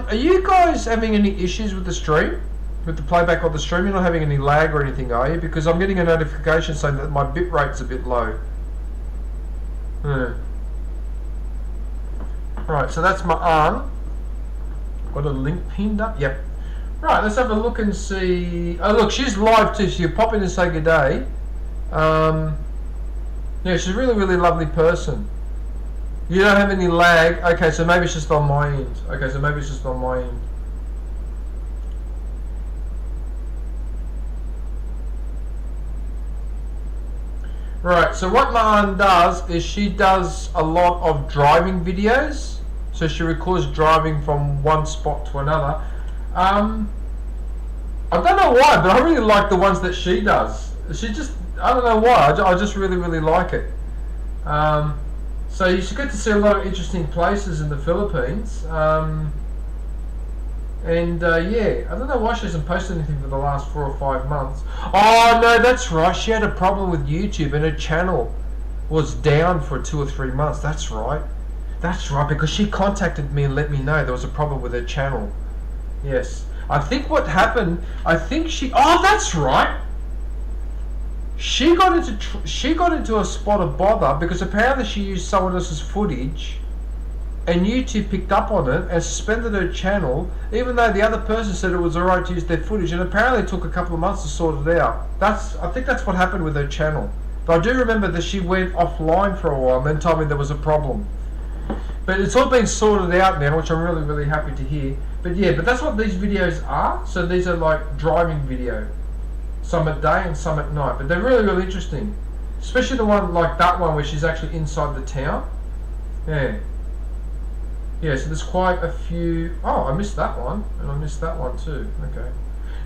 Are you guys having any issues with the stream? With the playback of the stream? You're not having any lag or anything, are you? Because I'm getting a notification saying that my bit rate's a bit low. Right, so that's my arm. Got a link pinned up? Yep. Right, let's have a look and see. Oh look, she's live too, so you pop in and say good day. Yeah, she's a really, really lovely person. You don't have any lag. Okay, so maybe it's just on my end. Okay, so maybe it's just on my end. Right, so what my aunt does is she does a lot of driving videos. So she records driving from one spot to another. I don't know why, but I really like the ones that she does. She just, I don't know why, I just really, really like it. So you should get to see a lot of interesting places in the Philippines. Yeah, I don't know why she hasn't posted anything for the last 4 or 5 months. Oh no, that's right. She had a problem with YouTube and her channel was down for 2 or 3 months. That's right. That's right, because she contacted me and let me know there was a problem with her channel. Yes. I think what happened, oh, that's right. She got into a spot of bother because apparently she used someone else's footage and YouTube picked up on it and suspended her channel, even though the other person said it was alright to use their footage, and apparently it took a couple of months to sort it out. I think that's what happened with her channel. But I do remember that she went offline for a while and then told me there was a problem. But it's all been sorted out now, which I'm really, really happy to hear. But yeah, but that's what these videos are. So these are like driving video. Some at day and some at night. But they're really, really interesting. Especially the one like that one where she's actually inside the town. Yeah. Yeah, so there's quite a few. Oh, I missed that one. And I missed that one too. Okay.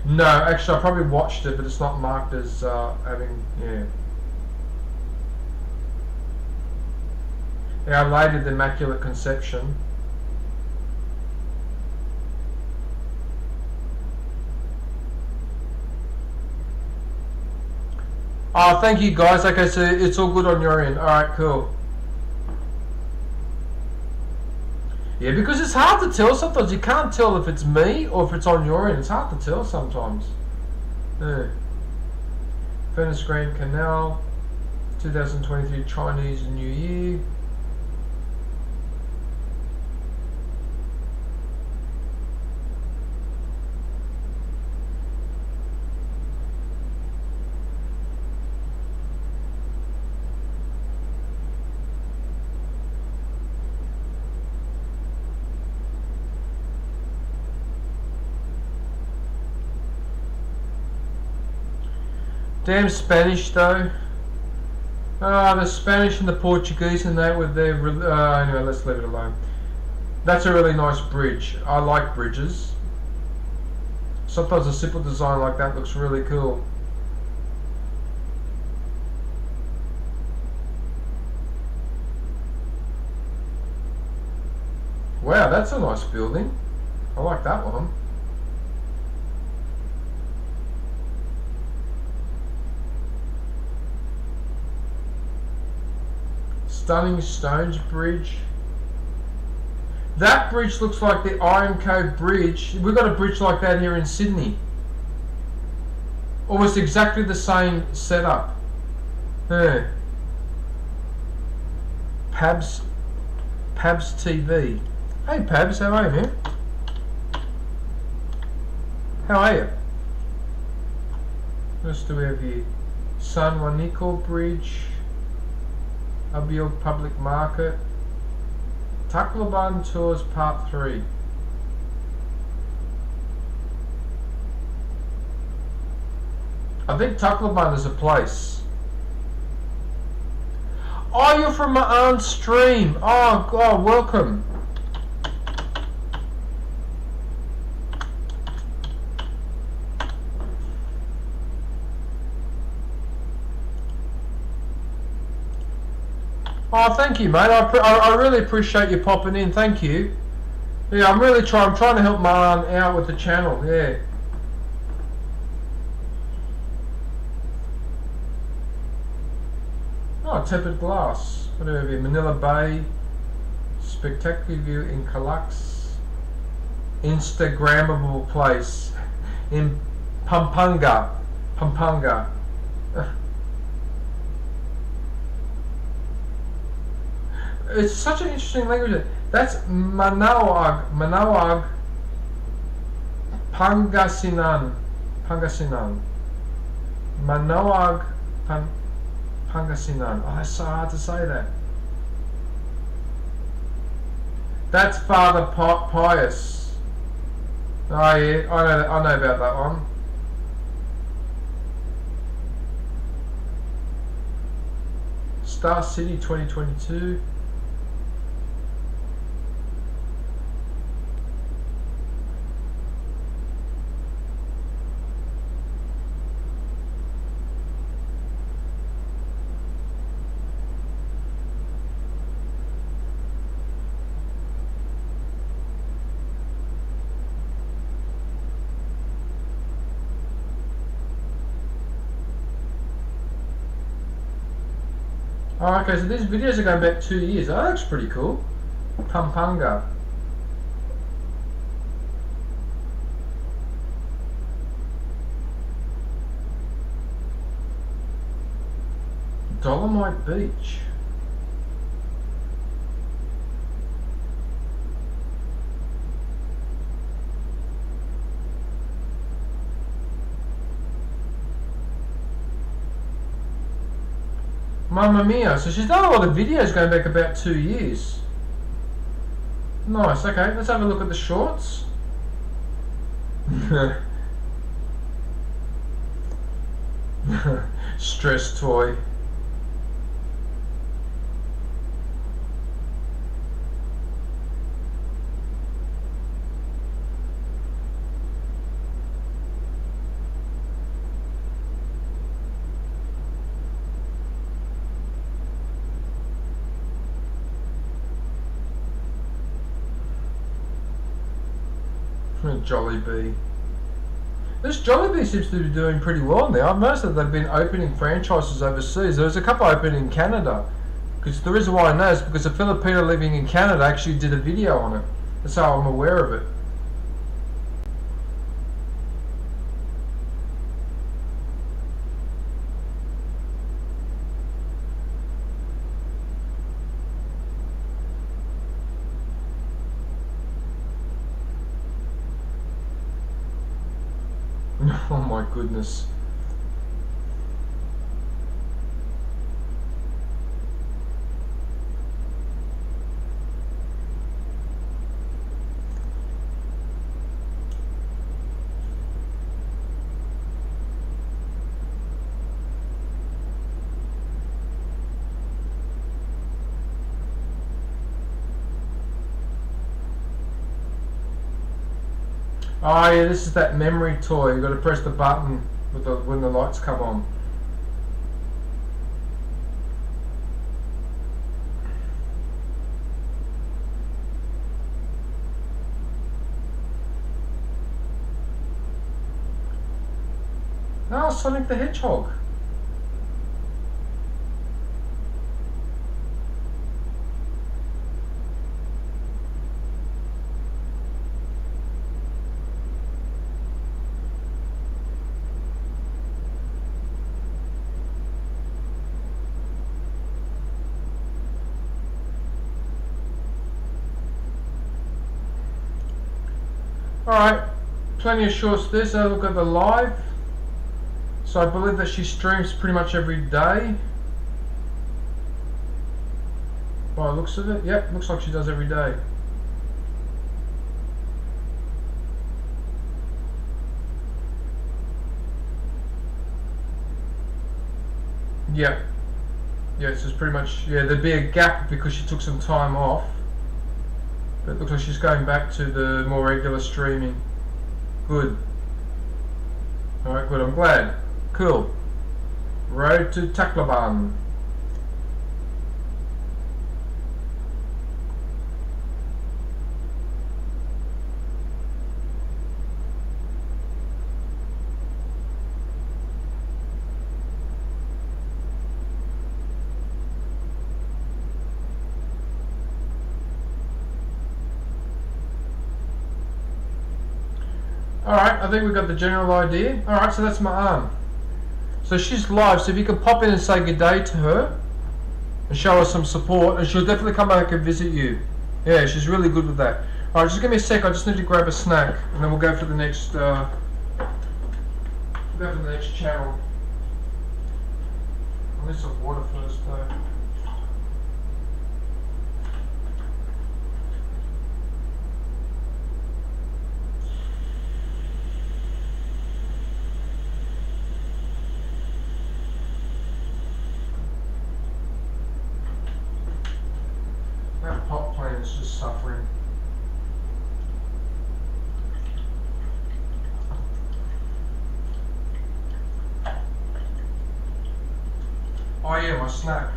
No, actually I probably watched it, but it's not marked as having, yeah. Our Lady of the Immaculate Conception. Oh, thank you guys. Okay, so it's all good on your end. Alright, cool. Yeah, because it's hard to tell sometimes. You can't tell if it's me or if it's on your end. It's hard to tell sometimes. Yeah. Venice Grand Canal, 2023 Chinese New Year. Damn Spanish though. The Spanish and the Portuguese and that with their... anyway, let's leave it alone. That's a really nice bridge. I like bridges. Sometimes a simple design like that looks really cool. Wow, that's a nice building. I like that one. Stunning Stones Bridge. That bridge looks like the Iron Cove Bridge. We've got a bridge like that here in Sydney. Almost exactly the same setup. Yeah. Pabs TV. Hey Pabs, how are you, man? How are you? What else do we have here? San Juanico Bridge. Abiel Public Market. Tacloban Tours Part 3. I think Tacloban is a place. Oh, you're from my aunt's stream. Oh God, welcome. Oh, thank you, mate. I really appreciate you popping in. Thank you. Yeah, I'm trying to help Marlon out with the channel. Yeah. Oh, tempered glass. What do we have here? Manila Bay. Spectacular view in Calux. Instagrammable place in Pampanga. Pampanga. It's such an interesting language. That's Manawag. Manawag. Pangasinan. Pangasinan. Manawag. Pangasinan. Oh, that's so hard to say that. That's Father Pius. Oh yeah, I know about that one. Star City 2022. Oh, okay, so these videos are going back 2 years. Oh, that's pretty cool. Pampanga. Dolomite Beach. Mamma mia, so she's done a lot of videos going back about 2 years. Nice, okay, let's have a look at the shorts. Stress toy. Jollibee. This Jollibee seems to be doing pretty well now. Most of them have been opening franchises overseas. There was a couple opening in Canada. Because the reason why I know is because a Filipino living in Canada actually did a video on it. That's how I'm aware of it. Oh my goodness. Oh yeah, this is that memory toy. You got to press the button with when the lights come on. Oh, Sonic the Hedgehog. Alright, plenty of shorts there, so look at the live. So I believe that she streams pretty much every day. By the looks of it, yep, looks like she does every day. Yep. Yeah, this is pretty much, yeah, there'd be a gap because she took some time off. But it looks like she's going back to the more regular streaming. Good. Alright, good, I'm glad. Cool. Road to Tacloban. Alright, I think we got the general idea. Alright, so that's my arm. So she's live, so if you can pop in and say good day to her and show her some support, and she'll definitely come back and visit you. Yeah, she's really good with that. Alright, just give me a sec, I just need to grab a snack and then we'll go for the next channel. I need some water first though. That pot plant is just suffering. Oh yeah, my snack.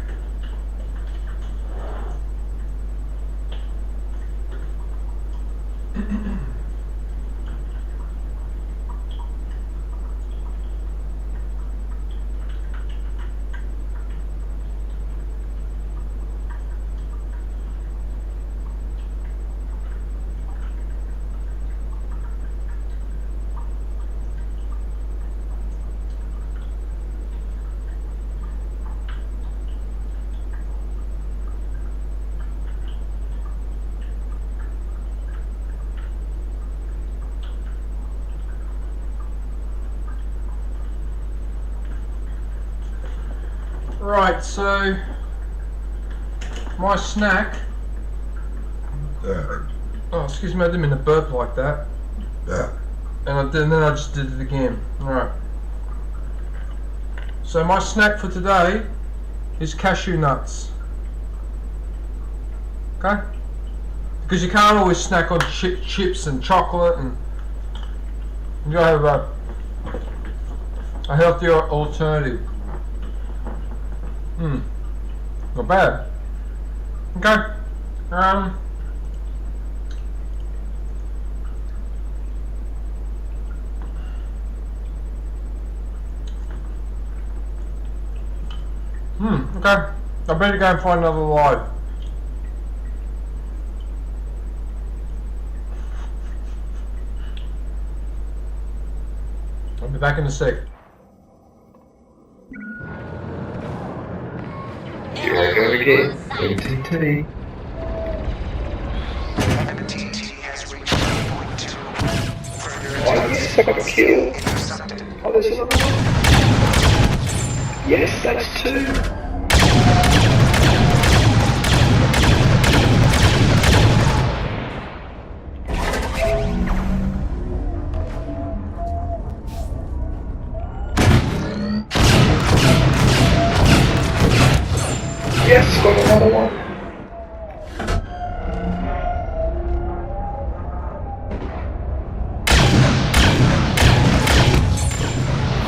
Right, so my snack. Oh, excuse me, I didn't mean to burp like that. And then I just did it again. Alright. So my snack for today is cashew nuts. Okay? Because you can't always snack on chips and chocolate, and you gotta have a healthier alternative. Not bad. Okay. Okay. I better go and find another live. I'll be back in a sec. Here I go again. MTT. Oh, second kill. Oh, there's another one. Yes, that's two. Yes, got another one.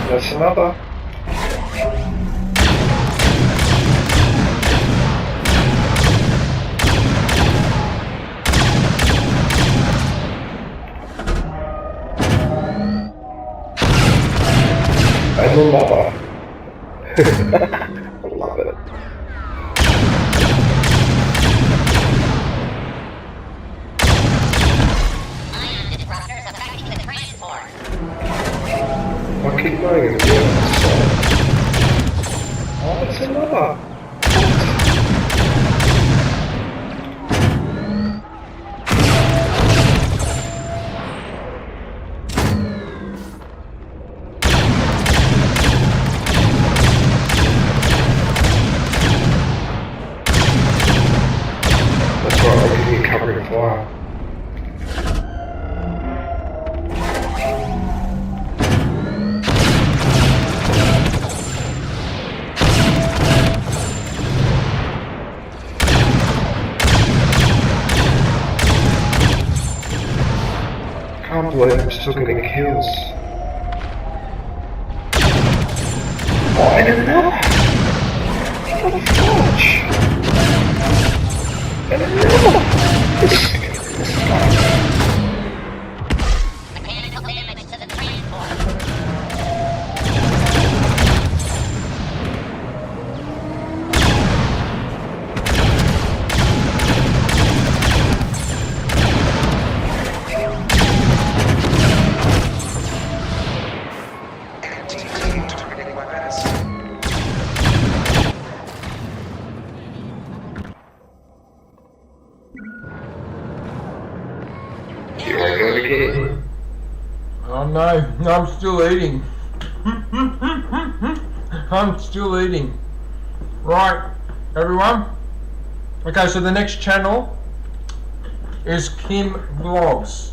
That's another. And another. I love it. I keep going in the other side. Oh, it's another. That's right, I'm getting covered in fire. I can't believe I'm still getting kills. Oh, and another! What the fudge? And another! This guy. Mechanical damage to the transport. no, I'm still eating. I'm still eating. Right, everyone. Okay, so the next channel is Kim Vlogs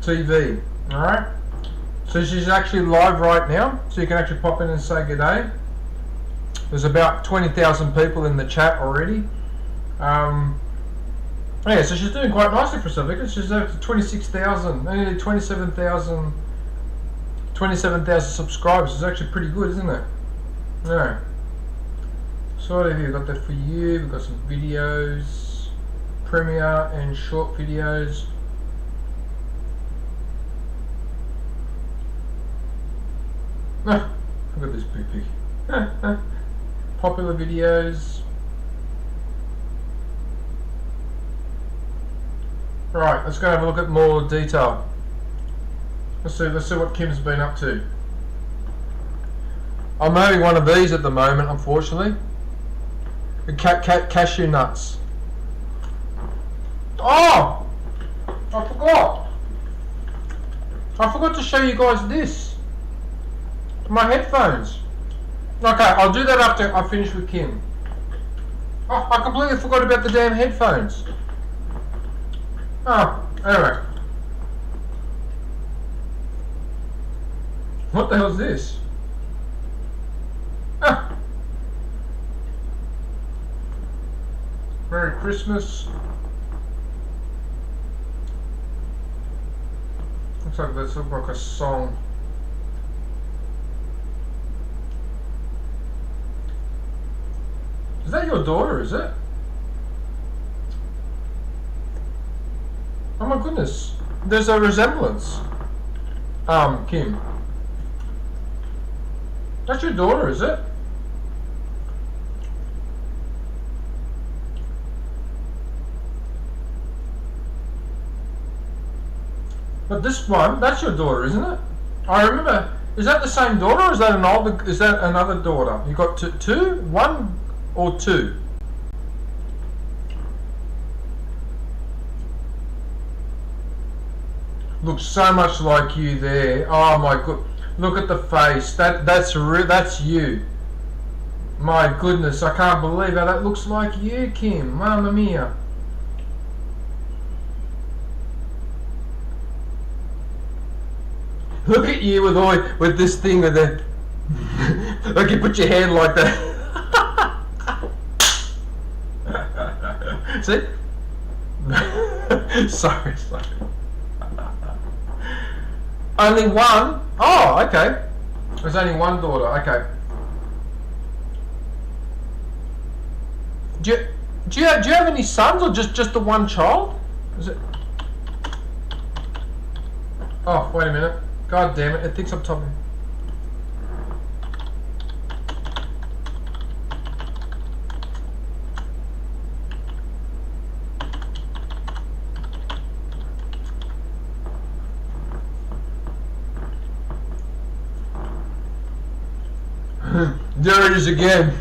TV. Alright? So she's actually live right now, so you can actually pop in and say good day. There's about 20,000 people in the chat already. Yeah, so she's doing quite nicely for herself because she's over to 26,000, nearly 27,000 subscribers. It's actually pretty good, isn't it? Yeah. So what have you got there for you? We've got some videos, premiere and short videos. Ah, look at this big pig. Popular videos. Right, let's go have a look at more detail. Let's see what Kim's been up to. I'm having one of these at the moment, unfortunately. The cashew nuts. Oh! I forgot to show you guys this. My headphones. Okay, I'll do that after I finish with Kim. Oh, I completely forgot about the damn headphones. Oh, anyway. What the hell is this? Ah. Merry Christmas. Looks like this looks like a song. Is that your daughter, is it? Oh my goodness. There's a resemblance. Kim. That's your daughter, is it? But this one, that's your daughter, isn't it? I remember. Is that the same daughter, or is that is that another daughter? You got two, one, or two? Looks so much like you there. Oh my god! Look at the face. That's you. My goodness, I can't believe how that looks like you, Kim. Mamma mia. Look at you with this thing with the like you put your hand like that. See? sorry. Only one? Oh, okay. There's only one daughter. Okay. Do you have any sons, or just the one child? Is it? Oh, wait a minute. God damn it! It thinks I'm talking. There it is again.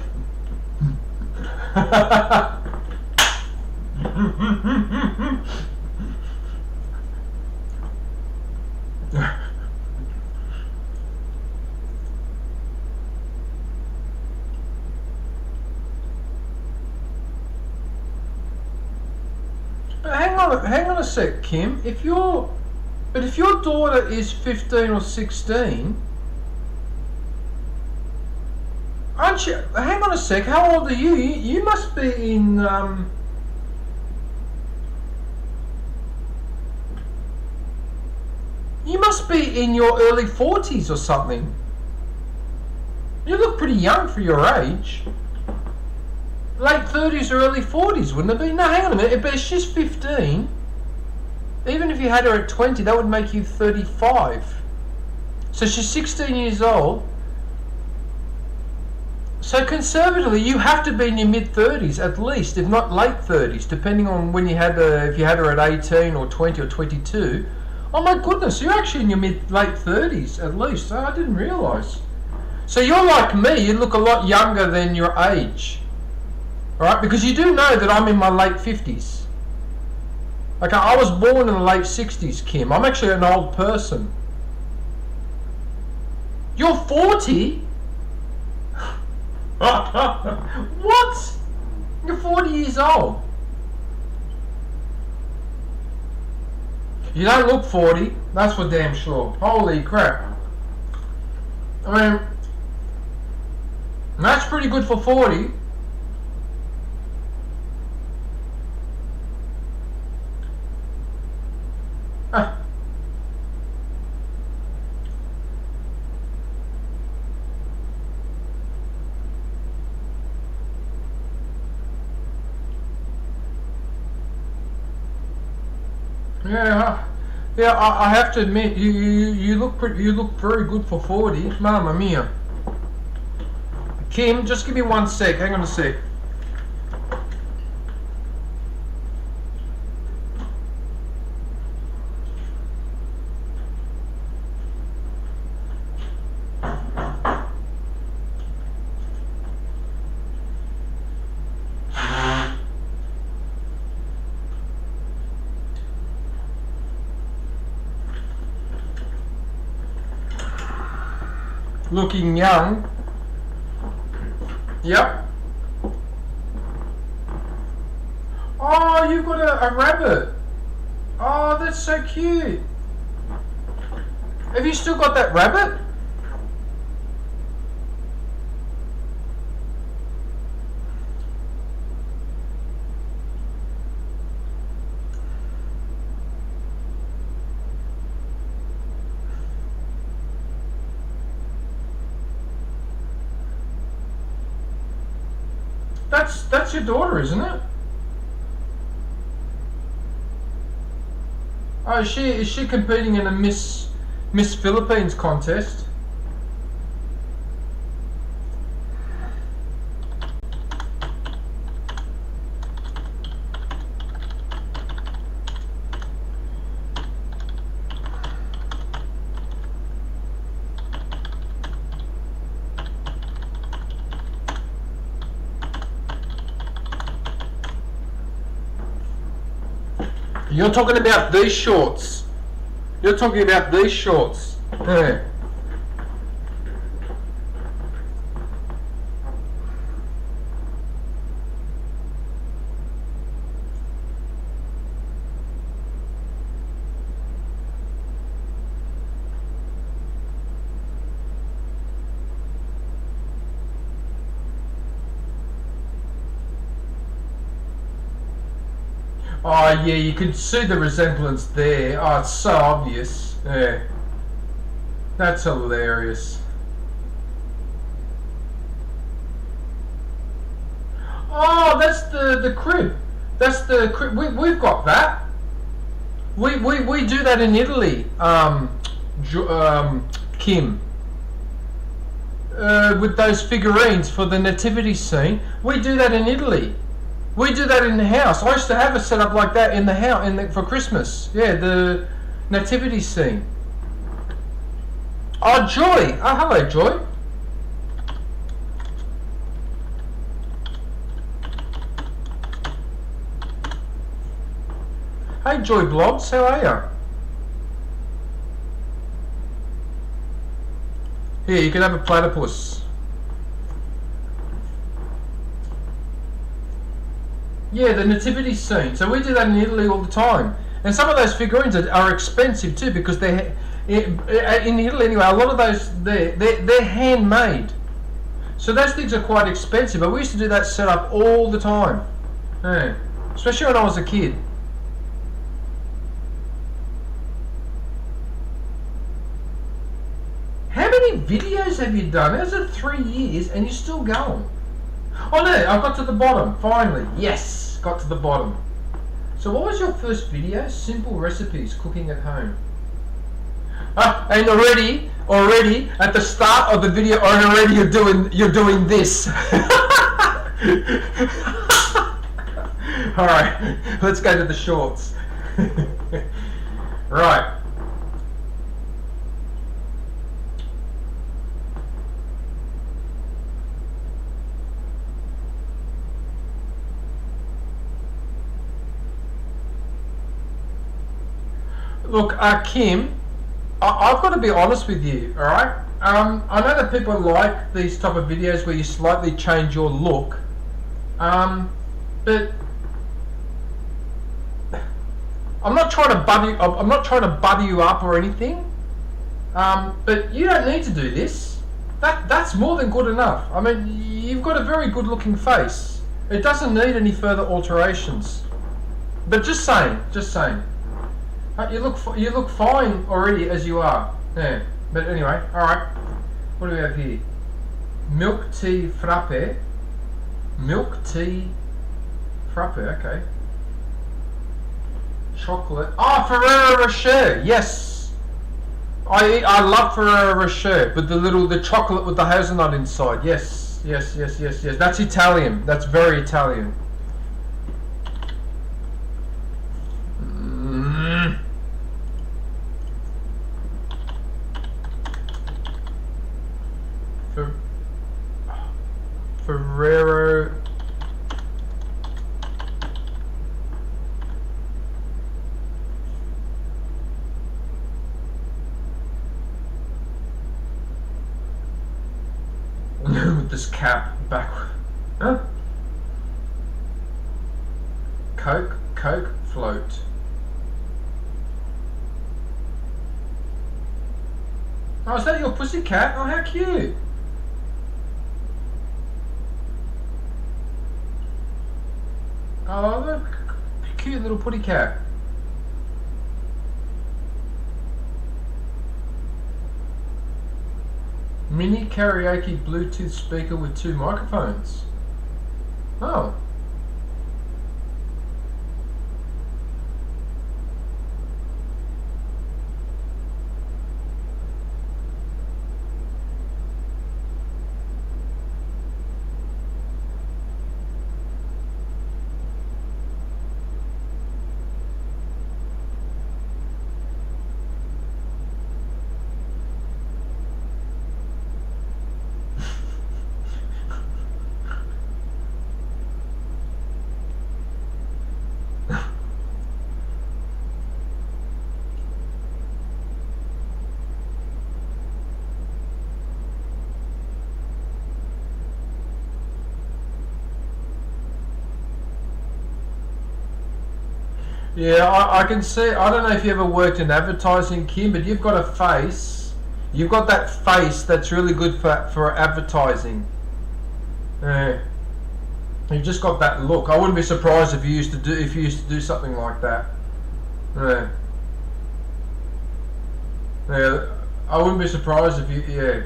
Hang on a sec, Kim. If your daughter is 15 or 16, aren't you? Hang on a sec. How old are you? You must be in You must be in your early 40s or something. You look pretty young for your age. Late 30s or early 40s, wouldn't it be? No, hang on a minute. But if she's 15, even if you had her at 20, that would make you 35. So she's 16 years old. So conservatively, you have to be in your mid-30s at least, if not late 30s, depending on when you had her. If you had her at 18 or 20 or 22. Oh my goodness, you're actually in your late 30s at least. I didn't realise. So you're like me. You look a lot younger than your age. Alright, because you do know that I'm in my late 50s. Okay, I was born in the late 60s, Kim. I'm actually an old person. You're 40? What? You're 40 years old. You don't look 40, that's for damn sure. Holy crap. I mean, that's pretty good for 40. Ah. Yeah. I have to admit, you look very good for 40. Mamma mia. Kim, just give me 1 sec. Hang on a sec. Looking young. Yep. Oh, you've got a rabbit. Oh, that's so cute. Have you still got that rabbit? That's your daughter, isn't it? Oh, is she competing in a Miss Philippines contest? You're talking about these shorts. You're talking about these shorts. Yeah. Oh yeah, you can see the resemblance there. Oh, it's so obvious. Yeah. That's hilarious. Oh, that's the crib. That's the crib. We've got that. We do that in Italy. Kim. With those figurines for the nativity scene. We do that in Italy. We do that in the house. I used to have a setup like that in the house for Christmas. Yeah, the nativity scene. Oh, Joy. Oh, hello, Joy. Hey, Joy Blogs. How are you? Here, you can have a platypus. Yeah, the nativity scene. So we do that in Italy all the time. And some of those figurines are expensive too, because they're in Italy anyway. A lot of those they're handmade. So those things are quite expensive. But we used to do that setup all the time. Yeah. Especially when I was a kid. How many videos have you done? How's it 3 years and you're still going? Oh no, I got to the bottom, finally. Yes, got to the bottom. So what was your first video? Simple recipes, cooking at home. And already at the start of the video, already you're doing this. Alright, let's go to the shorts. Right. Look, Kim, I've got to be honest with you, all right? I know that people like these type of videos where you slightly change your look, but I'm not trying to butter you up or anything. But you don't need to do this. That's more than good enough. I mean, you've got a very good looking face. It doesn't need any further alterations. But just saying. You look fine already as you are. Yeah. But anyway, all right. What do we have here? Milk tea frappe. Milk tea frappe. Okay. Chocolate. Oh, Ferrero Rocher. Yes. I love Ferrero Rocher, but the chocolate with the hazelnut inside. Yes. That's Italian. That's very Italian. Ferrero. With this cap back. Huh? Coke float. Oh, is that your pussycat? Oh, how cute. Oh, look, cute little putty cat. Mini karaoke Bluetooth speaker with 2 microphones. Oh. Yeah, I can see. I don't know if you ever worked in advertising, Kim, but you've got a face. You've got that face that's really good for advertising. Yeah. You've just got that look. I wouldn't be surprised if you used to do something like that. Yeah. Yeah. I wouldn't be surprised if you. Yeah.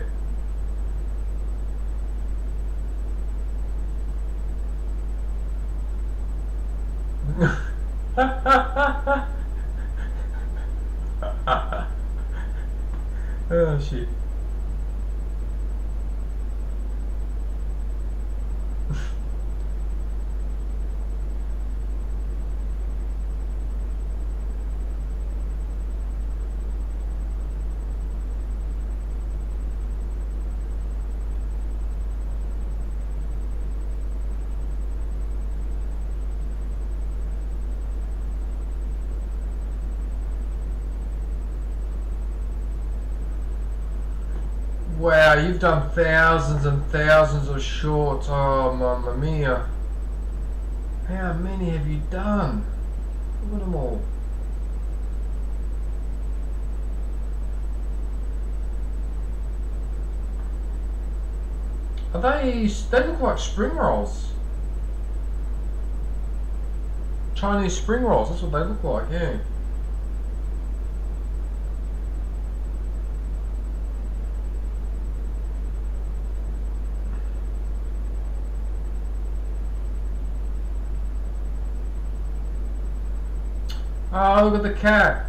Oh shit. Wow, you've done thousands and thousands of shorts. Oh, mamma mia. How many have you done? Look at them all. Are they look like spring rolls. Chinese spring rolls, that's what they look like, yeah. Oh, look at the cat.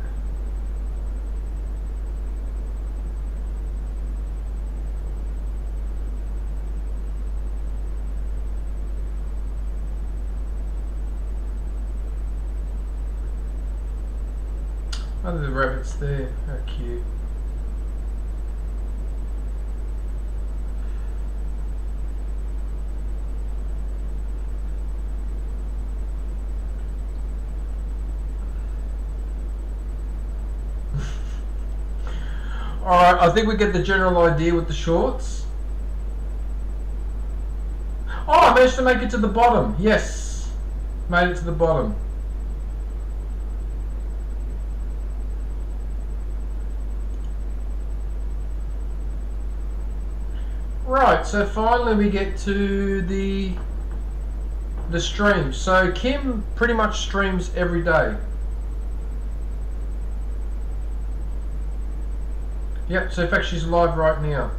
Oh, the rabbit's there. How cute. Alright, I think we get the general idea with the shorts. Oh, I managed to make it to the bottom. Yes. Made it to the bottom. Right, so finally we get to the stream. So Kim pretty much streams every day. Yep, so in fact she's live right now.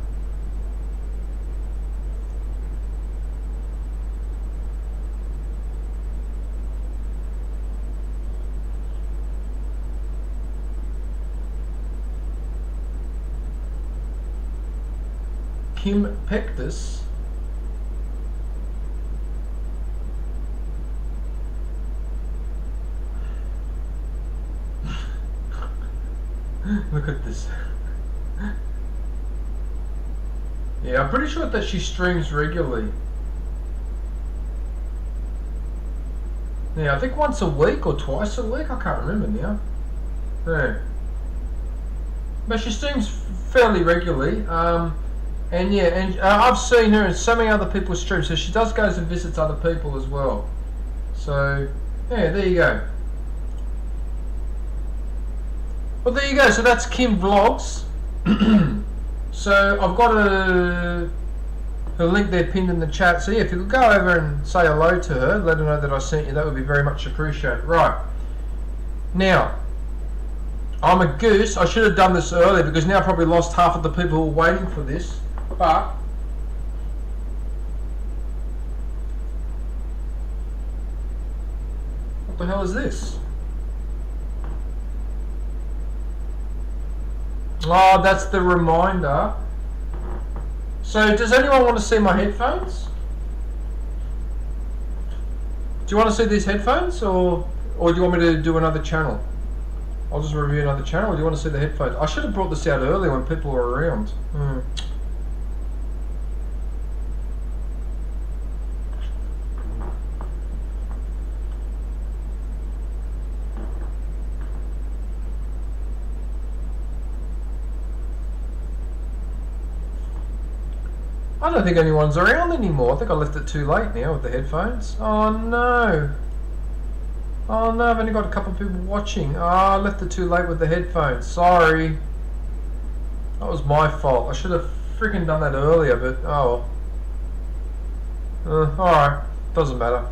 Kim Pectus. Look at this. Yeah, I'm pretty sure that she streams regularly. Yeah, I think once a week or twice a week. I can't remember now. Yeah. But she streams fairly regularly. And yeah, and I've seen her in so many other people's streams. So she does goes and visits other people as well. So yeah, there you go. Well, there you go. So that's Kim Vlogs. So I've got a link there pinned in the chat. So yeah, if you could go over and say hello to her, let her know that I sent you, that would be very much appreciated. Right. Now, I'm a goose. I should have done this earlier because now I probably lost half of the people who are waiting for this. But what the hell is this? Oh, that's the reminder. So, does anyone want to see my headphones? Do you want to see these headphones, or do you want me to do another channel? I'll just review another channel. Or do you want to see the headphones? I should have brought this out earlier when people were around. I don't think anyone's around anymore. I think I left it too late now with the headphones. Oh no. Oh no, I've only got a couple of people watching. Oh, I left it too late with the headphones. Sorry. That was my fault. I should have freaking done that earlier, but oh. Alright. Doesn't matter.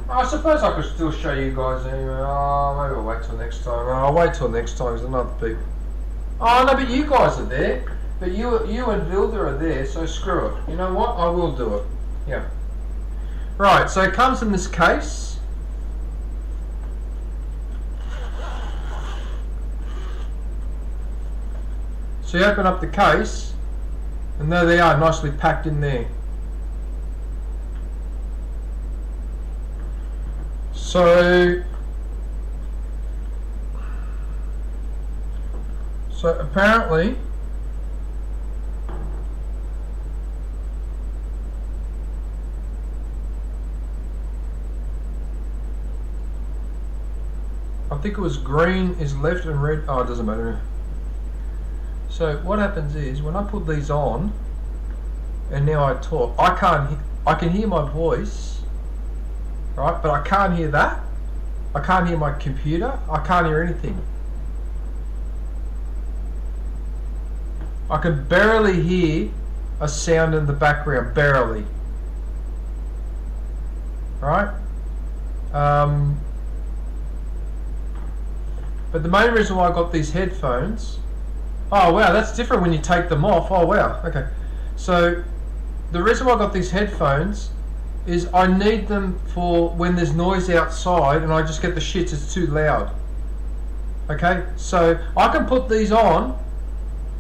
I suppose I could still show you guys anyway. Oh, maybe I'll wait till next time. Oh, I'll wait till next time because there's other people. Oh no, but you guys are there. But you and Vilda are there, so screw it. You know what? I will do it. Yeah. Right, so it comes in this case. So you open up the case, and there they are, nicely packed in there. So apparently I think it was green is left and red. Oh, it doesn't matter. So what happens is when I put these on and now I talk, I can hear my voice. Right, but I can't hear that. I can't hear my computer. I can't hear anything. I can barely hear a sound in the background, barely. Right? But the main reason why I got these headphones... Oh wow, that's different when you take them off. Oh wow, okay. So, the reason why I got these headphones is I need them for when there's noise outside and I just get the shits, it's too loud. Okay, so I can put these on,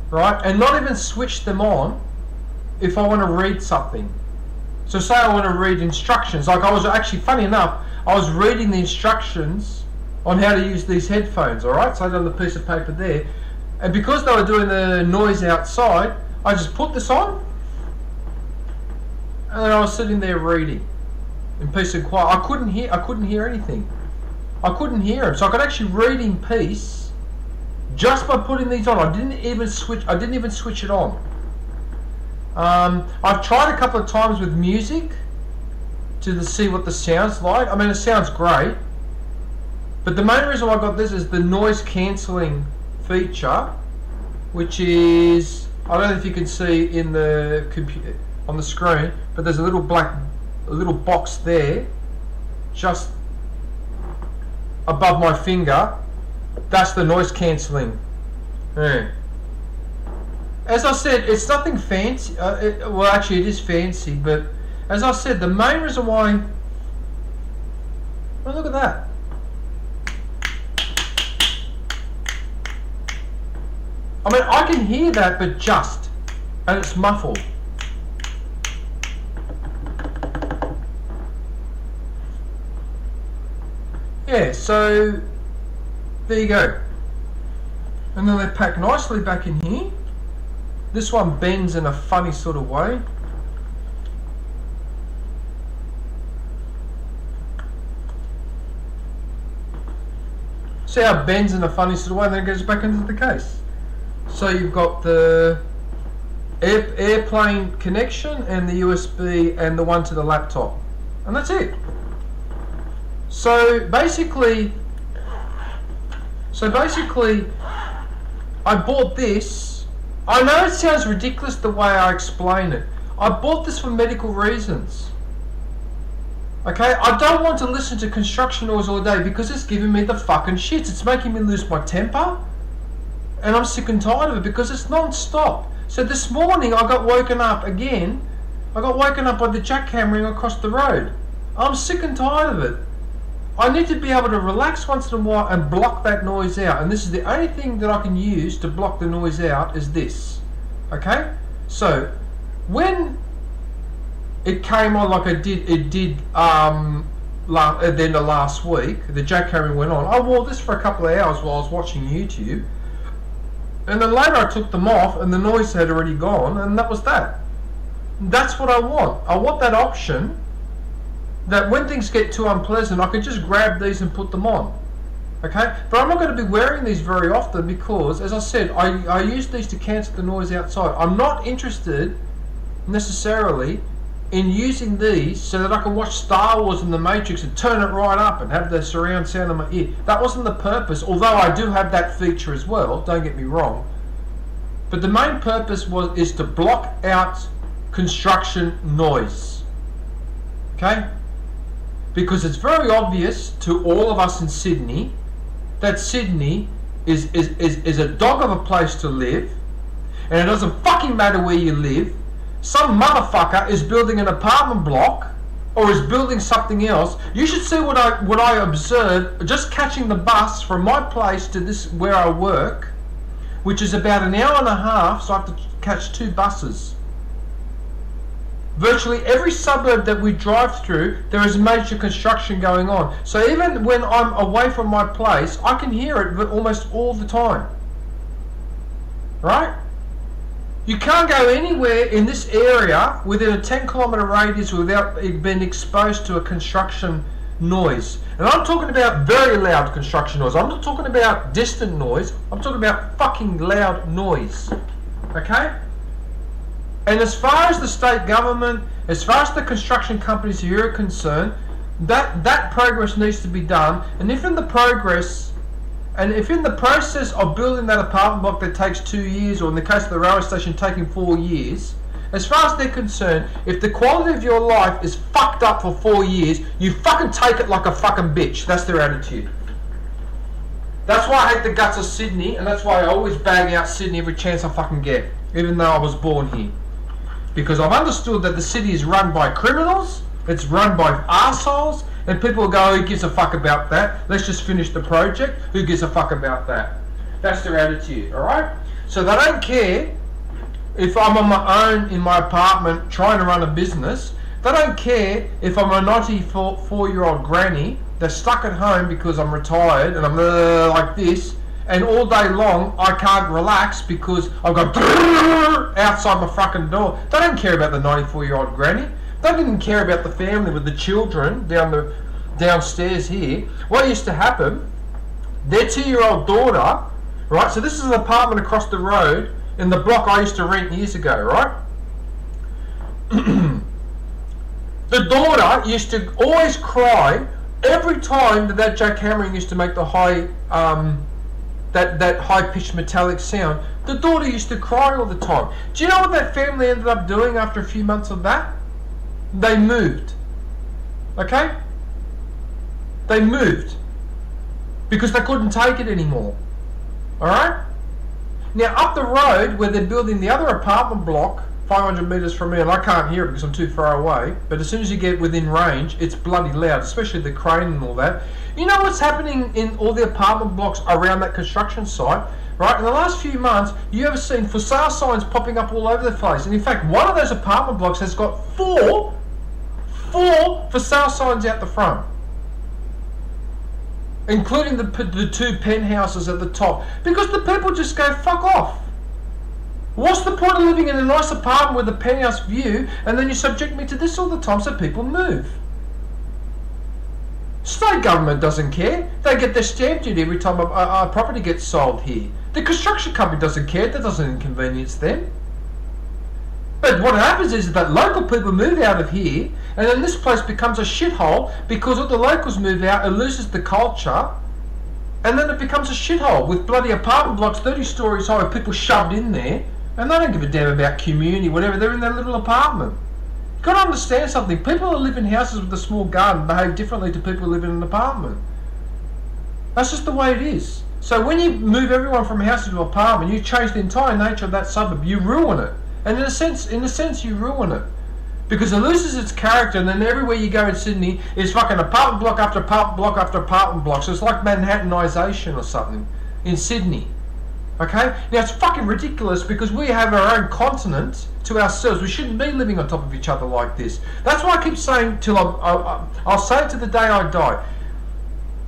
right, and not even switch them on if I want to read something. So say I want to read instructions, like I was actually, funny enough, I was reading the instructions on how to use these headphones, alright, so I got the piece of paper there, and because they were doing the noise outside, I just put this on, and then I was sitting there reading in peace and quiet. I couldn't hear anything. I couldn't hear him. So I could actually read in peace just by putting these on. I didn't even switch it on. I've tried a couple of times with music to see what the sound's like. I mean, it sounds great. But the main reason why I got this is the noise cancelling feature, which is, I don't know if you can see in the computer on the screen, but there's a little box there, just above my finger. That's the noise cancelling. Yeah. As I said, it's nothing fancy. Well, actually, it is fancy, but as I said, the main reason why. Oh, look at that. I mean, I can hear that, but just, and it's muffled. Yeah, so there you go. And then they pack nicely back in here. This one bends in a funny sort of way. See how it bends in a funny sort of way, and then it goes back into the case. So you've got the airplane connection and the USB and the one to the laptop, and that's it. So basically, I bought this. I know it sounds ridiculous the way I explain it. I bought this for medical reasons. Okay, I don't want to listen to construction noise all day because it's giving me the fucking shits. It's making me lose my temper. And I'm sick and tired of it because it's non-stop. So this morning I got woken up again. I got woken up by the jackhammering across the road. I'm sick and tired of it. I need to be able to relax once in a while and block that noise out. And this is the only thing that I can use to block the noise out is this. Okay? So, when it came on like it did at the end of last week, the jackhammering went on, I wore this for a couple of hours while I was watching YouTube. And then later I took them off and the noise had already gone, and that was that. That's what I want. I want that option that when things get too unpleasant, I can just grab these and put them on. Okay? But I'm not going to be wearing these very often because, as I said, I use these to cancel the noise outside. I'm not interested necessarily in using these so that I can watch Star Wars and The Matrix and turn it right up and have the surround sound in my ear. That wasn't the purpose, although I do have that feature as well, don't get me wrong. But the main purpose is to block out construction noise. Okay? Because it's very obvious to all of us in Sydney that Sydney is a dog of a place to live, and it doesn't fucking matter where you live. Some motherfucker is building an apartment block or is building something else. You should see what I observed just catching the bus from my place to this where I work, which is about an hour and a half, so I have to catch 2 buses. Virtually every suburb that we drive through, there is major construction going on. So even when I'm away from my place, I can hear it almost all the time. Right? You can't go anywhere in this area within a 10-kilometre radius without being exposed to a construction noise. And I'm talking about very loud construction noise. I'm not talking about distant noise. I'm talking about fucking loud noise. Okay? And as far as the state government, as far as the construction companies here are concerned, that progress needs to be done. And if in the process of building that apartment block that takes 2 years, or in the case of the railway station taking 4 years, as far as they're concerned, if the quality of your life is fucked up for 4 years, you fucking take it like a fucking bitch. That's their attitude. That's why I hate the guts of Sydney, and that's why I always bag out Sydney every chance I fucking get, even though I was born here. Because I've understood that the city is run by criminals, it's run by arseholes, and people will go, who gives a fuck about that? Let's just finish the project. Who gives a fuck about that? That's their attitude, alright? So they don't care if I'm on my own in my apartment trying to run a business. They don't care if I'm a 94-year-old granny that's stuck at home because I'm retired and I'm like this, and all day long I can't relax because I've got outside my fucking door. They don't care about the 94-year-old granny. They didn't care about the family with the children down downstairs here, what used to happen, their 2-year-old daughter, right, so this is an apartment across the road in the block I used to rent years ago, right? The daughter used to always cry every time that Jack Hammering used to make the high, that high-pitched metallic sound. The daughter used to cry all the time. Do you know what that family ended up doing after a few months of that? They moved. Okay? They moved. Because they couldn't take it anymore. Alright? Now, up the road where they're building the other apartment block, 500 metres from me, and I can't hear it because I'm too far away, but as soon as you get within range, it's bloody loud, especially the crane and all that. You know what's happening in all the apartment blocks around that construction site? Right, in the last few months, you have seen for sale signs popping up all over the place. And in fact, one of those apartment blocks has got four for sale signs out the front, including the 2 penthouses at the top, because the people just go, fuck off. What's the point of living in a nice apartment with a penthouse view and then you subject me to this all the time so people move? State government doesn't care. They get their stamp duty every time a property gets sold here. The construction company doesn't care. That doesn't inconvenience them. But what happens is that local people move out of here and then this place becomes a shithole because all the locals move out, it loses the culture, and then it becomes a shithole with bloody apartment blocks 30 stories high with people shoved in there, and they don't give a damn about community, whatever. They're in their little apartment. You've got to understand something. People who live in houses with a small garden behave differently to people who live in an apartment. That's just the way it is. So when you move everyone from house to apartment, you change the entire nature of that suburb. You ruin it. And in a sense, you ruin it. Because it loses its character, and then everywhere you go in Sydney is fucking apartment block after apartment block after apartment block. So it's like Manhattanization or something in Sydney. Okay? Now it's fucking ridiculous because we have our own continent to ourselves. We shouldn't be living on top of each other like this. That's why I keep saying till I'll say it to the day I die.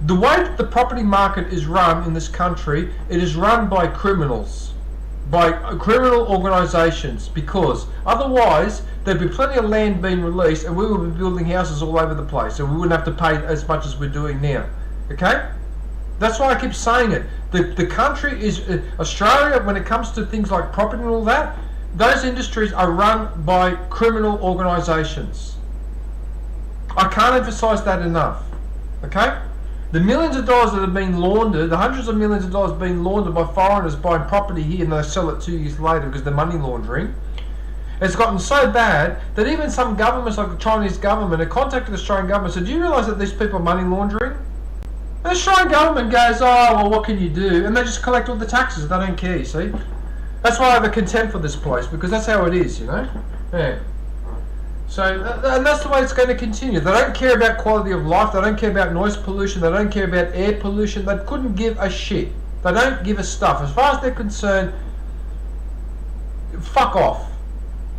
The way that the property market is run in this country, it is run by criminals, by criminal organisations, because otherwise there'd be plenty of land being released and we would be building houses all over the place and we wouldn't have to pay as much as we're doing now. Okay? That's why I keep saying it. The country is, Australia, when it comes to things like property and all that, those industries are run by criminal organisations. I can't emphasise that enough. Okay? The millions of dollars that have been laundered, the hundreds of millions of dollars being laundered by foreigners buying property here and they sell it 2 years later because they're money laundering, it's gotten so bad that even some governments like the Chinese government have contacted the Australian government and said, do you realise that these people are money laundering? And the Australian government goes, oh, well, what can you do? And they just collect all the taxes. They don't care, you see. That's why I have a contempt for this place, because that's how it is, you know. Yeah. So, and that's the way it's going to continue. They don't care about quality of life. They don't care about noise pollution. They don't care about air pollution. They couldn't give a shit. They don't give a stuff. As far as they're concerned, fuck off.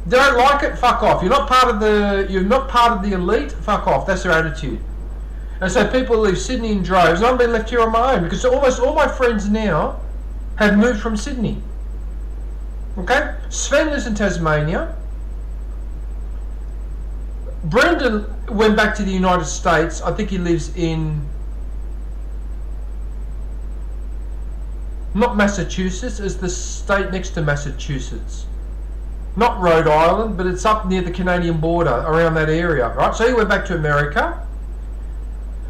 They don't like it, fuck off. You're not part of the elite, fuck off. That's their attitude. And so people leave Sydney in droves, and I've been left here on my own because almost all my friends now have moved from Sydney. Okay? Sven lives in Tasmania. Brendan went back to the United States. I think he lives in not Massachusetts, it's the state next to Massachusetts. Not Rhode Island, but it's up near the Canadian border, around that area, right? So he went back to America.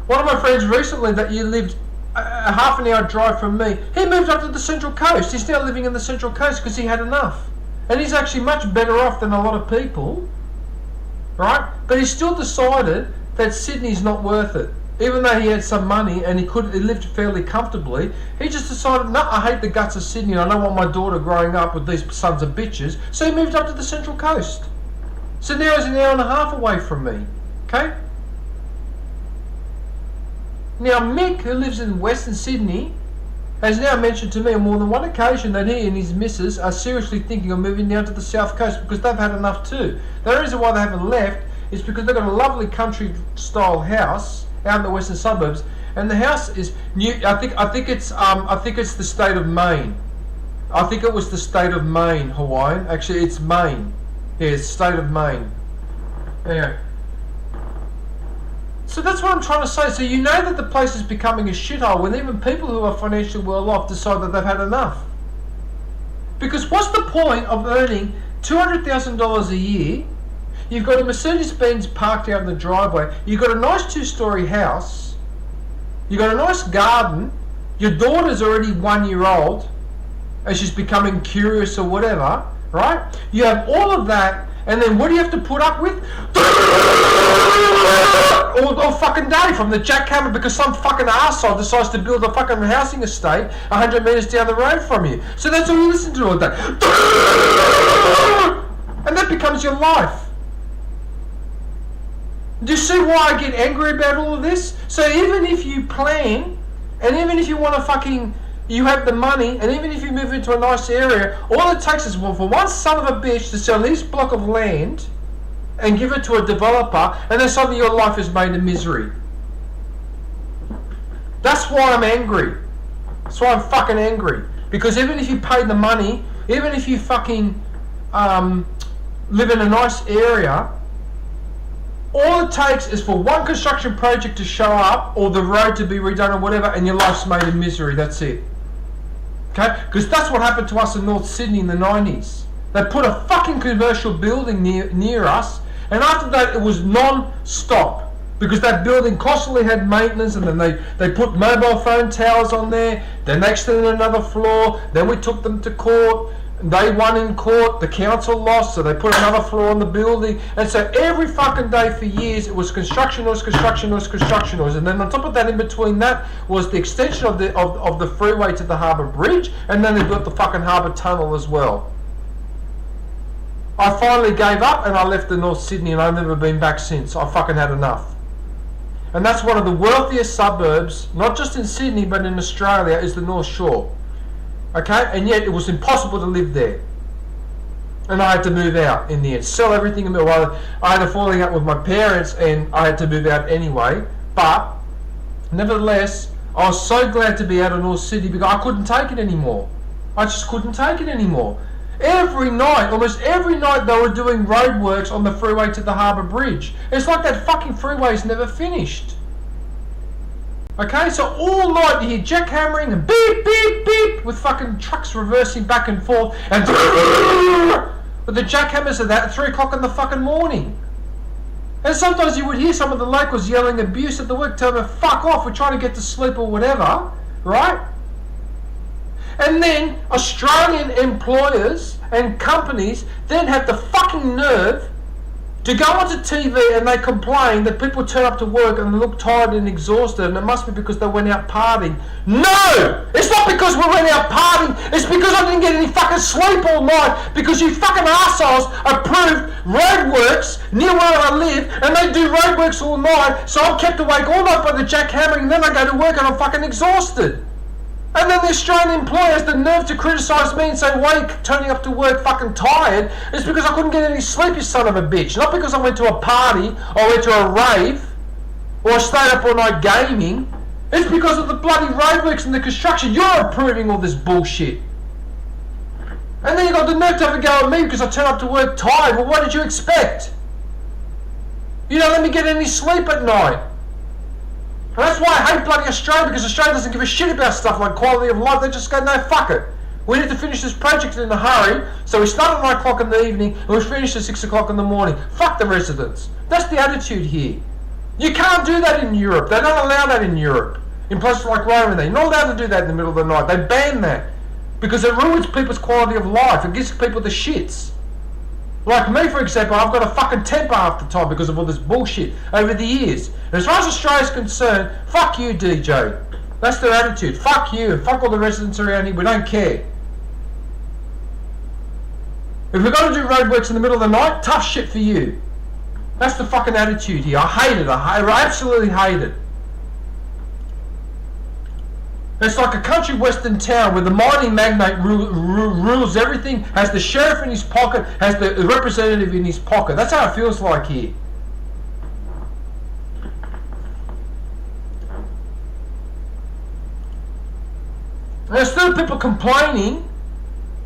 One of my friends recently that you lived a half an hour drive from me, he moved up to the Central Coast. He's now living in the Central Coast because he had enough. And he's actually much better off than a lot of people, right? But he still decided that Sydney's not worth it. Even though he had some money and he lived fairly comfortably, he just decided, no, I hate the guts of Sydney and I don't want my daughter growing up with these sons of bitches. So he moved up to the Central Coast. So now he's an hour and a half away from me. Okay? Now Mick, who lives in Western Sydney, has now mentioned to me on more than one occasion that he and his missus are seriously thinking of moving down to the South Coast because they've had enough too. The reason why they haven't left is because they've got a lovely country style house out in the western suburbs, and the house is new. I think it's the state of Maine. I think it was the state of Maine, Hawaiian. Actually, it's Maine. Yeah, it's state of Maine. Anyway. So that's what I'm trying to say. So you know that the place is becoming a shithole when even people who are financially well off decide that they've had enough. Because what's the point of earning $200,000 a year? You've got a Mercedes-Benz parked out in the driveway. You've got a nice 2-story house. You've got a nice garden. Your daughter's already 1 year old and she's becoming curious or whatever, right? You have all of that, and then what do you have to put up with? all fucking day from the jackhammer because some fucking arsehole decides to build a fucking housing estate 100 metres down the road from you. So that's all you listen to all day. And that becomes your life. Do you see why I get angry about all of this? So even if you plan, and even if you want to fucking, you have the money, and even if you move into a nice area, all it takes is for one son of a bitch to sell this block of land and give it to a developer, and then suddenly your life is made a misery. That's why I'm angry. That's why I'm fucking angry. Because even if you pay the money, even if you fucking live in a nice area, all it takes is for one construction project to show up, or the road to be redone or whatever, and your life's made a misery. That's it. Okay? Because that's what happened to us in North Sydney in the 90s. They put a fucking commercial building near us, and after that it was non-stop. Because that building constantly had maintenance, and then they put mobile phone towers on there, then they extended another floor, then we took them to court. They won in court, the council lost, so they put another floor on the building, and so every fucking day for years it was construction noise, construction noise, construction noise, and then on top of that, in between that, was the extension of the freeway to the Harbour Bridge, and then they built the fucking Harbour Tunnel as well. I finally gave up and I left the North Sydney, and I've never been back since. I fucking had enough. And that's one of the wealthiest suburbs, not just in Sydney but in Australia, is the North Shore. Okay, and yet it was impossible to live there, and I had to move out in the end, sell everything. I had a falling out with my parents, and I had to move out anyway. But nevertheless, I was so glad to be out of North Sydney because I couldn't take it anymore. I just couldn't take it anymore. Every night, almost every night, they were doing roadworks on the freeway to the Harbour Bridge. It's like that fucking freeway's never finished. Okay, so all night you hear jackhammering and beep, beep, beep with fucking trucks reversing back and forth, and but the jackhammers are that at 3 o'clock in the fucking morning. And sometimes you would hear some of the locals yelling abuse at the work, telling them, fuck off, we're trying to get to sleep or whatever, right? And then Australian employers and companies then have the fucking nerve to go onto TV and they complain that people turn up to work and look tired and exhausted, and it must be because they went out partying. No! It's not because we went out partying, it's because I didn't get any fucking sleep all night, because you fucking assholes approved roadworks near where I live, and they do roadworks all night, so I'm kept awake all night by the jackhammering, and then I go to work and I'm fucking exhausted. And then the Australian employer has the nerve to criticise me and say, why are you turning up to work fucking tired? It's because I couldn't get any sleep, you son of a bitch. Not because I went to a party, or went to a rave, or I stayed up all night gaming. It's because of the bloody roadworks and the construction. You're approving all this bullshit. And then you got the nerve to have a go at me because I turn up to work tired. Well, what did you expect? You don't let me get any sleep at night. And that's why I hate bloody Australia, because Australia doesn't give a shit about stuff like quality of life. They just go, no, fuck it. We need to finish this project in a hurry, so we start at 9 o'clock in the evening and we finish at 6 o'clock in the morning. Fuck the residents. That's the attitude here. You can't do that in Europe. They don't allow that in Europe. In places like Rome, they're not allowed to do that in the middle of the night. They ban that because it ruins people's quality of life. It gives people the shits. Like me, for example, I've got a fucking temper half the time because of all this bullshit over the years. And as far as Australia's concerned, fuck you, DJ. That's their attitude. Fuck you, and fuck all the residents around here. We don't care. If we've got to do roadworks in the middle of the night, tough shit for you. That's the fucking attitude here. I hate it. I absolutely hate it. It's like a country western town where the mining magnate rules everything, has the sheriff in his pocket, has the representative in his pocket. That's how it feels like here. And there's still people complaining.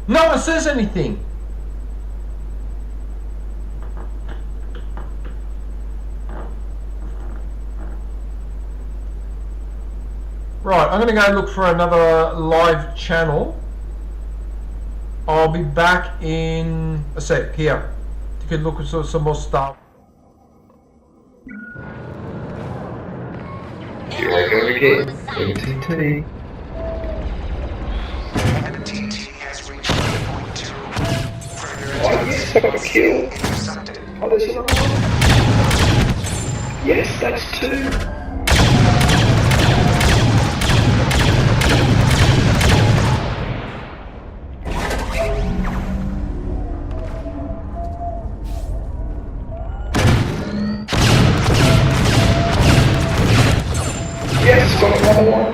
No one says anything. Right, I'm going to go look for another live channel. I'll be back in a sec. Here, you can look at some more stuff. Here I go again. NTT. Oh yes, I got a kill. Oh, there's another one. Yes, that's two. Yes, got another one.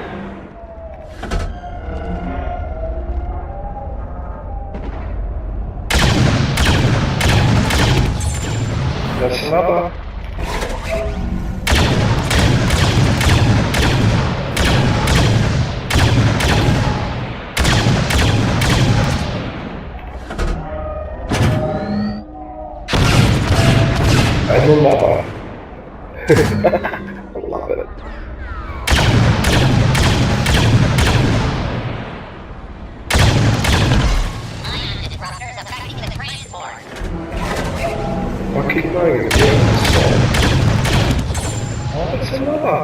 That's another. And another. I love it. Ion disruptors affecting the transport. I keep going in the game. Oh, that's another.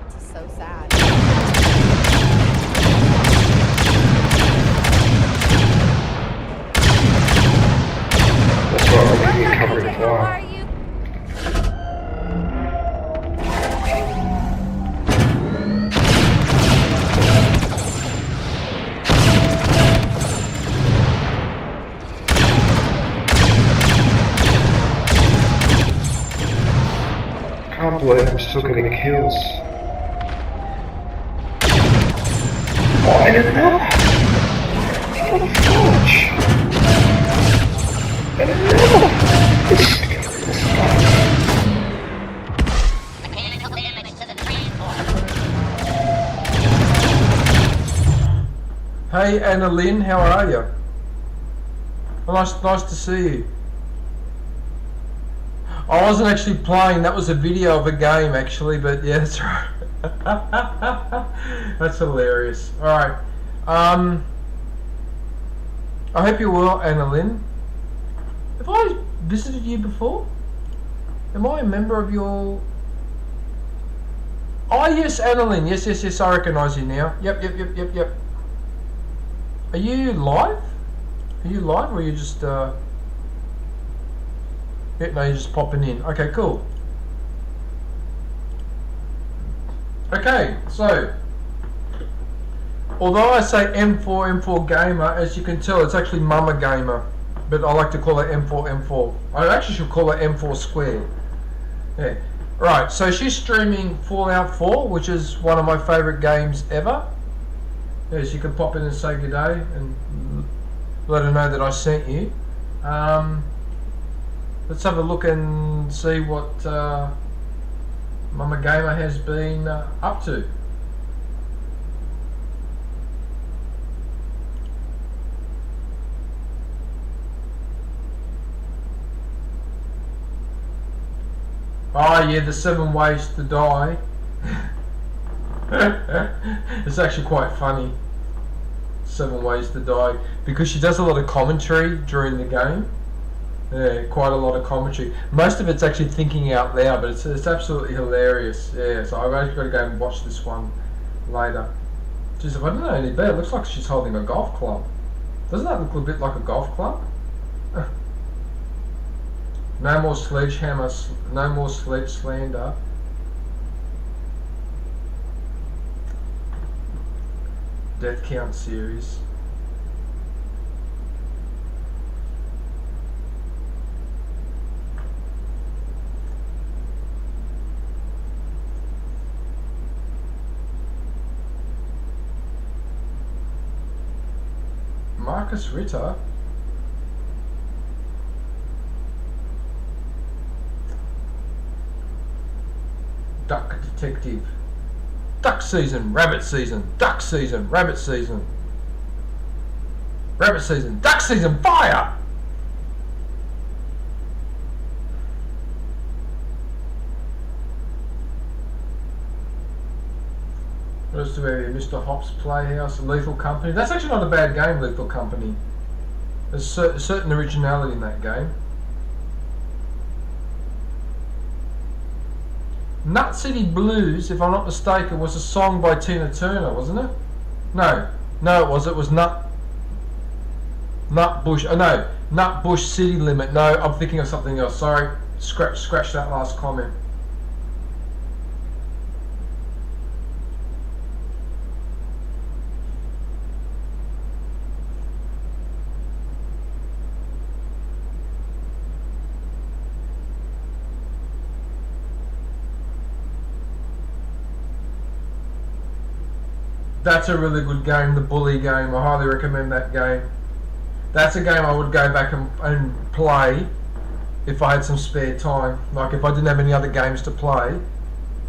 This is so sad. That's right, I'm getting covered as How are well. you? Can't believe I'm still getting kills. Oh, and another! What a fudge! And another! Mechanical damage to the transport. Hey Anna Lynn, how are you? Well, nice to see you. I wasn't actually playing, that was a video of a game actually, but yeah, that's right. That's hilarious. Alright. I hope you're well, Anna Lynn. Have I visited you before? Am I a member of your... Oh yes, Anna Lynn. Yes, I recognise you now. Yep. Are you live? Are you live or are you just yeah, no, you're just popping in. Okay, cool. Okay, so although I say M4 Gamer, as you can tell, it's actually Mama Gamer, but I like to call it M4. I actually should call it M4 Squared. Yeah. Right, so she's streaming Fallout 4, which is one of my favourite games ever. Yes, you can pop in and say good day and let her know that I sent you. Let's have a look and see what Mama Gamer has been up to. Oh yeah, the 7 ways to die. It's actually quite funny. 7 ways to die, because she does a lot of commentary during the game. Yeah, quite a lot of commentary. Most of it's actually thinking out loud, but it's absolutely hilarious. Yeah, so I've actually got to go and watch this one later. Jeez, if I don't know any better, it looks like she's holding a golf club. Doesn't that look a bit like a golf club? No more sledgehammer, no more sledge slander. Death Count series. Marcus Ritter. Duck Detective. Duck season, rabbit season, duck season, rabbit season. Rabbit season, duck season, fire! What else do we have here? Mr. Hops Playhouse, Lethal Company. That's actually not a bad game, Lethal Company. There's a certain originality in that game. Nut City Blues, if I'm not mistaken, was a song by Tina Turner, wasn't it? No, it was. It was Nut Bush. Oh no, Nut Bush City Limit. No, I'm thinking of something else. Sorry, scratch that last comment. That's a really good game, the Bully game. I highly recommend that game. That's a game I would go back and play if I had some spare time. Like if I didn't have any other games to play.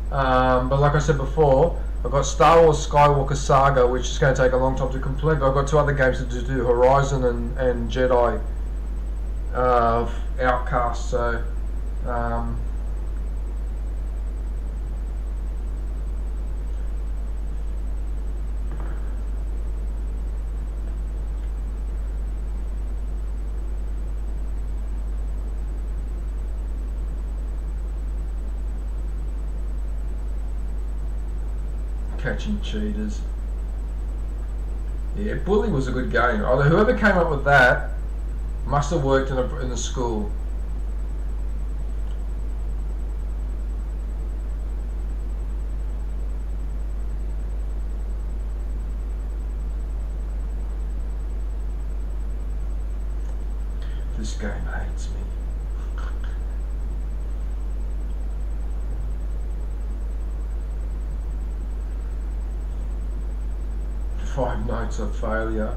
But like I said before, I've got Star Wars Skywalker Saga, which is going to take a long time to complete. But I've got two other games to do, Horizon and Jedi Outcast. So catching cheaters. Yeah, Bully was a good game. Although whoever came up with that must have worked in a school. This game hates me. Five Nights of Failure.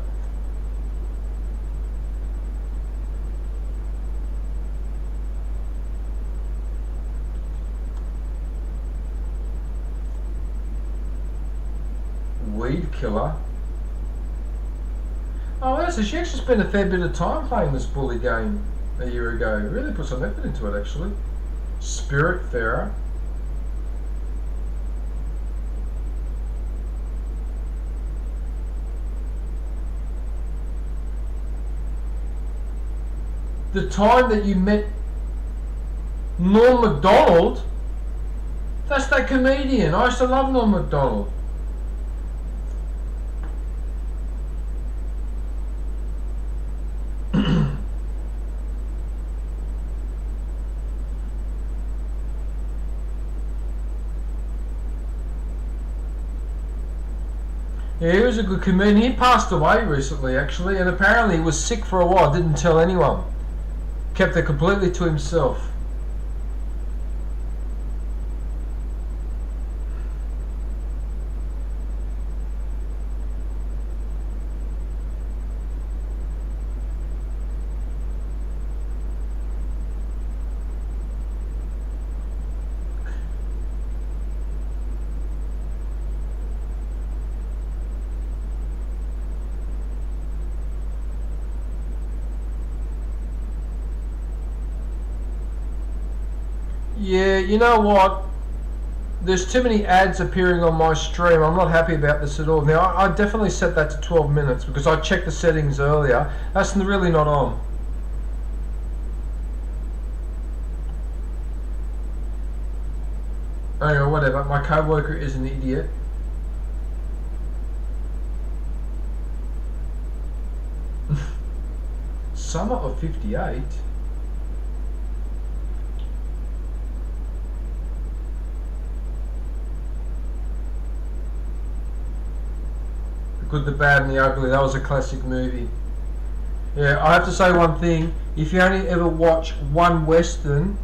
Weed Killer. Oh, well, so she actually spent a fair bit of time playing this Bully game a year ago. Really put some effort into it, actually. Spiritfarer. The time that you met Norm Macdonald, that's that comedian. I used to love Norm Macdonald. Yeah, he was a good comedian. He passed away recently, actually, and apparently he was sick for a while, didn't tell anyone. Kept it completely to himself. Yeah, you know what? There's too many ads appearing on my stream. I'm not happy about this at all. Now, I definitely set that to 12 minutes because I checked the settings earlier. That's really not on. Anyway, whatever. My co-worker is an idiot. Summer of 58? Good, the Bad and the Ugly. That was a classic movie. Yeah, I have to say one thing. If you only ever watch one Western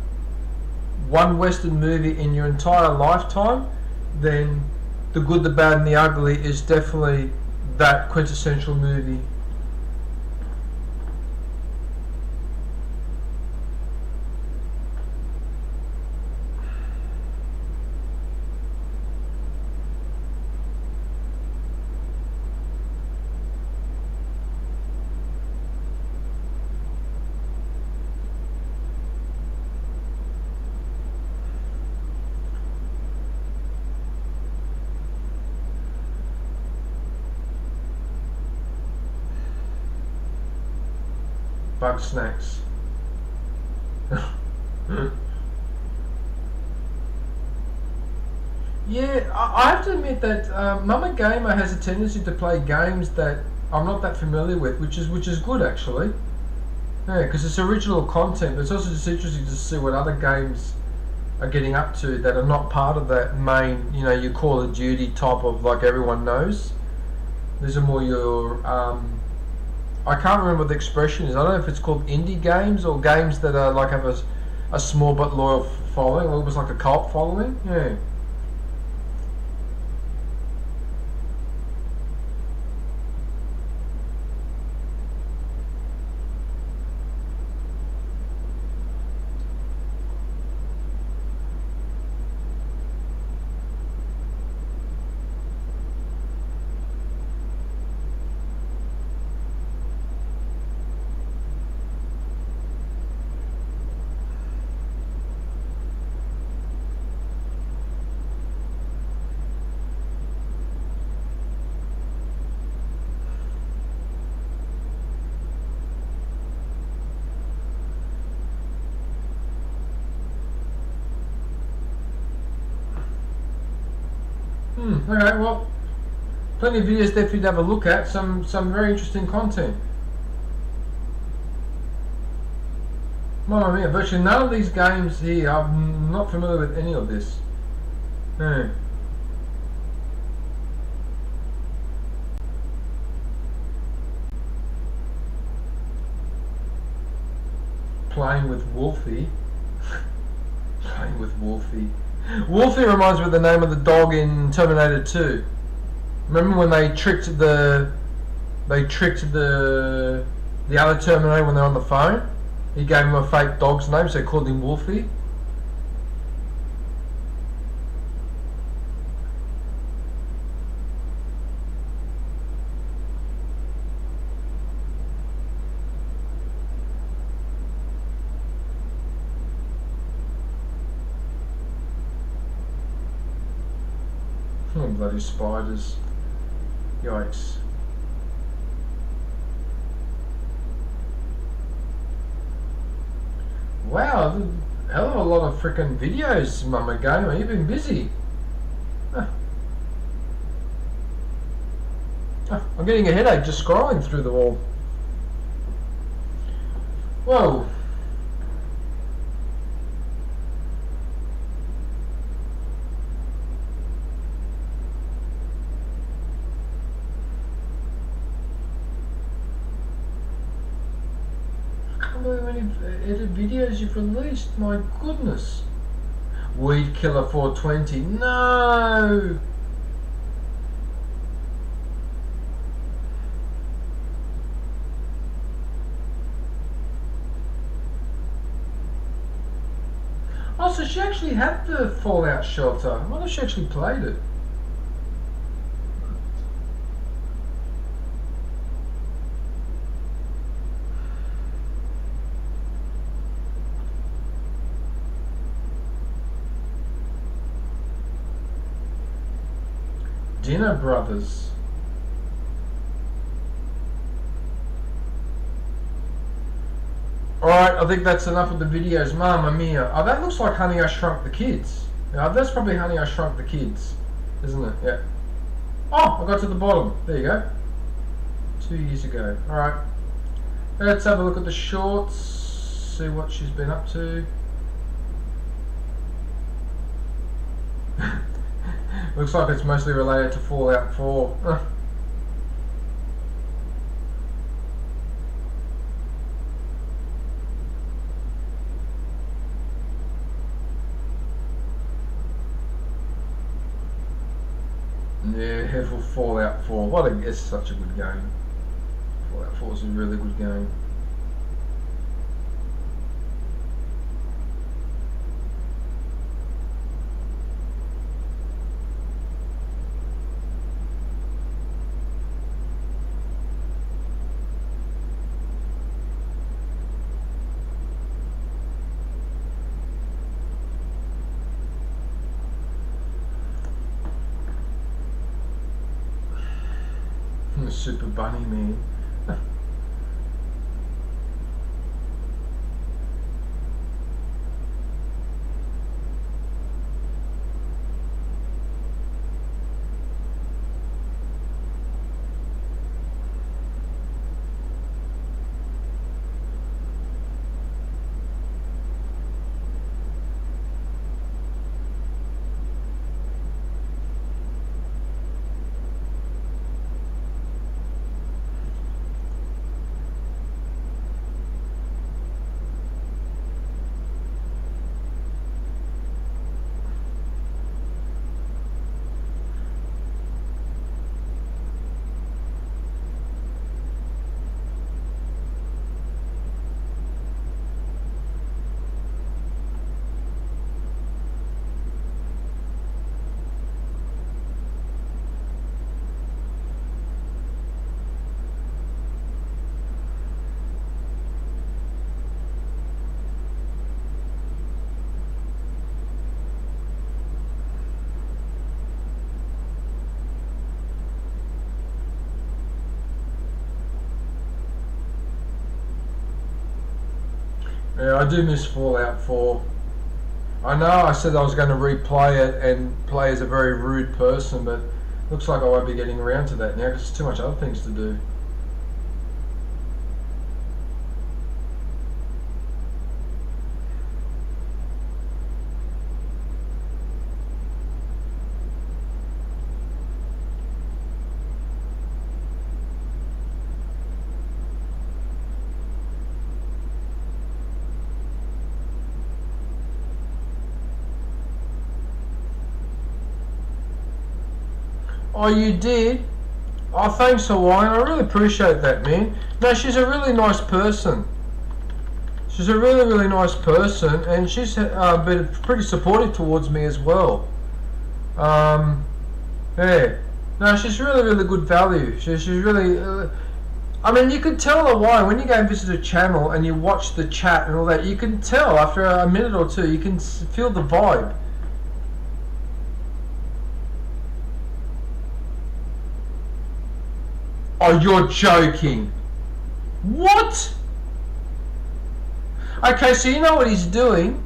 movie in your entire lifetime, then The Good, the Bad and the Ugly is definitely that quintessential movie. Bug snacks. Yeah, I have to admit that Mama Gamer has a tendency to play games that I'm not that familiar with, which is good actually. Yeah, because it's original content, but it's also just interesting to see what other games are getting up to that are not part of that main, you know, your Call of Duty type of like everyone knows. These are more your, I can't remember what the expression is. I don't know if it's called indie games or games that are like have a small but loyal following, almost like a cult following. Yeah. Alright, well, plenty of videos there for you to have a look at. Some very interesting content. Mamma mia, virtually none of these games here, I'm not familiar with any of this. No. Playing with Wolfie. Playing with Wolfie. Wolfie reminds me of the name of the dog in Terminator 2. Remember when they tricked the other Terminator when they're on the phone? He gave him a fake dog's name, so they called him Wolfie. Oh, bloody spiders. Yikes. Wow, a hell of a lot of freaking videos, Mama Gamer. You've been busy. I'm getting a headache just scrolling through them all. Whoa. How many edit videos you've released? My goodness. Weed Killer 420. No! Oh, so she actually had the Fallout Shelter. I wonder if she actually played it. Dinner Brothers. Alright, I think that's enough of the videos. Mamma mia. Oh, that looks like Honey, I Shrunk the Kids. Yeah, that's probably Honey, I Shrunk the Kids. Isn't it? Yeah. Oh, I got to the bottom. There you go. 2 years ago. Alright. Let's have a look at the shorts. See what she's been up to. Looks like it's mostly related to Fallout 4. Yeah, for Fallout 4. It's such a good game. Fallout 4 is a really good game. Super Bunny Man. Yeah, I do miss Fallout 4. I know I said I was going to replay it and play as a very rude person, but looks like I won't be getting around to that now because there's too much other things to do. Oh, you did? Oh, thanks, Hawaiian. I really appreciate that, man. No, she's a really nice person. She's a really, really nice person, and she's been pretty supportive towards me as well. Yeah. No, she's really, really good value. She's really... I mean, you can tell Hawaiian, when you go and visit a channel and you watch the chat and all that, you can tell after a minute or two, you can feel the vibe. Oh, you're joking. What? Okay, so you know what he's doing?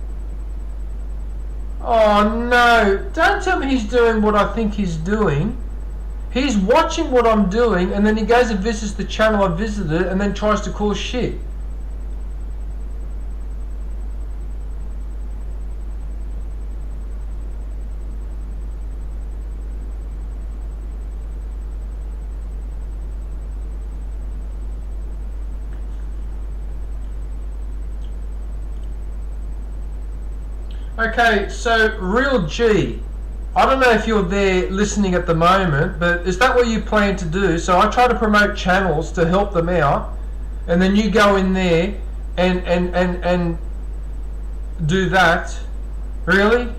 Oh no, don't tell me he's doing what I think he's doing. He's watching what I'm doing and then he goes and visits the channel I visited and then tries to cause shit. Okay, so Real G, I don't know if you're there listening at the moment, but is that what you plan to do? So I try to promote channels to help them out, and then you go in there and do that? Really?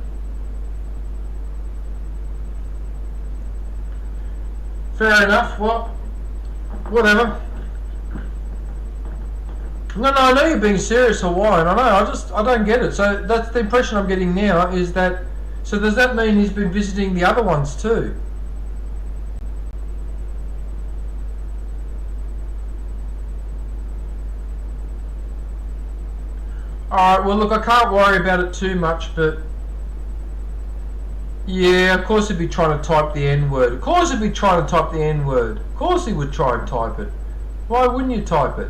Fair enough. Well, whatever. No, I know you're being serious, Hawaiian. I know. I don't get it. So that's the impression I'm getting now. Is that so? Does that mean he's been visiting the other ones too? All right. Well, look, I can't worry about it too much, but yeah, of course he'd be trying to type the N word. Of course he'd be trying to type the N word. Of course he would try and type it. Why wouldn't you type it?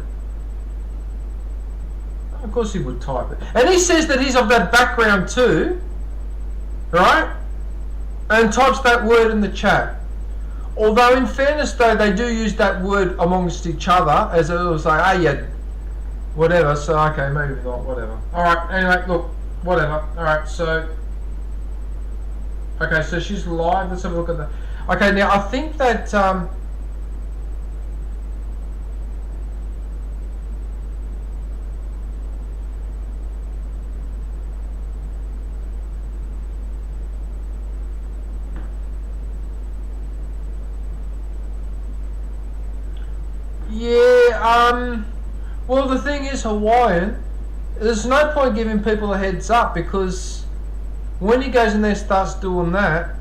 Of course he would type it. And he says that he's of that background too, right? And types that word in the chat. Although in fairness though, they do use that word amongst each other as it was like, ah, yeah, whatever. So, okay, maybe not, whatever. Alright, anyway, look, whatever. Alright, so... Okay, so she's live. Let's have a look at that. Okay, now I think that... Yeah, well the thing is, Hawaiian, there's no point giving people a heads up because when he goes in there and starts doing that,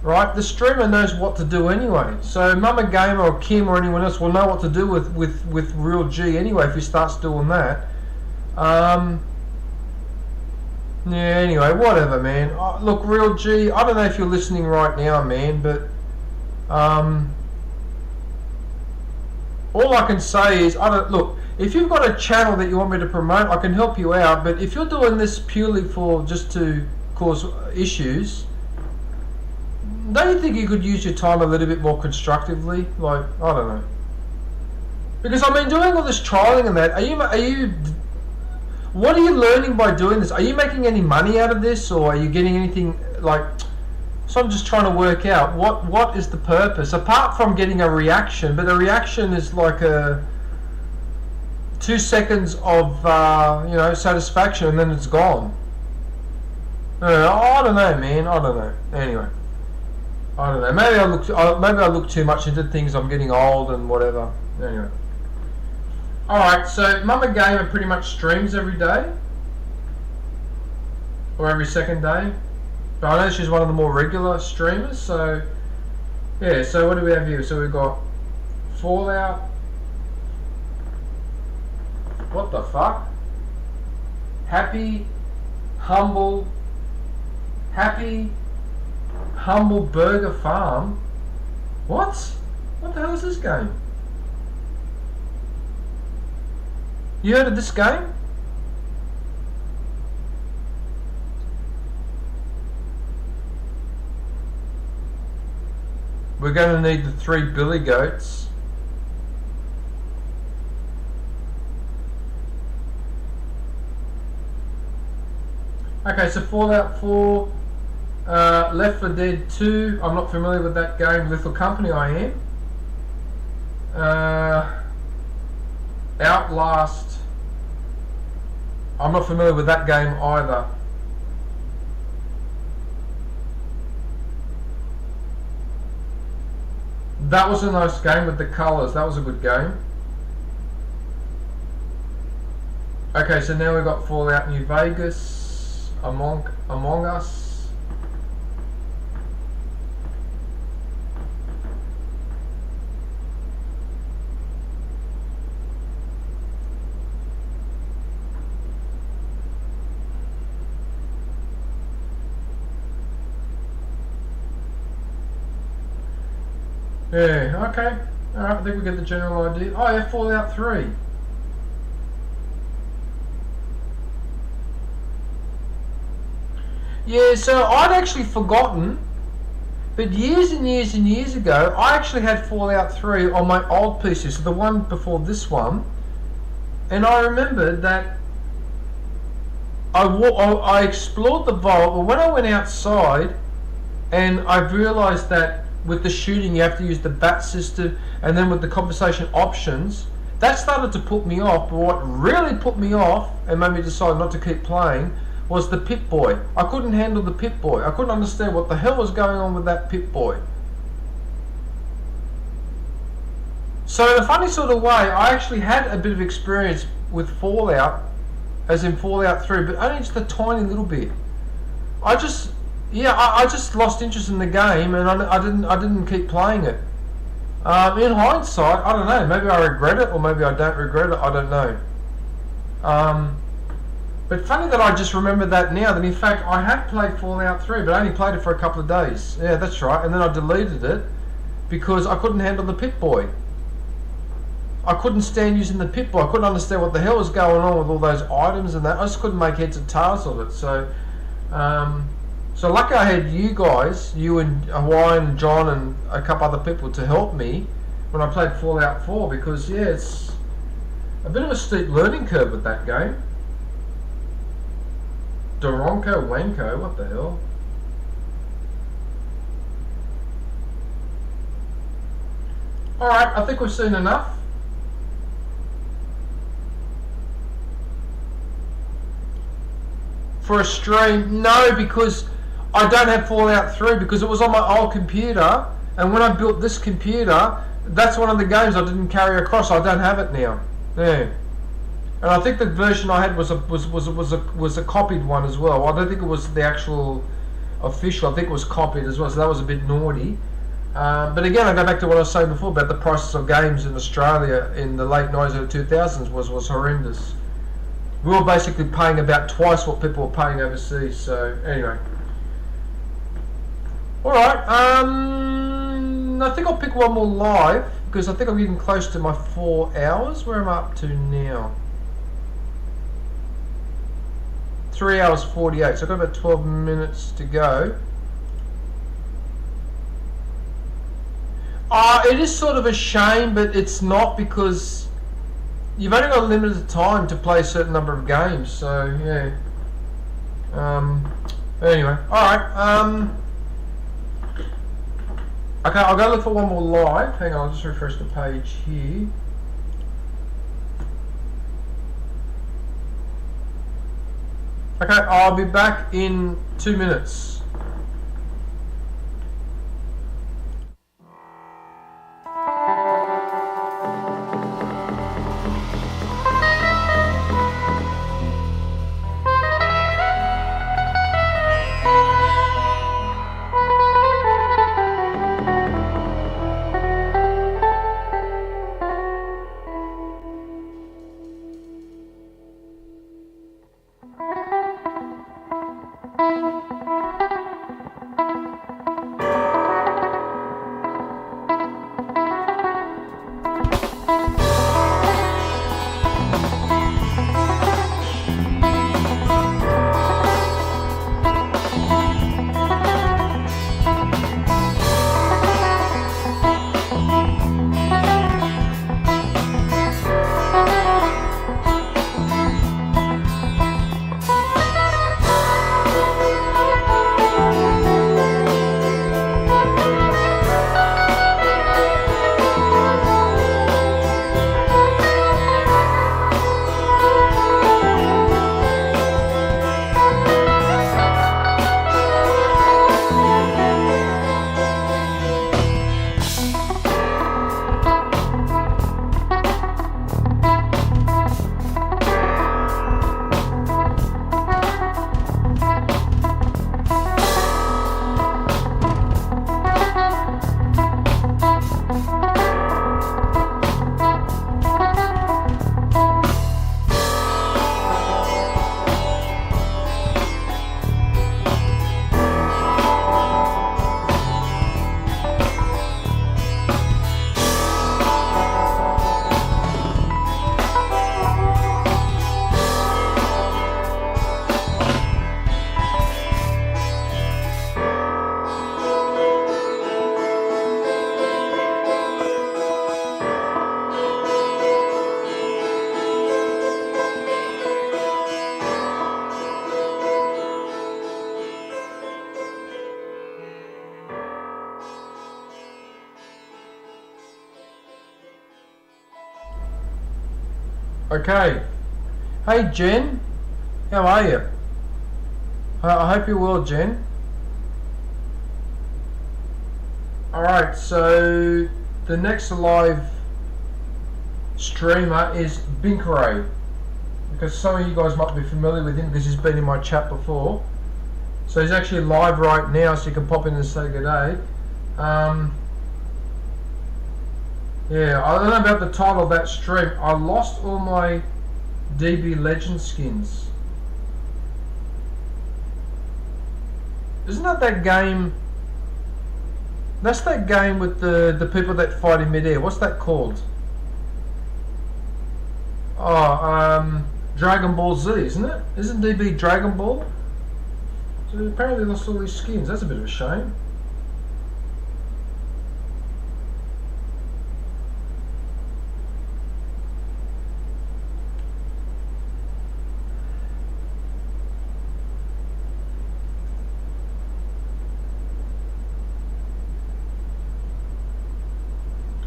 right, the streamer knows what to do anyway. So Mama Gamer or Kim or anyone else will know what to do with Real G anyway if he starts doing that. Yeah, anyway, whatever, man. Look, Real G, I don't know if you're listening right now, man, but all I can say is, look, if you've got a channel that you want me to promote, I can help you out, but if you're doing this purely for just to cause issues, don't you think you could use your time a little bit more constructively? Like, I don't know. Because I mean, doing all this trialing and that, what are you learning by doing this? Are you making any money out of this, or are you getting anything, like... So I'm just trying to work out what is the purpose apart from getting a reaction, but the reaction is like a 2 seconds of satisfaction and then it's gone. I don't know, man. I don't know. Anyway, I don't know. Maybe I look too much into things. I'm getting old and whatever. Anyway. All right. So Mama Gamer pretty much streams every day or every second day. But I know she's one of the more regular streamers, so yeah, so what do we have here? So we've got Fallout. What the fuck? Happy, humble Burger Farm. What? What the hell is this game? You heard of this game? We're going to need the 3 billy goats. Okay, so Fallout 4, Left 4 Dead 2, I'm not familiar with that game. Lethal Company I am. Outlast, I'm not familiar with that game either. That was a nice game with the colours, that was a good game. Okay, so now we've got Fallout New Vegas, Among Us. Yeah, okay. Alright, I think we get the general idea. Oh yeah, Fallout 3. Yeah, so I'd actually forgotten, but years and years and years ago, I actually had Fallout 3 on my old PC, so the one before this one, and I remembered that I explored the vault, but when I went outside, and I realised that with the shooting you have to use the bat system, and then with the conversation options, that started to put me off. But what really put me off and made me decide not to keep playing was the Pip-Boy. I couldn't handle the Pip-Boy. I couldn't understand what the hell was going on with that Pip-Boy. So in a funny sort of way, I actually had a bit of experience with Fallout, as in Fallout 3, but only just a tiny little bit. I just lost interest in the game, and I didn't keep playing it. In hindsight, I don't know. Maybe I regret it, or maybe I don't regret it. I don't know. But funny that I just remember that now. That in fact I had played Fallout 3, but I only played it for a couple of days. Yeah, that's right. And then I deleted it because I couldn't handle the Pip-Boy. I couldn't stand using the Pip-Boy. I couldn't understand what the hell was going on with all those items and that. I just couldn't make heads or tails of it. So. So lucky I had you guys, you and Hawaiian, John and a couple other people to help me when I played Fallout 4, because yeah, it's a bit of a steep learning curve with that game. Doronko Wanko, what the hell? Alright, I think we've seen enough. For a stream, no, because I don't have Fallout 3 because it was on my old computer, and when I built this computer, that's one of the games I didn't carry across. I don't have it now. Yeah, and I think the version I had was a copied one as well. I don't think it was the actual official. I think it was copied as well. So that was a bit naughty. But again, I go back to what I was saying before about the prices of games in Australia in the late 90s and 2000s was horrendous. We were basically paying about twice what people were paying overseas. So anyway. Alright, I think I'll pick one more live, because I think I'm getting close to my 4 hours. Where am I up to now? 3 hours 48, so I've got about 12 minutes to go. It is sort of a shame, but it's not, because you've only got a limited time to play a certain number of games, so yeah. Anyway, alright, okay, I'll go look for one more live. Hang on, I'll just refresh the page here. Okay, I'll be back in 2 minutes. Okay. Hey Jen, how are you? I hope you're well, Jen. Alright, so the next live streamer is Binkeray, because some of you guys might be familiar with him because he's been in my chat before. So he's actually live right now, so you can pop in and say good day. Yeah, I don't know about the title of that stream. I lost all my DB Legend skins. Isn't that game? That's that game with the people that fight in midair. What's that called? Oh, Dragon Ball Z, isn't it? Isn't DB Dragon Ball? So apparently lost all these skins. That's a bit of a shame.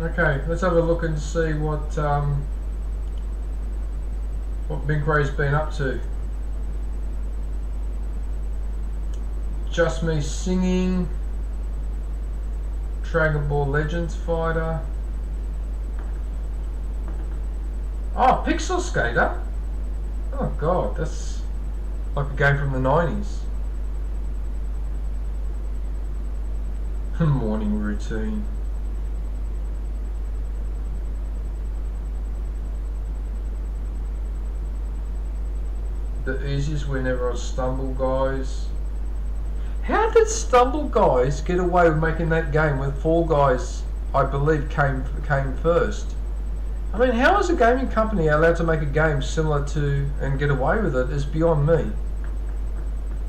Okay, let's have a look and see what Binkray's been up to. Just Me Singing, Dragon Ball Legends Fighter. Oh, Pixel Skater. Oh god, that's like a game from the 90s. Morning routine. The easiest whenever I stumble, guys. How did Stumble Guys get away with making that game when Fall Guys, I believe, came first? I mean, how is a gaming company allowed to make a game similar to and get away with it is beyond me.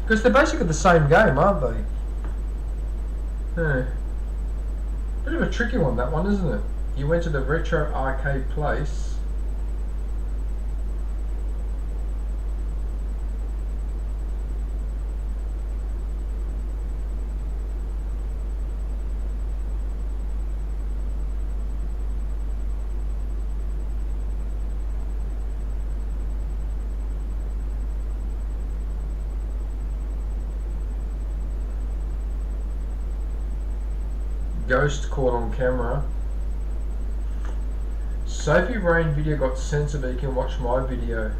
Because they're basically the same game, aren't they? Yeah. Bit of a tricky one, that one, isn't it? You went to the retro arcade place. Ghost caught on camera. Sophie Rain video got censored, but you can watch my video.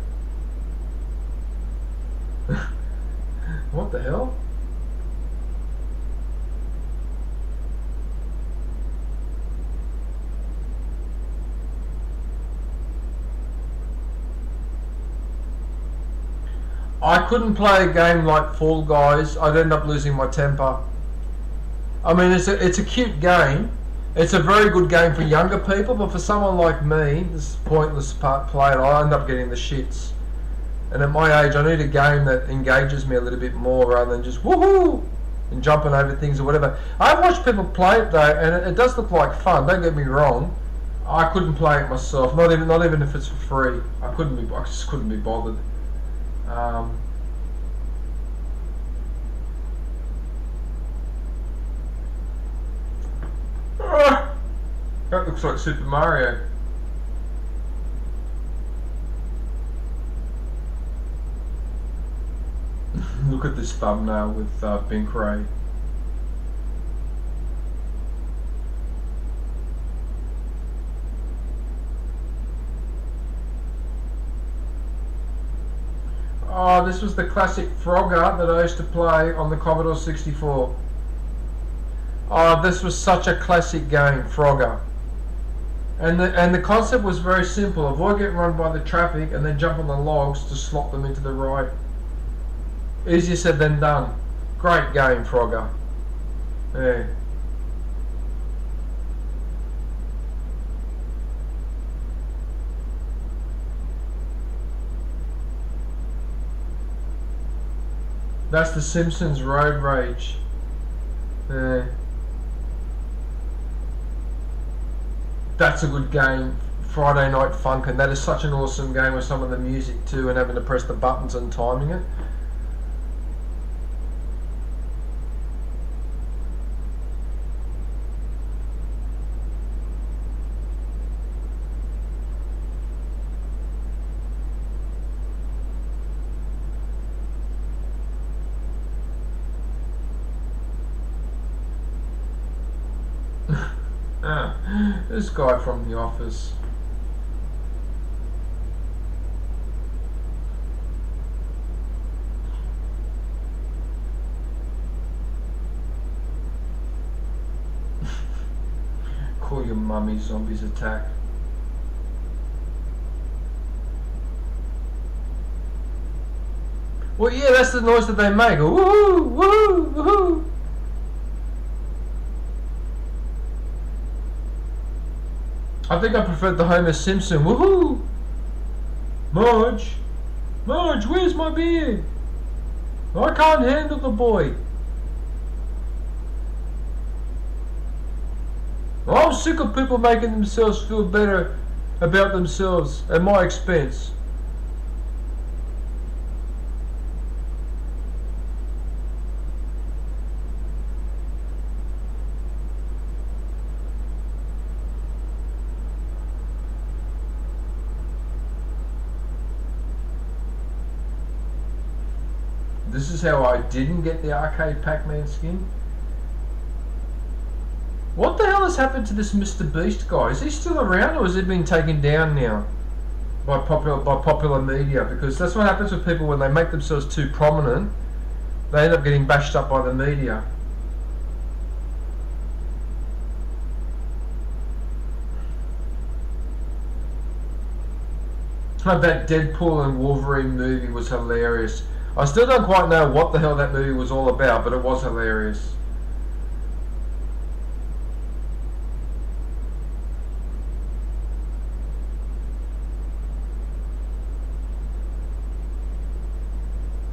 What the hell? I couldn't play a game like Fall Guys. I'd end up losing my temper. I mean, it's a cute game. It's a very good game for younger people, but for someone like me, this pointless play, I end up getting the shits. And at my age, I need a game that engages me a little bit more rather than just woohoo and jumping over things or whatever. I've watched people play it though, and it does look like fun. Don't get me wrong. I couldn't play it myself, not even if it's for free. I just couldn't be bothered. That looks like Super Mario. Look at this thumbnail with Binkeray. Oh, this was the classic Frogger that I used to play on the Commodore 64. Oh, this was such a classic game, Frogger. And the concept was very simple. Avoid getting run by the traffic and then jump on the logs to slot them into the right. Easier said than done. Great game, Frogger. Yeah. That's the Simpsons Road Rage. Yeah. That's a good game. Friday Night Funk, and that is such an awesome game with some of the music too, and having to press the buttons and timing it. This guy from The Office. Call your mummy, zombies attack. Well, yeah, that's the noise that they make. Woohoo! Woohoo! Woohoo! I think I preferred the Homer Simpson. Woohoo! Marge! Marge, where's my beer? I can't handle the boy. I'm sick of people making themselves feel better about themselves at my expense. This is how I didn't get the arcade Pac-Man skin. What the hell has happened to this Mr. Beast guy? Is he still around, or has he been taken down now by popular media? Because that's what happens with people when they make themselves too prominent. They end up getting bashed up by the media. That Deadpool and Wolverine movie was hilarious. I still don't quite know what the hell that movie was all about, but it was hilarious.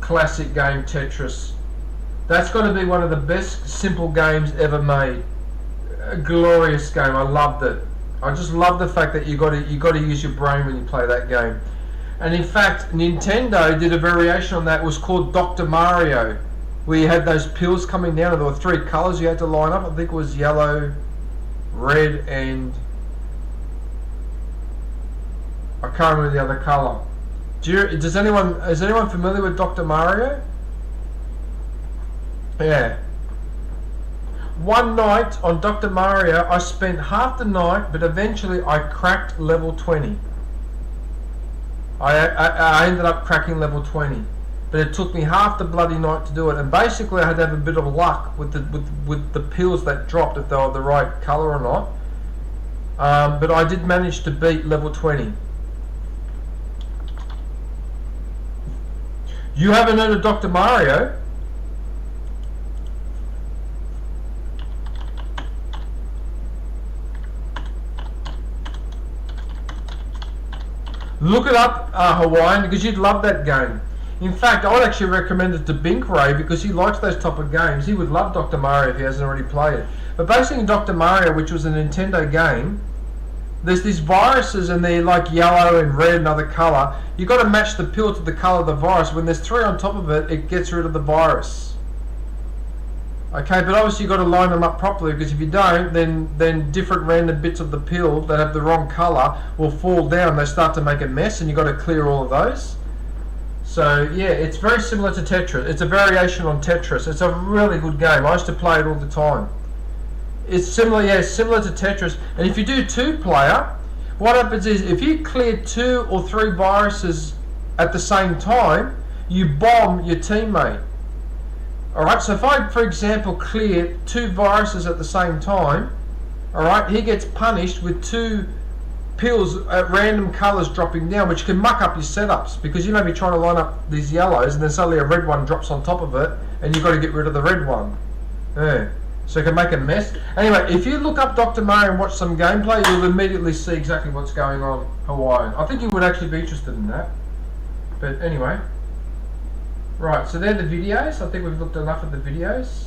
Classic game Tetris. That's got to be one of the best simple games ever made. A glorious game. I loved it. I just love the fact that you got to use your brain when you play that game. And in fact, Nintendo did a variation on that. It was called Dr. Mario, where you had those pills coming down, and there were 3 colours you had to line up. I think it was yellow, red, and I can't remember the other colour. Is anyone familiar with Dr. Mario? Yeah. One night on Dr. Mario, I spent half the night, but eventually I cracked level 20. I ended up cracking level 20, but it took me half the bloody night to do it. And basically, I had to have a bit of luck with the pills that dropped, if they were the right colour or not. But I did manage to beat level 20. You haven't heard of Dr. Mario? Look it up, Hawaiian, because you'd love that game. In fact, I would actually recommend it to Bink Ray, because he likes those type of games. He would love Dr. Mario if he hasn't already played it. But basically in Dr. Mario, which was a Nintendo game, there's these viruses, and they're like yellow and red and other colour. You've got to match the pill to the colour of the virus. When there's 3 on top of it, it gets rid of the virus. Okay, but obviously you've got to line them up properly, because if you don't, then different random bits of the pill that have the wrong colour will fall down. They start to make a mess, and you've got to clear all of those. So yeah, it's very similar to Tetris. It's a variation on Tetris. It's a really good game. I used to play it all the time. It's similar, yeah, similar to Tetris. And if you do 2-player, what happens is if you clear 2 or 3 viruses at the same time, you bomb your teammate. Alright, so if I, for example, clear 2 viruses at the same time, alright, he gets punished with 2 pills at random colours dropping down, which can muck up your setups, because you may be trying to line up these yellows and then suddenly a red one drops on top of it and you've got to get rid of the red one. Yeah. So it can make a mess. Anyway, if you look up Dr. Mario and watch some gameplay, you'll immediately see exactly what's going on, Hawaiian. I think you would actually be interested in that. But anyway. Right, so they're the videos. I think we've looked enough at the videos.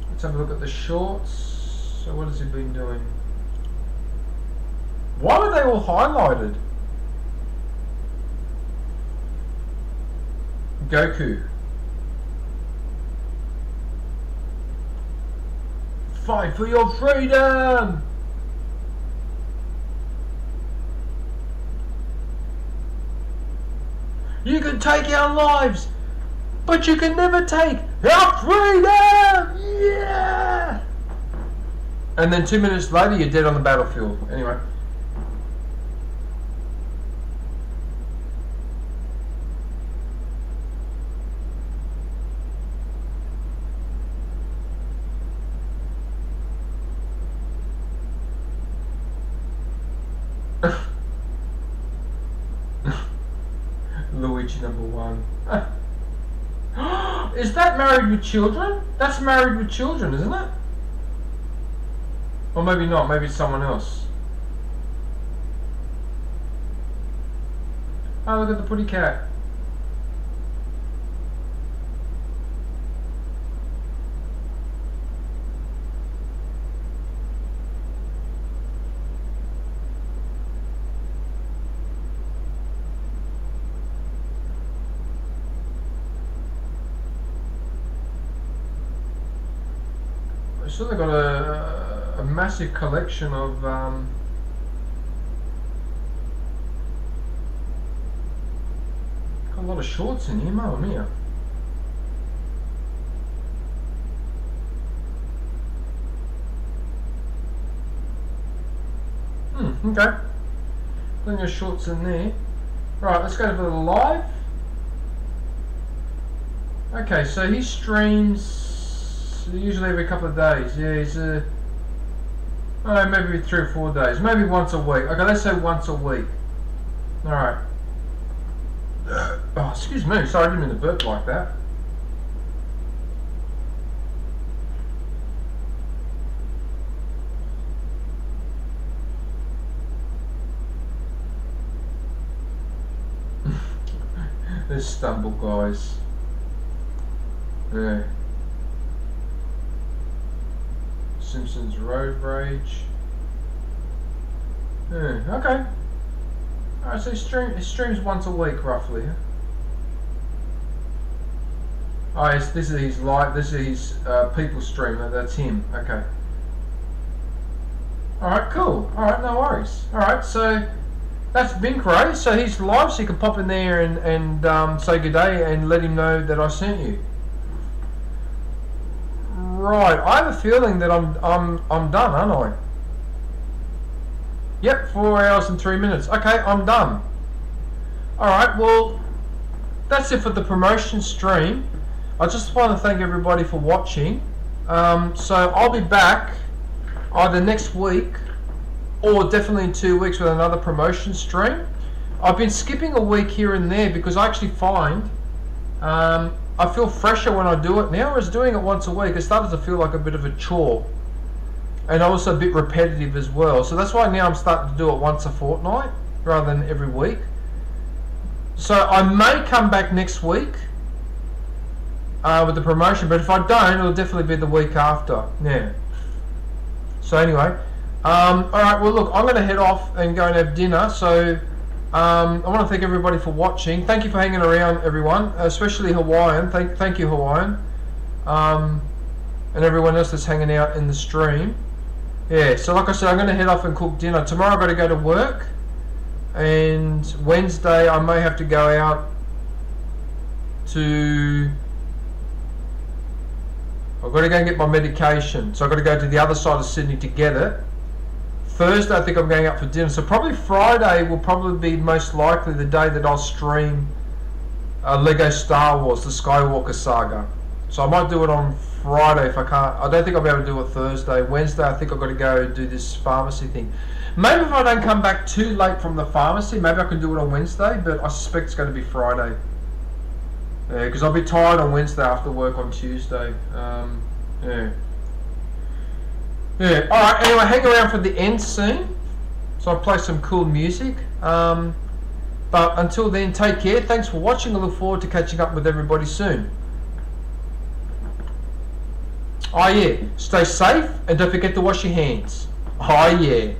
Let's have a look at the shorts. So what has he been doing? Why were they all highlighted? Goku. Fight for your freedom! You can take our lives, but you can never take our freedom! Yeah! And then 2 minutes later, you're dead on the battlefield. Anyway. Luigi number 1. Is that Married with Children? That's Married with Children, isn't it? Or maybe not, maybe it's someone else. Oh, look at the pretty cat. So they've got a massive collection of got a lot of shorts in here, mamma mia. Okay. Plenty of shorts in there. Right, let's go to the live. Okay, so he streams usually every couple of days. Yeah, he's oh, maybe 3 or 4 days. Maybe once a week. Okay, let's say once a week. Alright. Oh, excuse me. Sorry, I didn't mean to burp like that. This stumble, guys. Yeah. Simpsons Road Rage. Yeah, okay. Alright, so he streams once a week roughly. Oh, yes, this is his live. This is his people stream. That's him. Okay. All right, cool. All right, no worries. All right, so that's Binkray. So he's live, so you can pop in there and say good day and let him know that I sent you. Right, I have a feeling that I'm done, aren't I? Yep, 4 hours and 3 minutes. Okay, I'm done. All right, well, that's it for the promotion stream. I just want to thank everybody for watching. So I'll be back either next week or definitely in 2 weeks with another promotion stream. I've been skipping a week here and there because I actually find I feel fresher when I do it now, whereas doing it once a week, it started to feel like a bit of a chore. And also a bit repetitive as well. So that's why now I'm starting to do it once a fortnight rather than every week. So I may come back next week with the promotion, but if I don't, it'll definitely be the week after. Yeah. So anyway, alright, well look, I'm going to head off and go and have dinner. So I want to thank everybody for watching. Thank you for hanging around, everyone, especially Hawaiian. Thank you, Hawaiian. And everyone else that's hanging out in the stream. Yeah, so like I said, I'm going to head off and cook dinner. Tomorrow I've got to go to work. And Wednesday I may have to go out to... I've got to go and get my medication. So I've got to go to the other side of Sydney to get it. Thursday I think I'm going out for dinner. So probably Friday will probably be most likely the day that I'll stream Lego Star Wars, the Skywalker Saga. So I might do it on Friday if I can't. I don't think I'll be able to do it Thursday. Wednesday I think I've got to go do this pharmacy thing. Maybe if I don't come back too late from the pharmacy, maybe I can do it on Wednesday, but I suspect it's going to be Friday. Yeah, because I'll be tired on Wednesday after work on Tuesday. Yeah. Yeah, alright, anyway, hang around for the end scene. So I'll play some cool music. But until then, take care. Thanks for watching. I look forward to catching up with everybody soon. Oh yeah, stay safe and don't forget to wash your hands. Oh yeah.